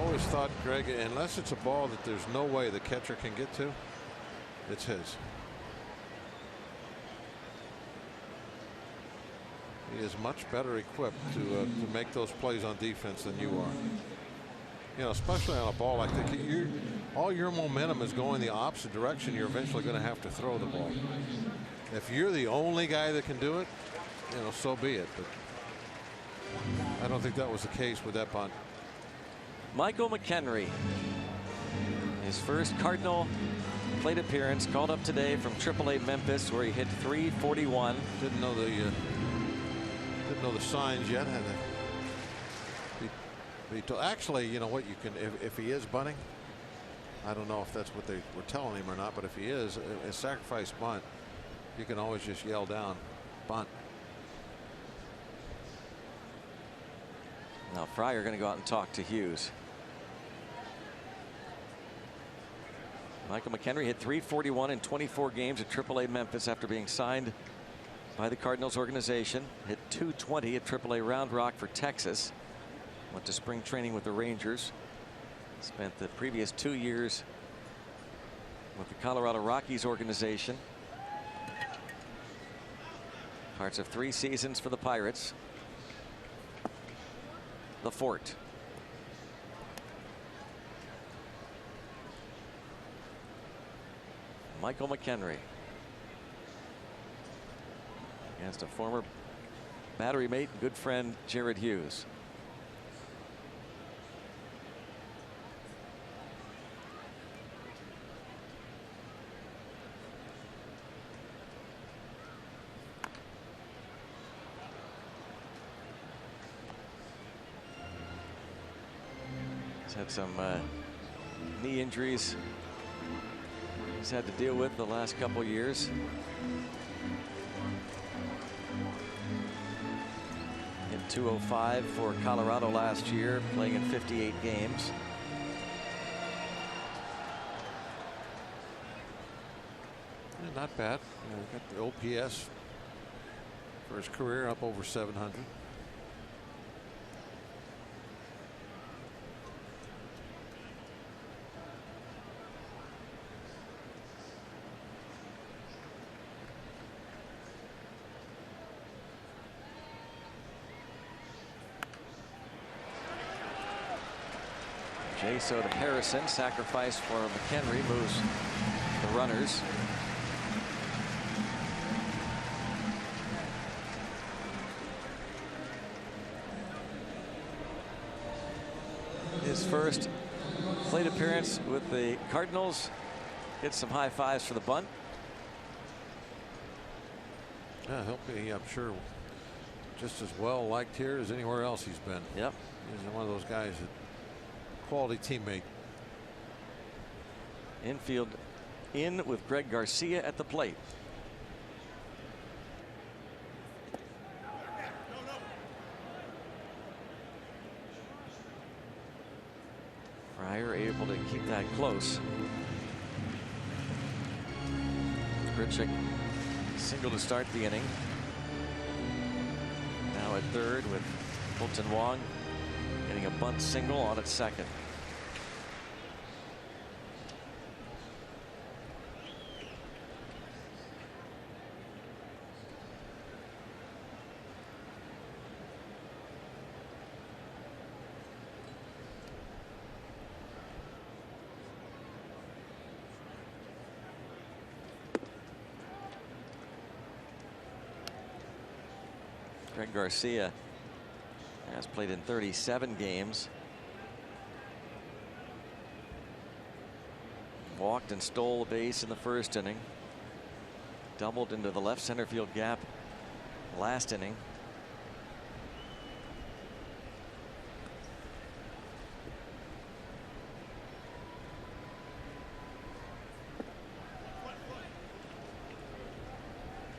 Always thought, Greg, unless it's a ball that there's no way the catcher can get to, it's his. He is much better equipped to make those plays on defense than you are. You know, especially on a ball like that. All your momentum is going the opposite direction. You're eventually going to have to throw the ball. If you're the only guy that can do it, you know, so be it. But I don't think that was the case with that bunt. Michael McHenry, his first Cardinal plate appearance, called up today from AAA Memphis, where he hit .341. Didn't know the signs yet. Had to be told. Actually, you know what, you can, if he is bunting, I don't know if that's what they were telling him or not, but if he is a sacrifice bunt, you can always just yell down bunt. Now Fryer going to go out and talk to Hughes. Michael McHenry hit .341 in 24 games at AAA Memphis after being signed by the Cardinals organization. Hit .220 at AAA Round Rock for Texas. Went to spring training with the Rangers. Spent the previous 2 years with the Colorado Rockies organization. Parts of 3 seasons for the Pirates. The Fort. Michael McHenry against a former battery mate, good friend, Jared Hughes. He's had some knee injuries he's had to deal with the last couple years. Hit .205 for Colorado last year, playing in 58 games. Yeah, not bad. Got the OPS for his career up over 700. Jaso to Harrison. Sacrifice for McHenry. Moves the runners. His first plate appearance with the Cardinals. Gets some high fives for the bunt. Yeah, he'll be, I'm sure, just as well liked here as anywhere else he's been. Yep. He's one of those guys that quality teammate. Infield in with Greg Garcia at the plate. Fryer able to keep that close. Grichuk single to start the inning. Now at third with Hilton Wong getting a bunt single on at second. Greg Garcia has played in 37 games. Walked and stole a base in the first inning. Doubled into the left center field gap last inning.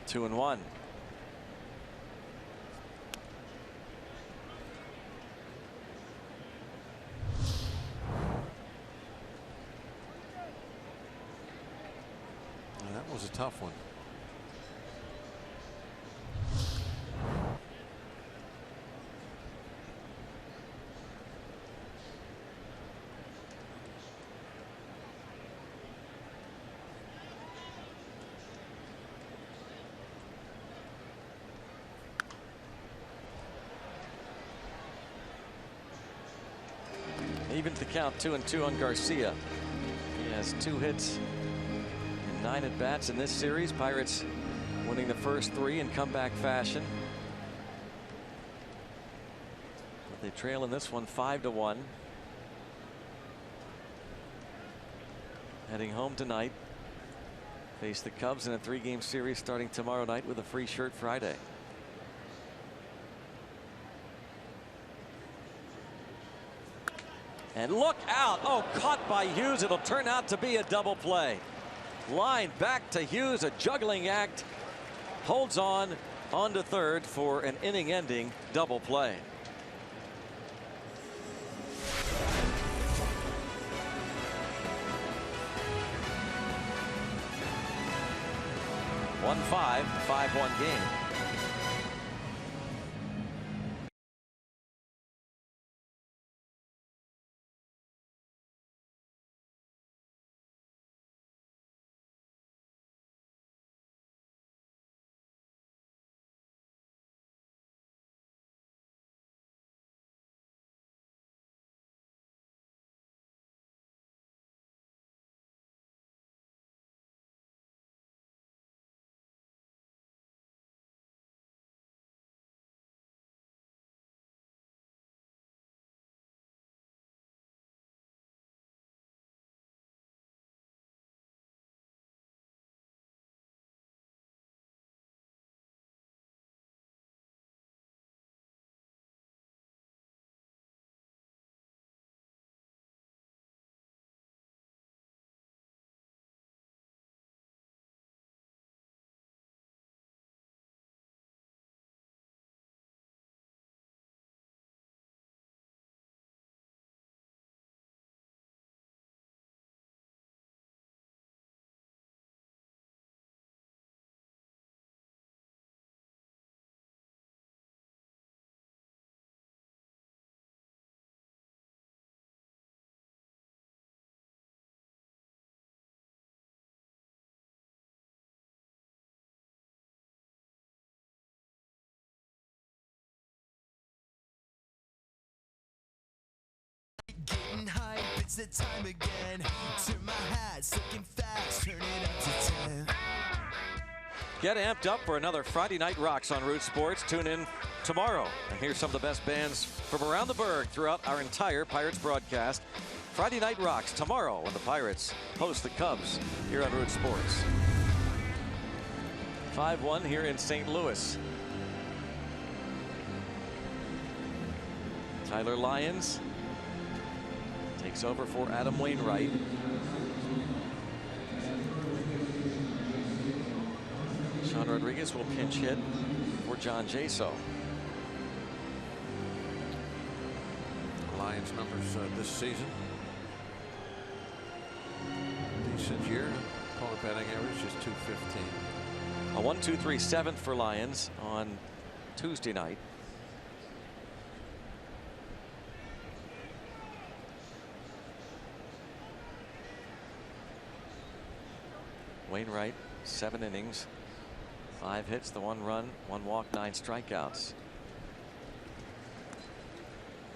Two and one. That was a tough one. Even to count 2-2 on Garcia. He has 2 hits in 9 at bats in this series. Pirates winning the first 3 in comeback fashion. But they trail in this one 5-1. Heading home tonight. Face the Cubs in a 3-game series starting tomorrow night with a free shirt Friday. And look out. Oh, caught by Hughes. It'll turn out to be a double play. Line back to Hughes. A juggling act. Holds on to third for an inning-ending double play. One 5-1 game. It's the time again. Turn my hat, second fast, turn it up to 10. Get amped up for another Friday Night Rocks on Root Sports. Tune in tomorrow and hear some of the best bands from around the burg throughout our entire Pirates broadcast. Friday Night Rocks tomorrow when the Pirates host the Cubs here on Root Sports. 5-1 here in St. Louis. Tyler Lyons takes over for Adam Wainwright. Sean Rodriguez will pinch hit for John Jaso. Lions numbers this season. Decent year. Opponent batting average is .215. A 1-2-3 7th for Lyons on Tuesday night. Wainwright, 7 innings, 5 hits, the 1 run, 1 walk, 9 strikeouts.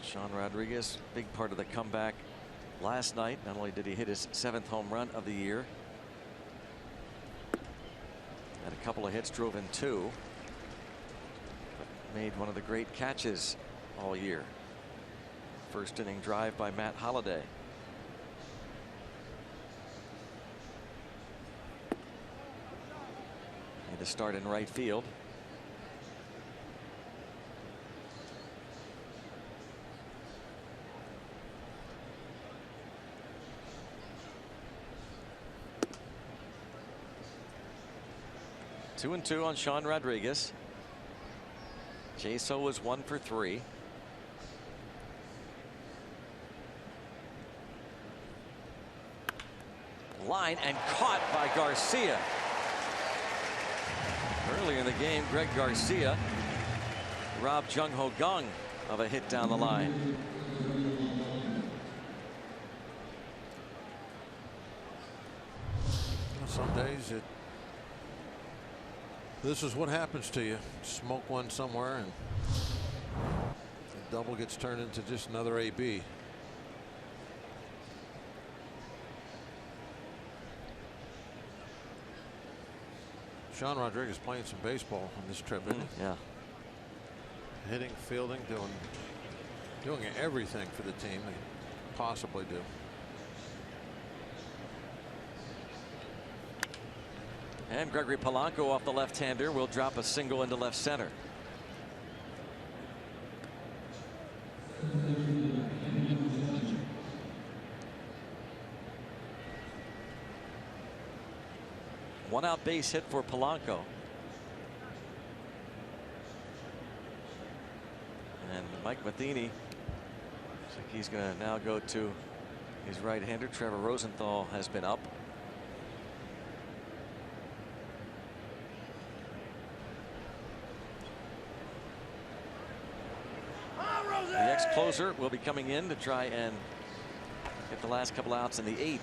Sean Rodriguez, big part of the comeback last night. Not only did he hit his 7th home run of the year, had a couple of hits, drove in 2, but made one of the great catches all year. First inning drive by Matt Holliday. Made the start in right field. Two and 2 on Sean Rodriguez. Jaso was 1 for 3. Line and caught by Garcia. Earlier in the game, Greg Garcia robbed Jung Ho Kang of a hit down the line. Some days this is what happens to you. Smoke one somewhere and the double gets turned into just another AB. Sean Rodriguez playing some baseball on this trip, isn't he? Yeah. Hitting, fielding, doing everything for the team they possibly do. And Gregory Polanco off the left-hander will drop a single into left center. One out base hit for Polanco. And Mike Matheny looks like he's going to now go to his right-hander. Trevor Rosenthal has been up. The ex-closer will be coming in to try and get the last couple outs in the 8th.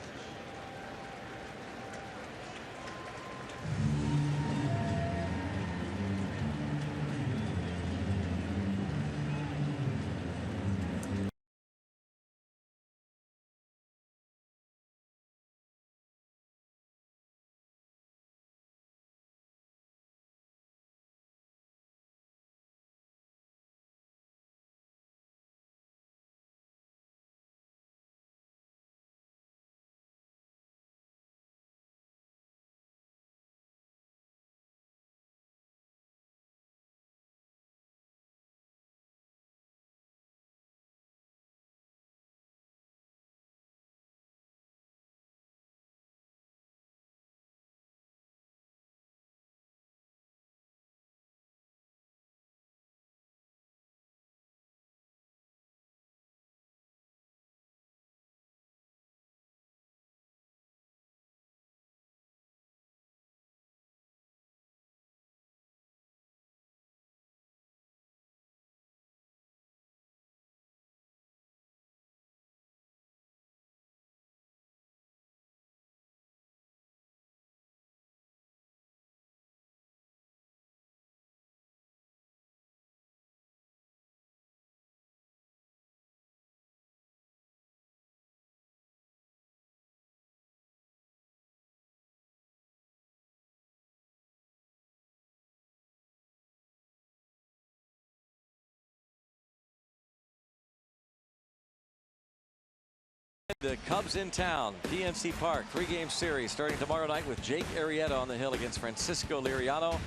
The Cubs in town, PNC Park, 3-game series starting tomorrow night with Jake Arrieta on the hill against Francisco Liriano.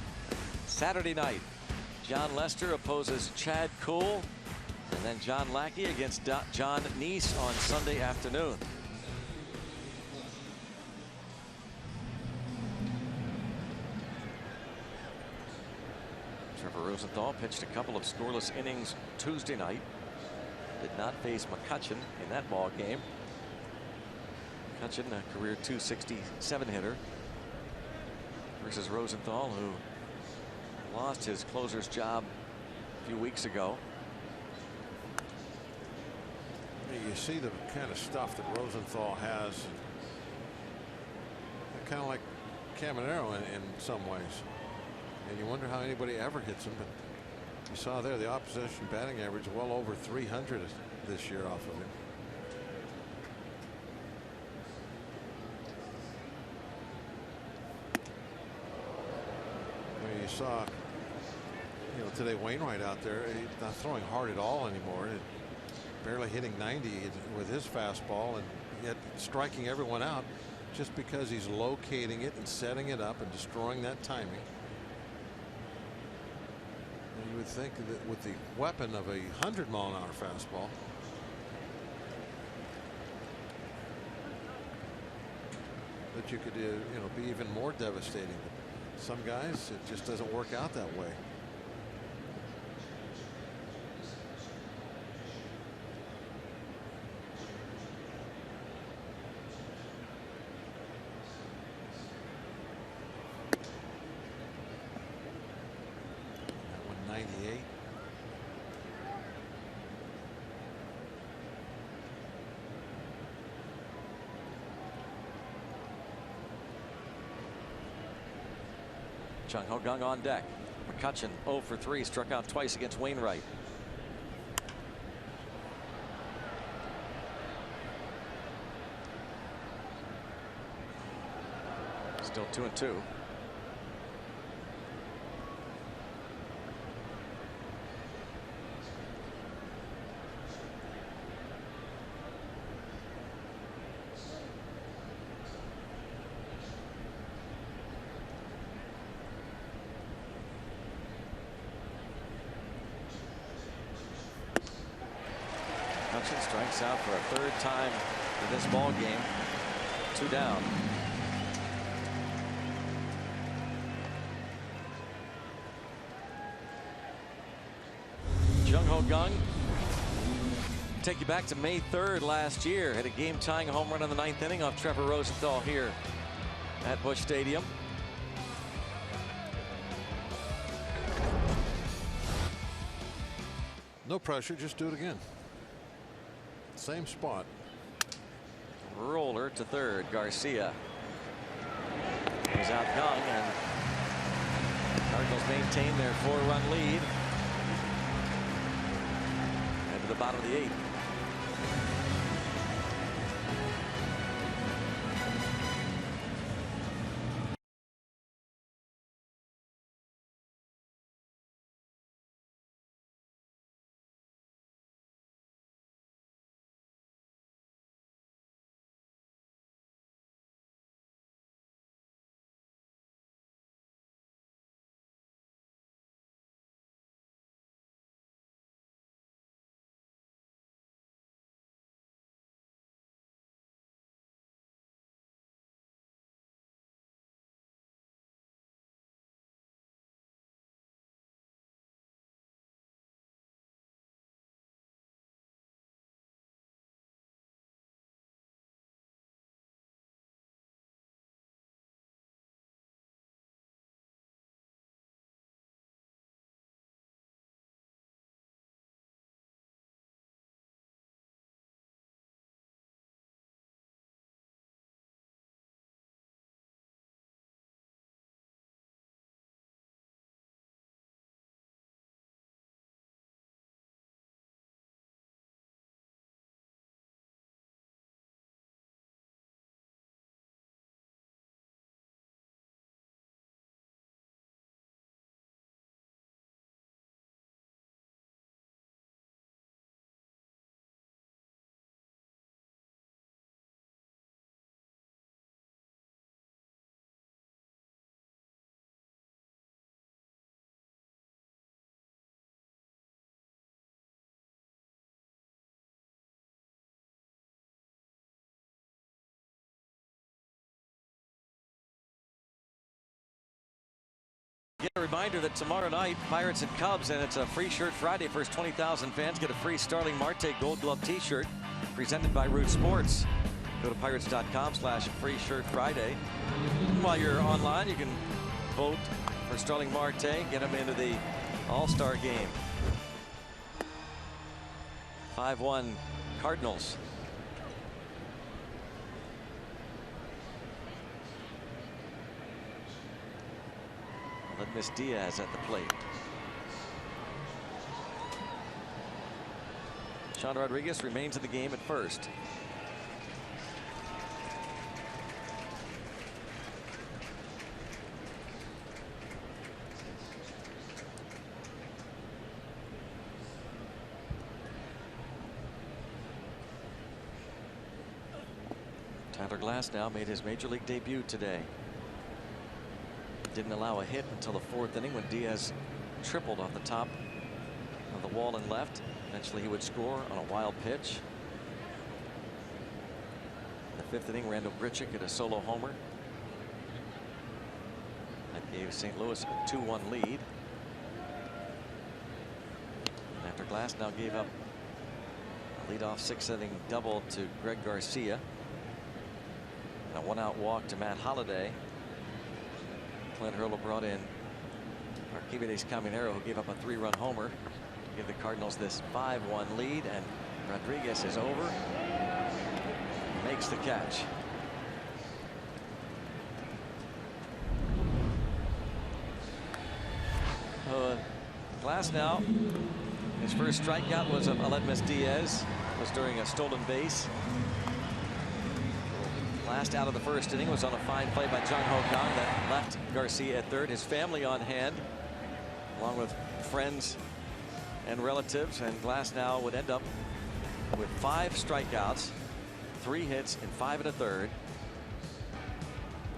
Saturday night, John Lester opposes Chad Kuhl, and then John Lackey against John Neese on Sunday afternoon. Trevor Rosenthal pitched a couple of scoreless innings Tuesday night. Did not face McCutchen in that ball game. McCutchen, a career .267 hitter, versus Rosenthal, who lost his closer's job a few weeks ago. You see the kind of stuff that Rosenthal has, kind of like Caminero in some ways, and you wonder how anybody ever hits him. But you saw there the opposition batting average well over 300 this year off of him. You saw, today Wainwright out there, he's not throwing hard at all anymore. Barely hitting 90 with his fastball, and yet striking everyone out just because he's locating it and setting it up and destroying that timing. And you would think that with the weapon of a 100-mile-an-hour fastball, that you could be even more devastating. Some guys, it just doesn't work out that way. That 198. Jung Ho Gung on deck. McCutchen 0 for 3, struck out twice against Wainwright. Still 2-2. Strikes out for a third time in this ball game. 2 down. Jung Ho Gung, take you back to May 3rd last year. Hit a game-tying home run in the 9th inning off Trevor Rosenthal here at Busch Stadium. No pressure, just do it again. Same spot. Roller to third. Garcia goes out Gung, and Cardinals maintain their 4-run lead into the bottom of the 8th. Again, a reminder that tomorrow night, Pirates and Cubs, and it's a free shirt Friday. First 20,000 fans get a free Starling Marte Gold Glove t-shirt presented by Root Sports. Go to pirates.com/free shirt Friday. While you're online, you can vote for Starling Marte, get him into the All-Star game. 5-1 Cardinals. Miss Diaz at the plate. Sean Rodriguez remains in the game at first. Tyler Glasnow made his major league debut today. Didn't allow a hit until the 4th inning when Diaz tripled off the top of the wall and left. Eventually he would score on a wild pitch. In the 5th inning, Randall Grichuk hit a solo homer. That gave St. Louis a 2-1 lead. And after Glasnow gave up a leadoff 6th inning double to Greg Garcia and a 1-out walk to Matt Holliday, Clint Hurley brought in Archimedes Caminero, who gave up a 3-run homer to give the Cardinals this 5-1 lead, and Rodriguez is over, makes the catch. Glasnow, his first strikeout was of Aledmys Diaz, was during a stolen base. Last out of the 1st inning was on a fine play by Jung Ho Kang that left Garcia at 3rd. His family on hand, along with friends and relatives, and Glasnow would end up with 5 strikeouts, 3 hits, and 5 1/3.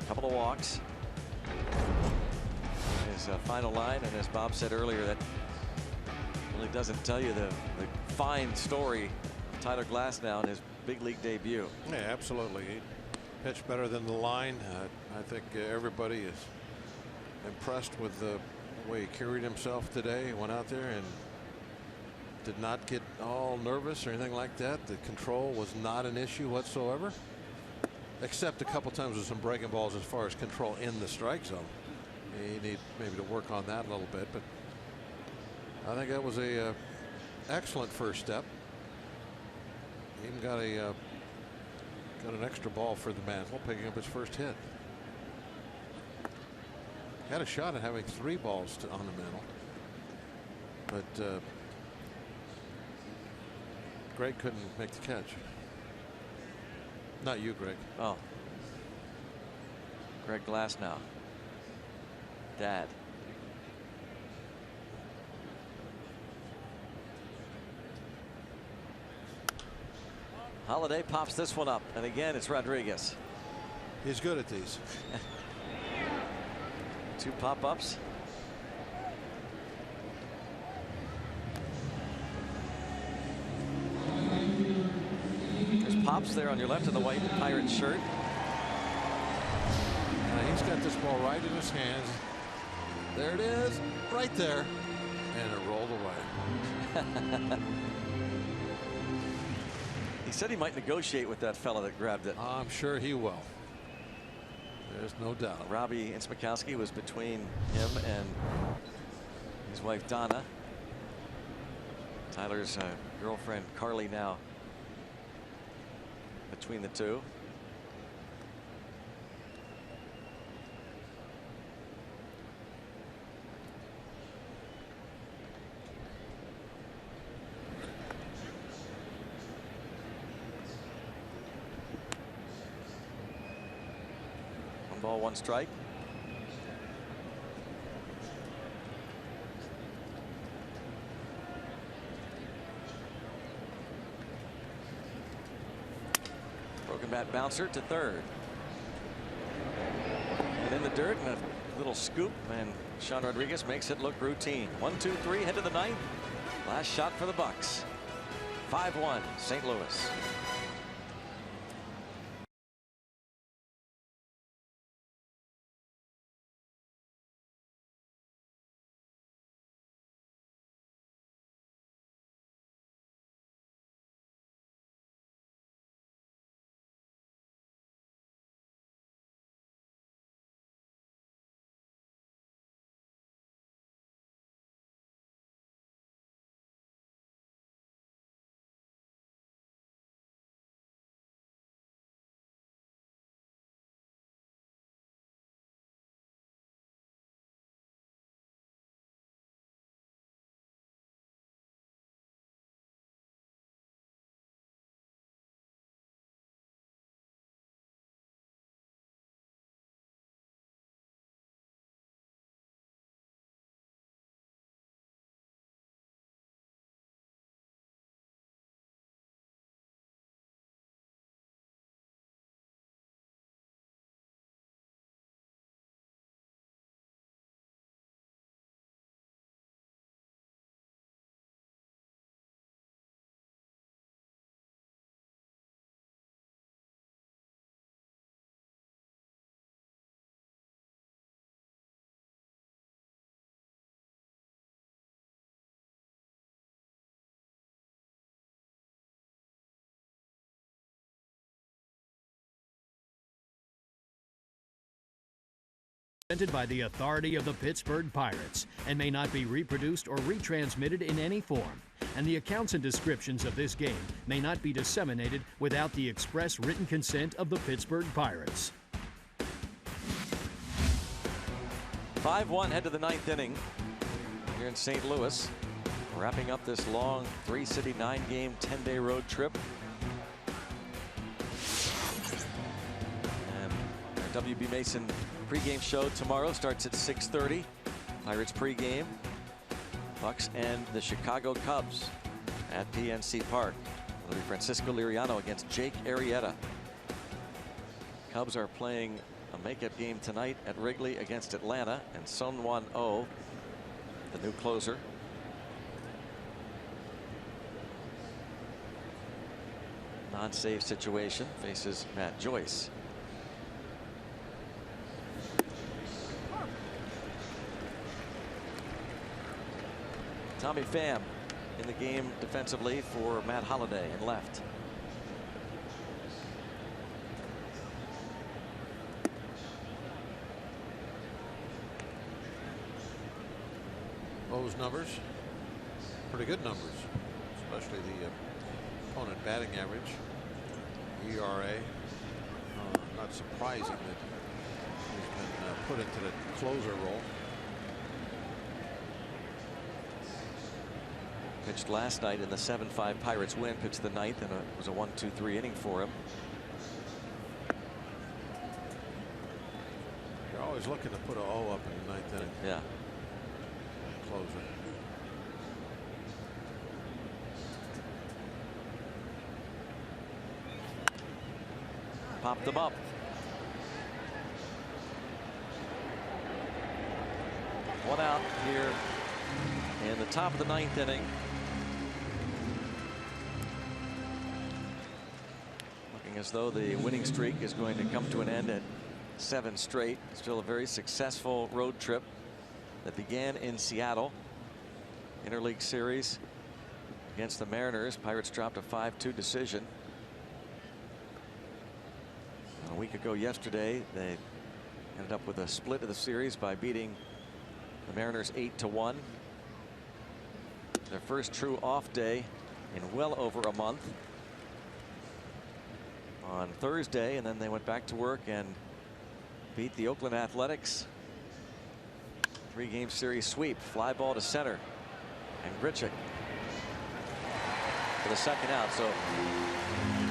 A couple of walks. His final line, and as Bob said earlier, that really doesn't tell you the fine story of Tyler Glasnow in his big league debut. Yeah, absolutely. He pitched better than the line. I think everybody is impressed with the way he carried himself today. He went out there and did not get all nervous or anything like that. The control was not an issue whatsoever, except a couple times with some breaking balls as far as control in the strike zone. You need maybe to work on that a little bit, but I think that was a excellent first step. He even got an extra ball for the mantle, picking up his first hit. Had a shot at having 3 balls on the mantle, but Greg couldn't make the catch. Not you, Greg. Oh, Greg Glasnow, Dad. Holliday pops this one up, and again it's Rodriguez. He's good at these. 2 pop-ups. There's Pops there on your left in the white Pirate shirt. He's got this ball right in his hands. There it is, right there, and it rolled away. He said he might negotiate with that fella that grabbed it. I'm sure he will. There's no doubt. Robbie Inspikowski was between him and his wife Donna. Tyler's girlfriend Carly now between the two. Ball, 1 strike. Broken bat bouncer to 3rd. And in the dirt, and a little scoop, and Sean Rodriguez makes it look routine. 1, 2, 3, head to the 9th. Last shot for the Bucks. 5-1 St. Louis. Presented by the authority of the Pittsburgh Pirates and may not be reproduced or retransmitted in any form. And the accounts and descriptions of this game may not be disseminated without the express written consent of the Pittsburgh Pirates. 5-1 head to the 9th inning here in St. Louis. Wrapping up this long 3-city, 9-game, 10-day road trip. And our WB Mason pregame show tomorrow starts at 6:30. Pirates pregame. Bucks and the Chicago Cubs at PNC Park. It'll be Francisco Liriano against Jake Arrieta. Cubs are playing a makeup game tonight at Wrigley against Atlanta, and Sun Won Oh, the new closer, non-save situation, faces Matt Joyce. Tommy Pham in the game defensively for Matt Holliday in left. Those numbers, pretty good numbers, especially the opponent batting average, ERA. Not surprising that he's been put into the closer role. Pitched last night in the 7-5 Pirates win. Pitched the 9th, and it was a 1-2-3 inning for him. You're always looking to put a O up in the 9th inning. Yeah. Closer. Popped them up. One out here in the top of the 9th inning. Looking as though the winning streak is going to come to an end at 7 straight. Still a very successful road trip that began in Seattle. Interleague series against the Mariners. Pirates dropped a 5-2 decision. A week ago yesterday, they ended up with a split of the series by beating the Mariners 8-1. Their first true off day in well over a month on Thursday, and then they went back to work and beat the Oakland Athletics. 3-game series sweep. Fly ball to center, and Grichuk for the second out. So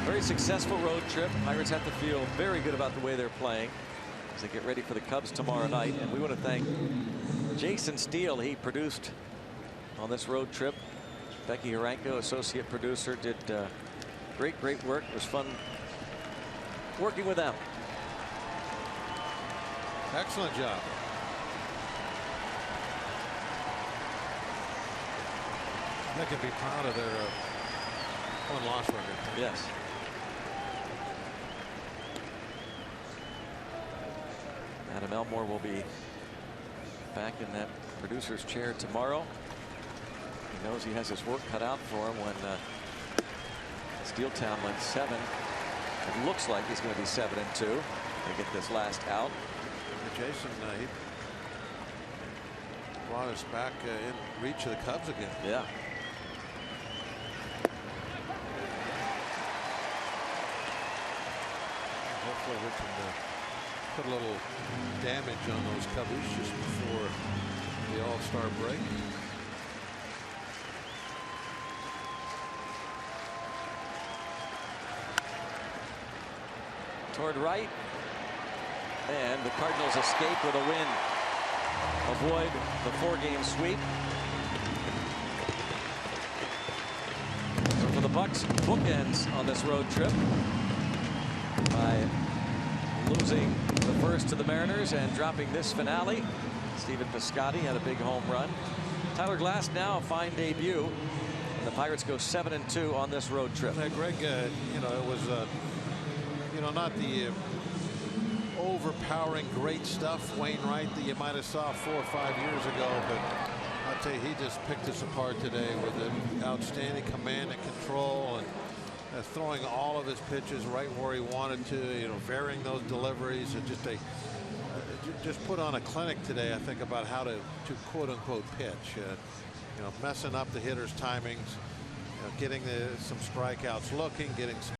very successful road trip. Pirates have to feel very good about the way they're playing as they get ready for the Cubs tomorrow night. And we want to thank Jason Steele. He produced on this road trip. Becky Haranko, associate producer, did great work. It was fun working with them. Excellent job. They can be proud of their one-loss record. Yes. Adam Elmore will be back in that producer's chair tomorrow. He knows he has his work cut out for him when Steeltown went 7. It looks like he's going to be 7-2. They get this last out. Jason, he brought us back in reach of the Cubs again. Yeah. Hopefully we can put a little damage on those Cubbies just before the All-Star break. Toward right, and the Cardinals escape with a win. Avoid the 4-game sweep. So for the Bucks, bookends on this road trip by losing the first to the Mariners and dropping this finale. Stephen Piscotty had a big home run. Tyler Glass now a fine debut, and the Pirates go 7-2 on this road trip. Greg, you know, it was you know, not the overpowering great stuff, Wainwright, that you might have saw 4 or 5 years ago, but I'll tell you, he just picked us apart today with an outstanding command and control, and throwing all of his pitches right where he wanted to, you know, varying those deliveries, and just just put on a clinic today, I think, about how to quote unquote pitch. Messing up the hitters' timings, getting some strikeouts looking, getting some